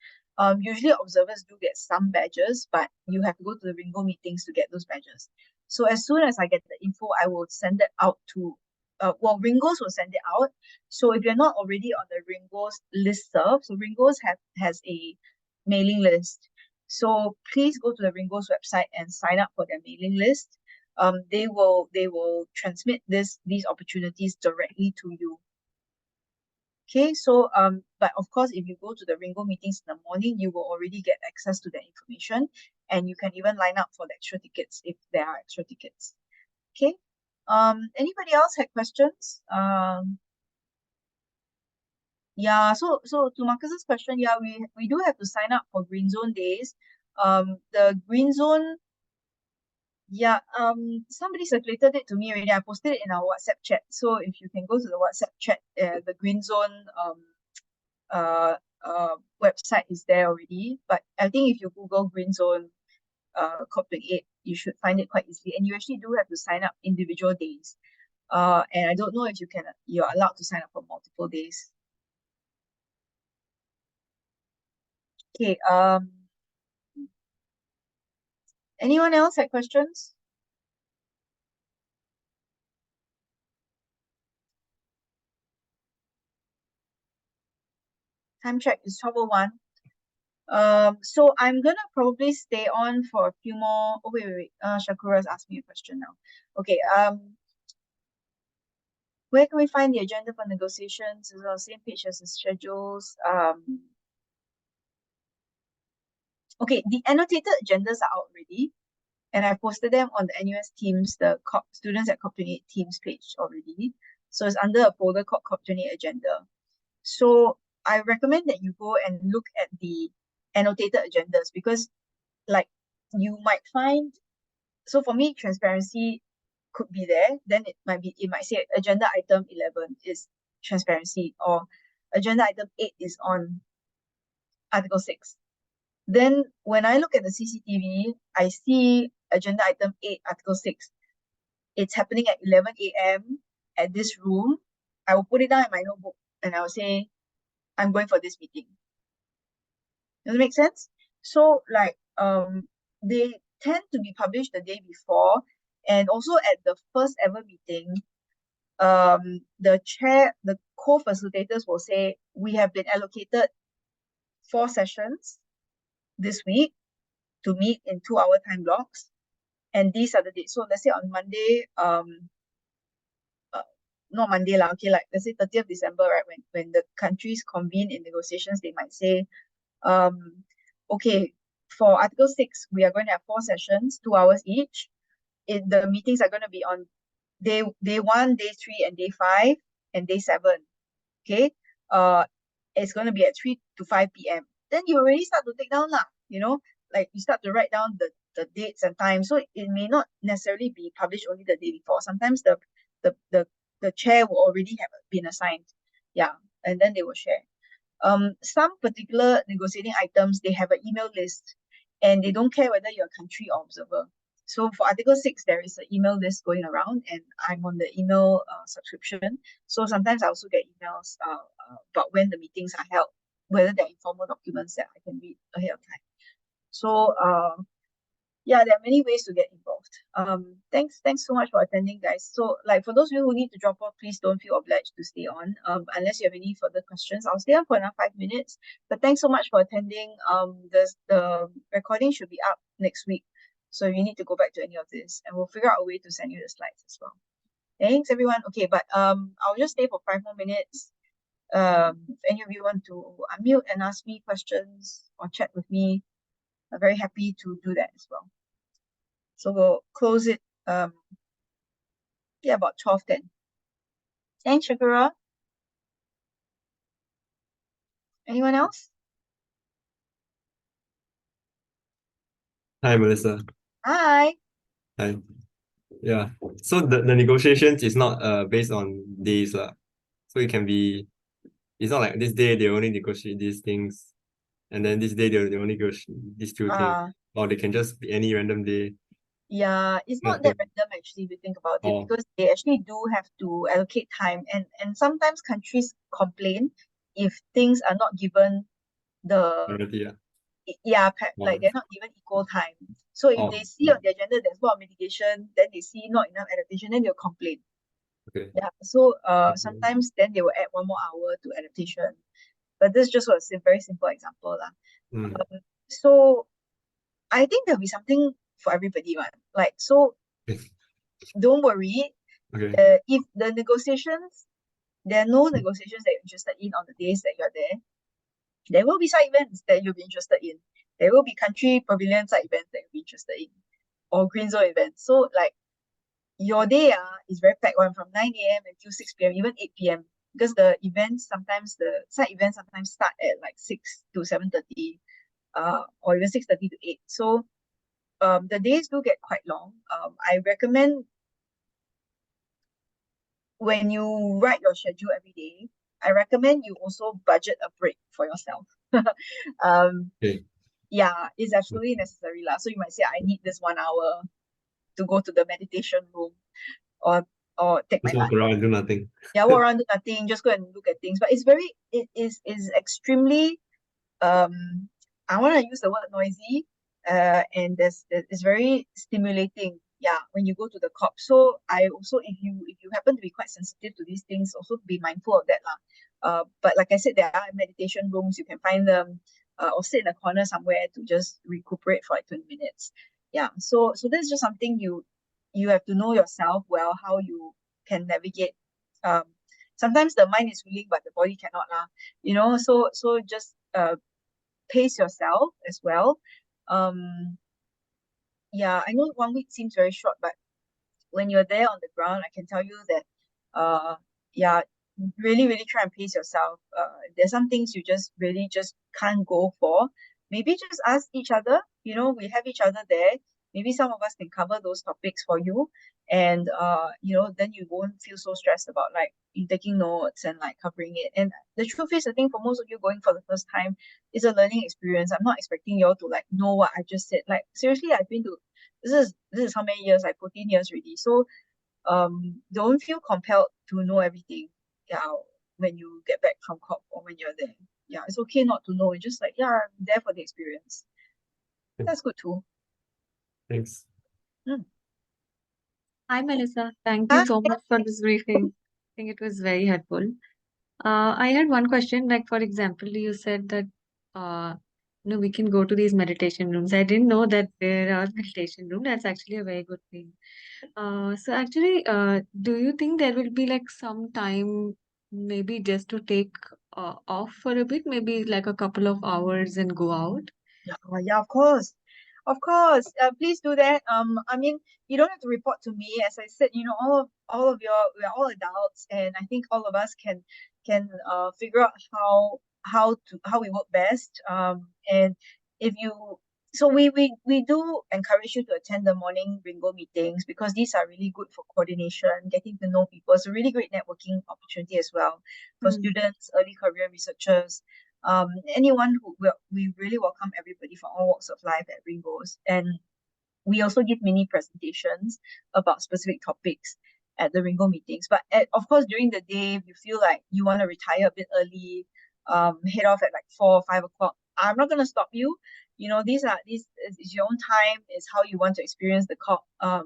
Usually observers do get some badges, but you have to go to the Ringo meetings to get those badges. So as soon as I get the info, I will send it out to Ringos will send it out. So if you're not already on the Ringos listserv, so Ringos has a mailing list. So please go to the Ringos website and sign up for their mailing list. They will transmit these opportunities directly to you. Okay, so but of course, if you go to the Ringo meetings in the morning, you will already get access to that information, and you can even line up for the extra tickets if there are extra tickets. Okay. Anybody else had questions? Yeah, so to Marcus's question, yeah, we do have to sign up for Green Zone days. The Green Zone, yeah, somebody circulated it to me already. I posted it in our WhatsApp chat. So if you can go to the WhatsApp chat, the Green Zone website is there already. But I think if you Google Green Zone COP28, you should find it quite easily. And you actually do have to sign up individual days. And I don't know if you're allowed to sign up for multiple days. Okay, anyone else had questions? Time check is 12:01. So I'm gonna probably stay on for a few more. Oh, wait. Shakura's asked me a question now. Okay, where can we find the agenda for negotiations? Is it on the same page as the schedules? Okay, the annotated agendas are out already, and I posted them on the NUS Teams, the students at COP28 Teams page already. So it's under a folder called COP28 Agenda. So I recommend that you go and look at the annotated agendas, because like you might find, so for me, transparency could be there. Then it might say agenda item 11 is transparency, or agenda item 8 is on Article 6. Then when I look at the CCTV, I see agenda item 8, Article 6. It's happening at 11 a.m. at this room. I will put it down in my notebook and I will say, I'm going for this meeting. Does it make sense? So like they tend to be published the day before, and also at the first ever meeting, the co-facilitators will say, we have been allocated 4 sessions this week to meet in 2-hour time blocks, and these are the dates. So let's say on Monday, not Monday lah, okay, like let's say 30th December, right? When the countries convene in negotiations, they might say, okay, for Article 6, we are going to have 4 sessions, 2 hours each. The meetings are going to be on day 1, day 3, and day 5, and day 7. Okay. It's going to be at 3 to 5 p.m. Then you already start to take down lah, like you start to write down the dates and times. So it may not necessarily be published only the day before. Sometimes the chair will already have been assigned. Yeah. And then they will share. Some particular negotiating items, they have an email list and they don't care whether you're a country or observer. So for Article 6, there is an email list going around and I'm on the email subscription. So sometimes I also get emails about when the meetings are held, whether they're informal documents that I can read ahead of time. So yeah, there are many ways to get involved. Thanks so much for attending, guys. So like for those of you who need to drop off, please don't feel obliged to stay on. Unless you have any further questions, I'll stay on for another 5 minutes. But thanks so much for attending. The recording should be up next week. So you need to go back to any of this and we'll figure out a way to send you the slides as well. Thanks everyone. Okay, but I'll just stay for 5 more minutes. If any of you want to unmute and ask me questions or chat with me, I'm very happy to do that as well. So we'll close it about 12:10. Thanks, Shakura. Anyone else? Hi, Melissa. Hi. Hi. Yeah. So the negotiations is not based on days lah. So it can be, it's not like this day they only negotiate these things, and then this day they only negotiate these 2 things. Or they can just be any random day. Yeah, it's not that random actually if you think about it, because they actually do have to allocate time and sometimes countries complain if things are not given the Priority, like they're not given equal time. So if they see on the agenda there's a lot of mitigation, then they see not enough adaptation, then they'll complain. Okay. Yeah. So sometimes then they will add 1 more hour to adaptation. But this just was a very simple example lah. So I think there'll be something for everybody, right? Like, so don't worry. Okay. If the negotiations, there are no negotiations that you're interested in on the days that you're there will be side events that you'll be interested in. There will be country pavilion side events that you'll be interested in, or green zone events. So like your day is very packed one from 9 a.m. until 6 p.m., even 8 p.m. Because the events sometimes, the side events sometimes start at like 6 to 7:30, or even 6:30 to 8. So the days do get quite long. I recommend when you write your schedule every day, I recommend you also budget a break for yourself. Okay. Yeah, it's absolutely necessary lah. So you might say, I need this 1 hour to go to the meditation room or take my Just walk around and do nothing. Yeah, walk around, do nothing, just go and look at things. But it is extremely, I want to use the word noisy, and it's very stimulating. Yeah, when you go to the COP. So I also, if you happen to be quite sensitive to these things, also be mindful of that lah. But like I said, there are meditation rooms, you can find them, or sit in a corner somewhere to just recuperate for like 20 minutes. Yeah, so this is just something you have to know yourself well, how you can navigate. Sometimes the mind is willing but the body cannot lah. So just pace yourself as well. Yeah, I know 1 week seems very short, but when you're there on the ground, I can tell you that yeah, really try and pace yourself. There's some things you just really just can't go for. Maybe just ask each other, we have each other there. Maybe some of us can cover those topics for you, and then you won't feel so stressed about like in taking notes and like covering it. And the truth is, I think for most of you going for the first time, it's a learning experience. I'm not expecting you all to like know what I just said. Like seriously, I've been to this is how many years, like 14 years already. So don't feel compelled to know everything when you get back from COP or when you're there. Yeah, it's okay not to know. It's just like, yeah, I'm there for the experience. That's good too. Thanks. Hi, Melissa. Thank you so much for this briefing. I think it was very helpful. I had one question, like, for example, you said that No, we can go to these meditation rooms. I didn't know that there are meditation rooms. That's actually a very good thing. So actually, do you think there will be like some time, maybe just to take off for a bit, maybe like a couple of hours and go out? Yeah, of course. Of course. Please do that. I mean, you don't have to report to me. As I said, all of we're all adults, and I think all of us can figure out how we work best. And if you so we do encourage you to attend the morning Ringo meetings because these are really good for coordination, getting to know people. It's a really great networking opportunity as well for students, early career researchers, anyone we really welcome everybody from all walks of life at Ringo's. And we also give mini presentations about specific topics at the Ringo meetings. But of course, during the day, if you feel like you want to retire a bit early, head off at like 4 or 5 o'clock, I'm not going to stop you. These is your own time, is how you want to experience the COP.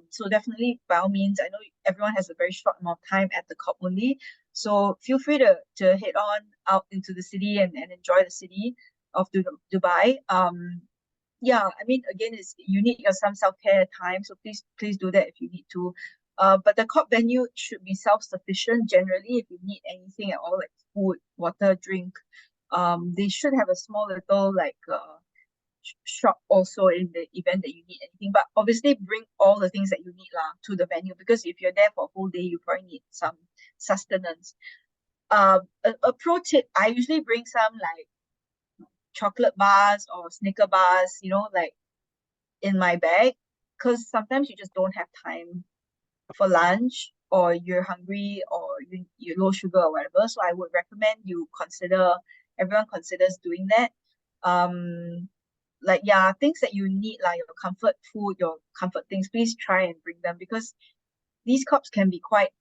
So definitely, by all means, I know everyone has a very short amount of time at the COP only. So feel free to head on out into the city and enjoy the city of Dubai. Yeah, I mean, again, you need some self-care time, so please do that if you need to. But the COP venue should be self-sufficient generally. If you need anything at all, like food, water, drink, they should have a small little like shop also in the event that you need anything. But obviously, bring all the things that you need to the venue, because if you're there for a whole day, you probably need some sustenance. A pro tip: I usually bring some like chocolate bars or Snicker bars, like in my bag, because sometimes you just don't have time for lunch, or you're hungry, or you're low sugar or whatever. So I would recommend everyone considers doing that. Like, yeah, things that you need, like your comfort food, your comfort things, please try and bring them, because these COPs can be quite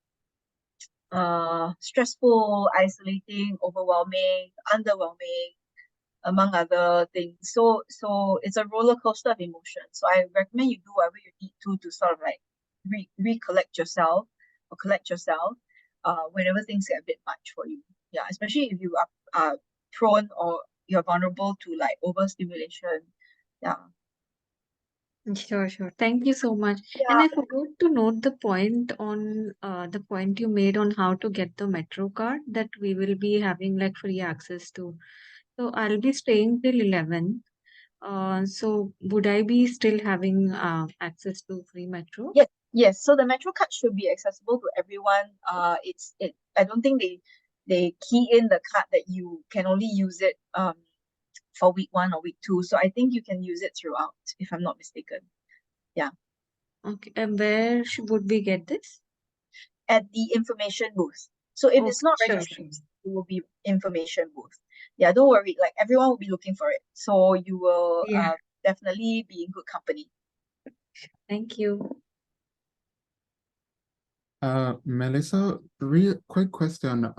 stressful, isolating, overwhelming, underwhelming, among other things. So it's a roller coaster of emotions. So I recommend you do whatever you need to sort of like recollect yourself or collect yourself whenever things get a bit much for you. Yeah, especially if you are prone or you're vulnerable to like overstimulation. Yeah. Sure, sure. Thank you so much. And Yeah. I forgot to note the point you made on how to get the metro card that we will be having like free access to. So I'll be staying till 11. So would I be still having access to free metro? Yes. So the metro card should be accessible to everyone. I don't think they key in the card that you can only use it for week 1 or week 2. So I think you can use it throughout, if I'm not mistaken. Yeah. Okay. And where would we get this? At the information booth. So if it's Okay, not sure, registration, it will be information booth. Yeah, don't worry. Like, everyone will be looking for it. So you will Yeah. definitely be in good company. Thank you. Melissa, real quick question,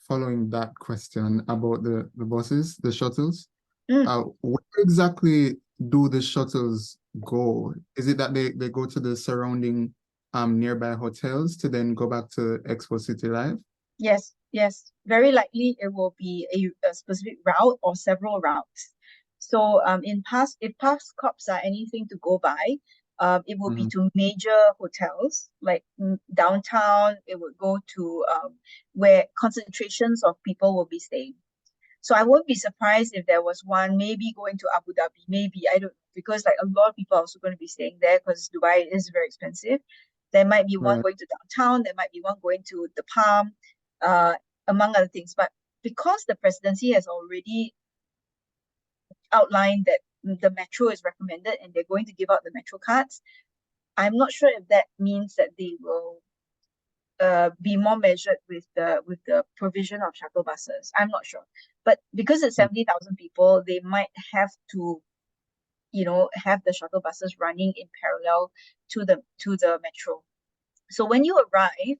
following that question about the buses, the shuttles. Where exactly do the shuttles go? Is it that they go to the surrounding nearby hotels to then go back to Expo City Live? Yes. Very likely it will be a specific route or several routes. So if past COPs are anything to go by, it will be to major hotels like downtown. It would go to where concentrations of people will be staying. So I won't be surprised if there was one maybe going to Abu Dhabi, maybe, I don't know, because like a lot of people are also going to be staying there because Dubai is very expensive. There might be one Right. going to downtown, there might be one going to the Palm, among other things. But because the presidency has already outlined that the metro is recommended and they're going to give out the metro cards, I'm not sure if that means that they will be more measured with the provision of shuttle buses. I'm not sure, but because it's 70,000 people, they might have to, have the shuttle buses running in parallel to the metro. So when you arrive,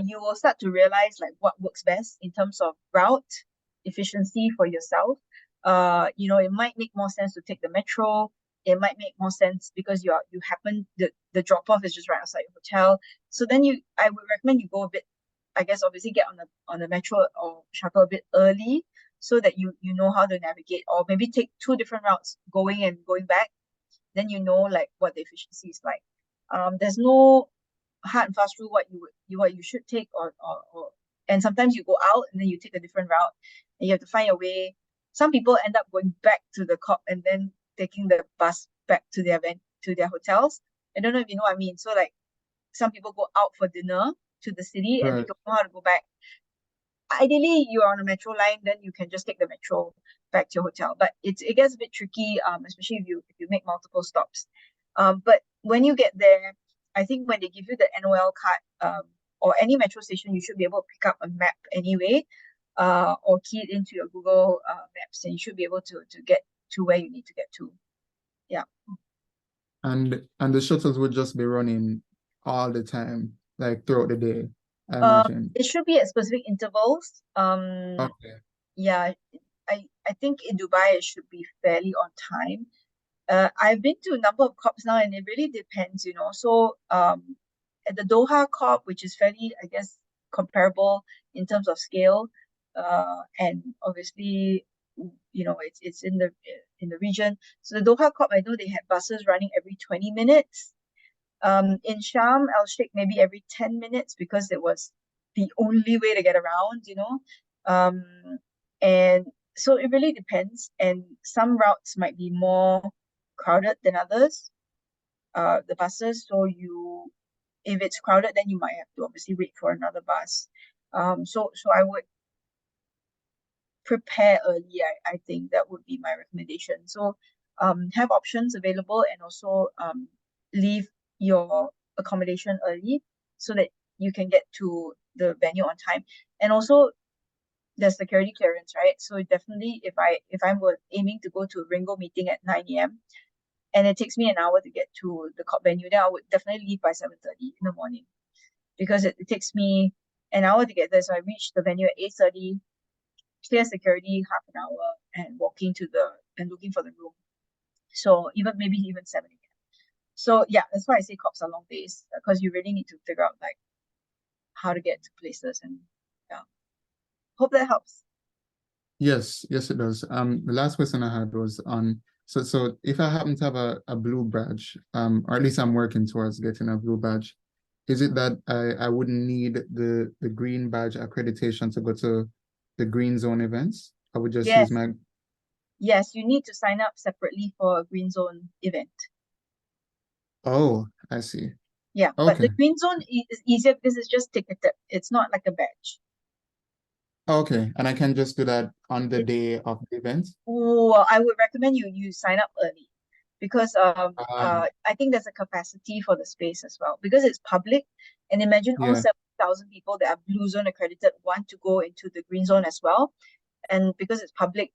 you will start to realize like what works best in terms of route efficiency for yourself. It might make more sense to take the metro. It might make more sense because the drop off is just right outside your hotel. So then I would recommend you go a bit, I guess, obviously get on the metro or shuttle a bit early so that you know how to navigate, or maybe take 2 different routes, going and going back. Then you know like what the efficiency is like. There's no hard and fast rule what you should take, or and sometimes you go out and then you take a different route and you have to find your way. Some people end up going back to the COP and then taking the bus back to their hotels. I don't know if you know what I mean. So like some people go out for dinner to the city and they Right. don't know how to go back. Ideally, you're on a metro line, then you can just take the metro back to your hotel. But it gets a bit tricky, especially if you make multiple stops. But when you get there, I think when they give you the NOL card, or any metro station, you should be able to pick up a map anyway, or key it into your Google Maps, and you should be able to get to where you need to get to. Yeah. And the shuttles would just be running all the time, like throughout the day, I imagine. It should be at specific intervals. Okay. Yeah, I think in Dubai it should be fairly on time. I've been to a number of COPs now, and it really depends, you know. So at the Doha COP, which is fairly, I guess, comparable in terms of scale, and obviously, you know, it's in the region. So the Doha COP, I know they had buses running every 20 minutes. In Sharm El Sheikh, maybe every 10 minutes, because it was the only way to get around, you know. And so it really depends, and some routes might be more crowded than others, the buses. So if it's crowded, then you might have to obviously wait for another bus. So I would prepare early. I think that would be my recommendation. So have options available, and also leave your accommodation early so that you can get to the venue on time. And also there's security clearance, right? So definitely, if I'm aiming to go to a Ringo meeting at 9 a.m. and it takes me an hour to get to the COP venue, then I would definitely leave by 7:30 in the morning, because it takes me an hour to get there. So I reach the venue at 8:30, clear security half an hour, and looking for the room. So maybe even 7 a.m. So yeah, that's why I say COPs are long days, because you really need to figure out like how to get to places. And yeah, hope that helps. Yes, it does. The last question I had was on, so if I happen to have a blue badge, or at least I'm working towards getting a blue badge, is it that I wouldn't need the green badge accreditation to go to the green zone events? I would just use my... Yes, you need to sign up separately for a green zone event. Oh, I see. Yeah, but the Okay. green zone is easier because it's just ticketed. It's not like a badge. Okay, and I can just do that on the day of the event? Well, I would recommend you sign up early, because I think there's a capacity for the space as well, because it's public. And imagine all Yeah. 7,000 people that are blue zone accredited want to go into the green zone as well. And because it's public,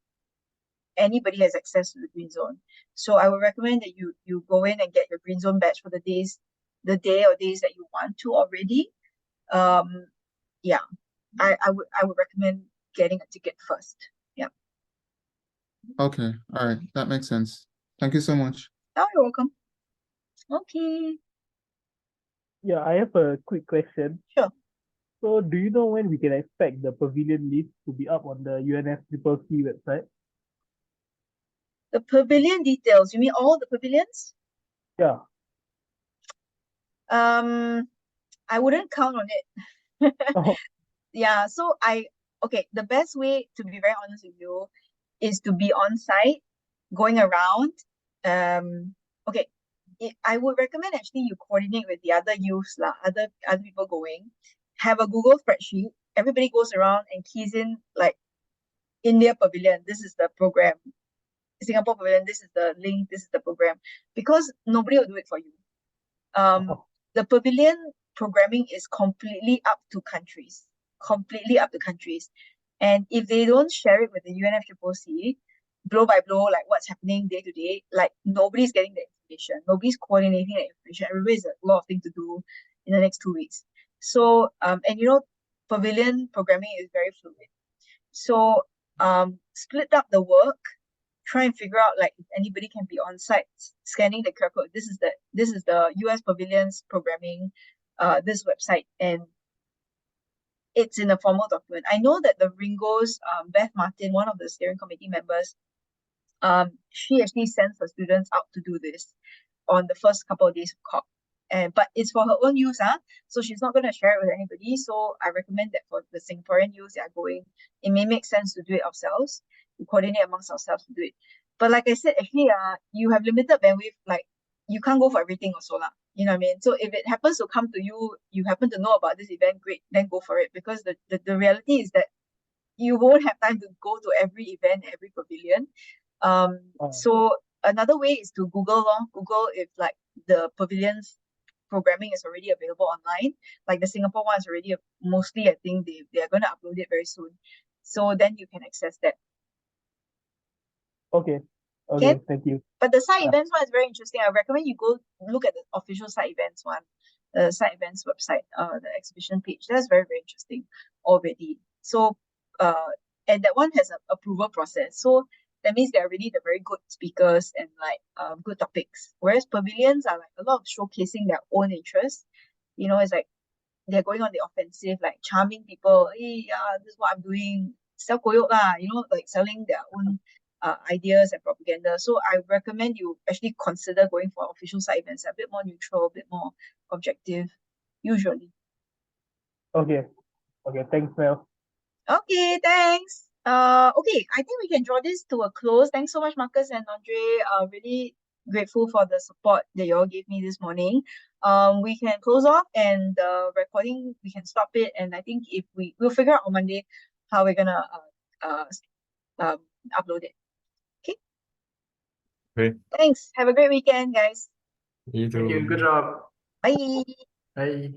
anybody has access to the green zone. So I would recommend that you go in and get your green zone badge for the day or days that you want to already. Yeah, I would recommend getting a ticket first. Yeah. Okay, all right, that makes sense. Thank you so much. Oh, you're welcome. Okay. Yeah, I have a quick question. Sure. So, do you know when we can expect the pavilion list to be up on the UNFCCC website? The pavilion details, you mean all the pavilions? Yeah. I wouldn't count on it. Oh, Yeah, so the best way, to be very honest with you, is to be on site, going around. I would recommend actually you coordinate with the other youths, other people going. Have a Google spreadsheet. Everybody goes around and keys in like India Pavilion. This is the program. Singapore Pavilion. This is the link. This is the program. Because nobody will do it for you. The pavilion programming is completely up to countries. And if they don't share it with the UNFCCC, blow by blow, like what's happening day to day, like nobody's getting the information, nobody's coordinating the information. Everybody's a lot of things to do in the next 2 weeks. So, and you know, pavilion programming is very fluid. So, split up the work, try and figure out like if anybody can be on site scanning the QR code. This is the US Pavilions programming, this website, and it's in a formal document. I know that the Ringo's Beth Martin, one of the steering committee members, she actually sends her students out to do this on the first couple of days of COP. But it's for her own use, so she's not going to share it with anybody. So I recommend that for the Singaporean use that are going, it may make sense to do it ourselves, to coordinate amongst ourselves to do it. But like I said, actually, you have limited bandwidth, like you can't go for everything also lah. You know what I mean? So if it happens to come to you, you happen to know about this event, great, then go for it. Because the reality is that you won't have time to go to every event, every pavilion. So another way is to Google if like the pavilions programming is already available online. Like the Singapore one is already mostly, I think they are going to upload it very soon. So then you can access that. Okay. Okay. Thank you. But the side events one is very interesting. I recommend you go look at the official side events one, the side events website, the exhibition page. That's very, very interesting already. So and that one has an approval process. So that means they're really the very good speakers and like good topics. Whereas pavilions are like a lot of showcasing their own interests. You know, it's like they're going on the offensive, like charming people. Hey, yeah, this is what I'm doing. Sell koyok lah, you know, like selling their own ideas and propaganda. So I recommend you actually consider going for official side events, a bit more neutral, a bit more objective, usually. Okay. Thanks, Mel. Okay, thanks. Okay, I think we can draw this to a close. Thanks so much, Marcus and Andre. Really grateful for the support that you all gave me this morning. We can close off and the recording, we can stop it. And I think if we'll figure out on Monday how we're gonna upload it. Okay. Great. Thanks. Have a great weekend, guys. You too. Thank you. Good job. Bye. Bye.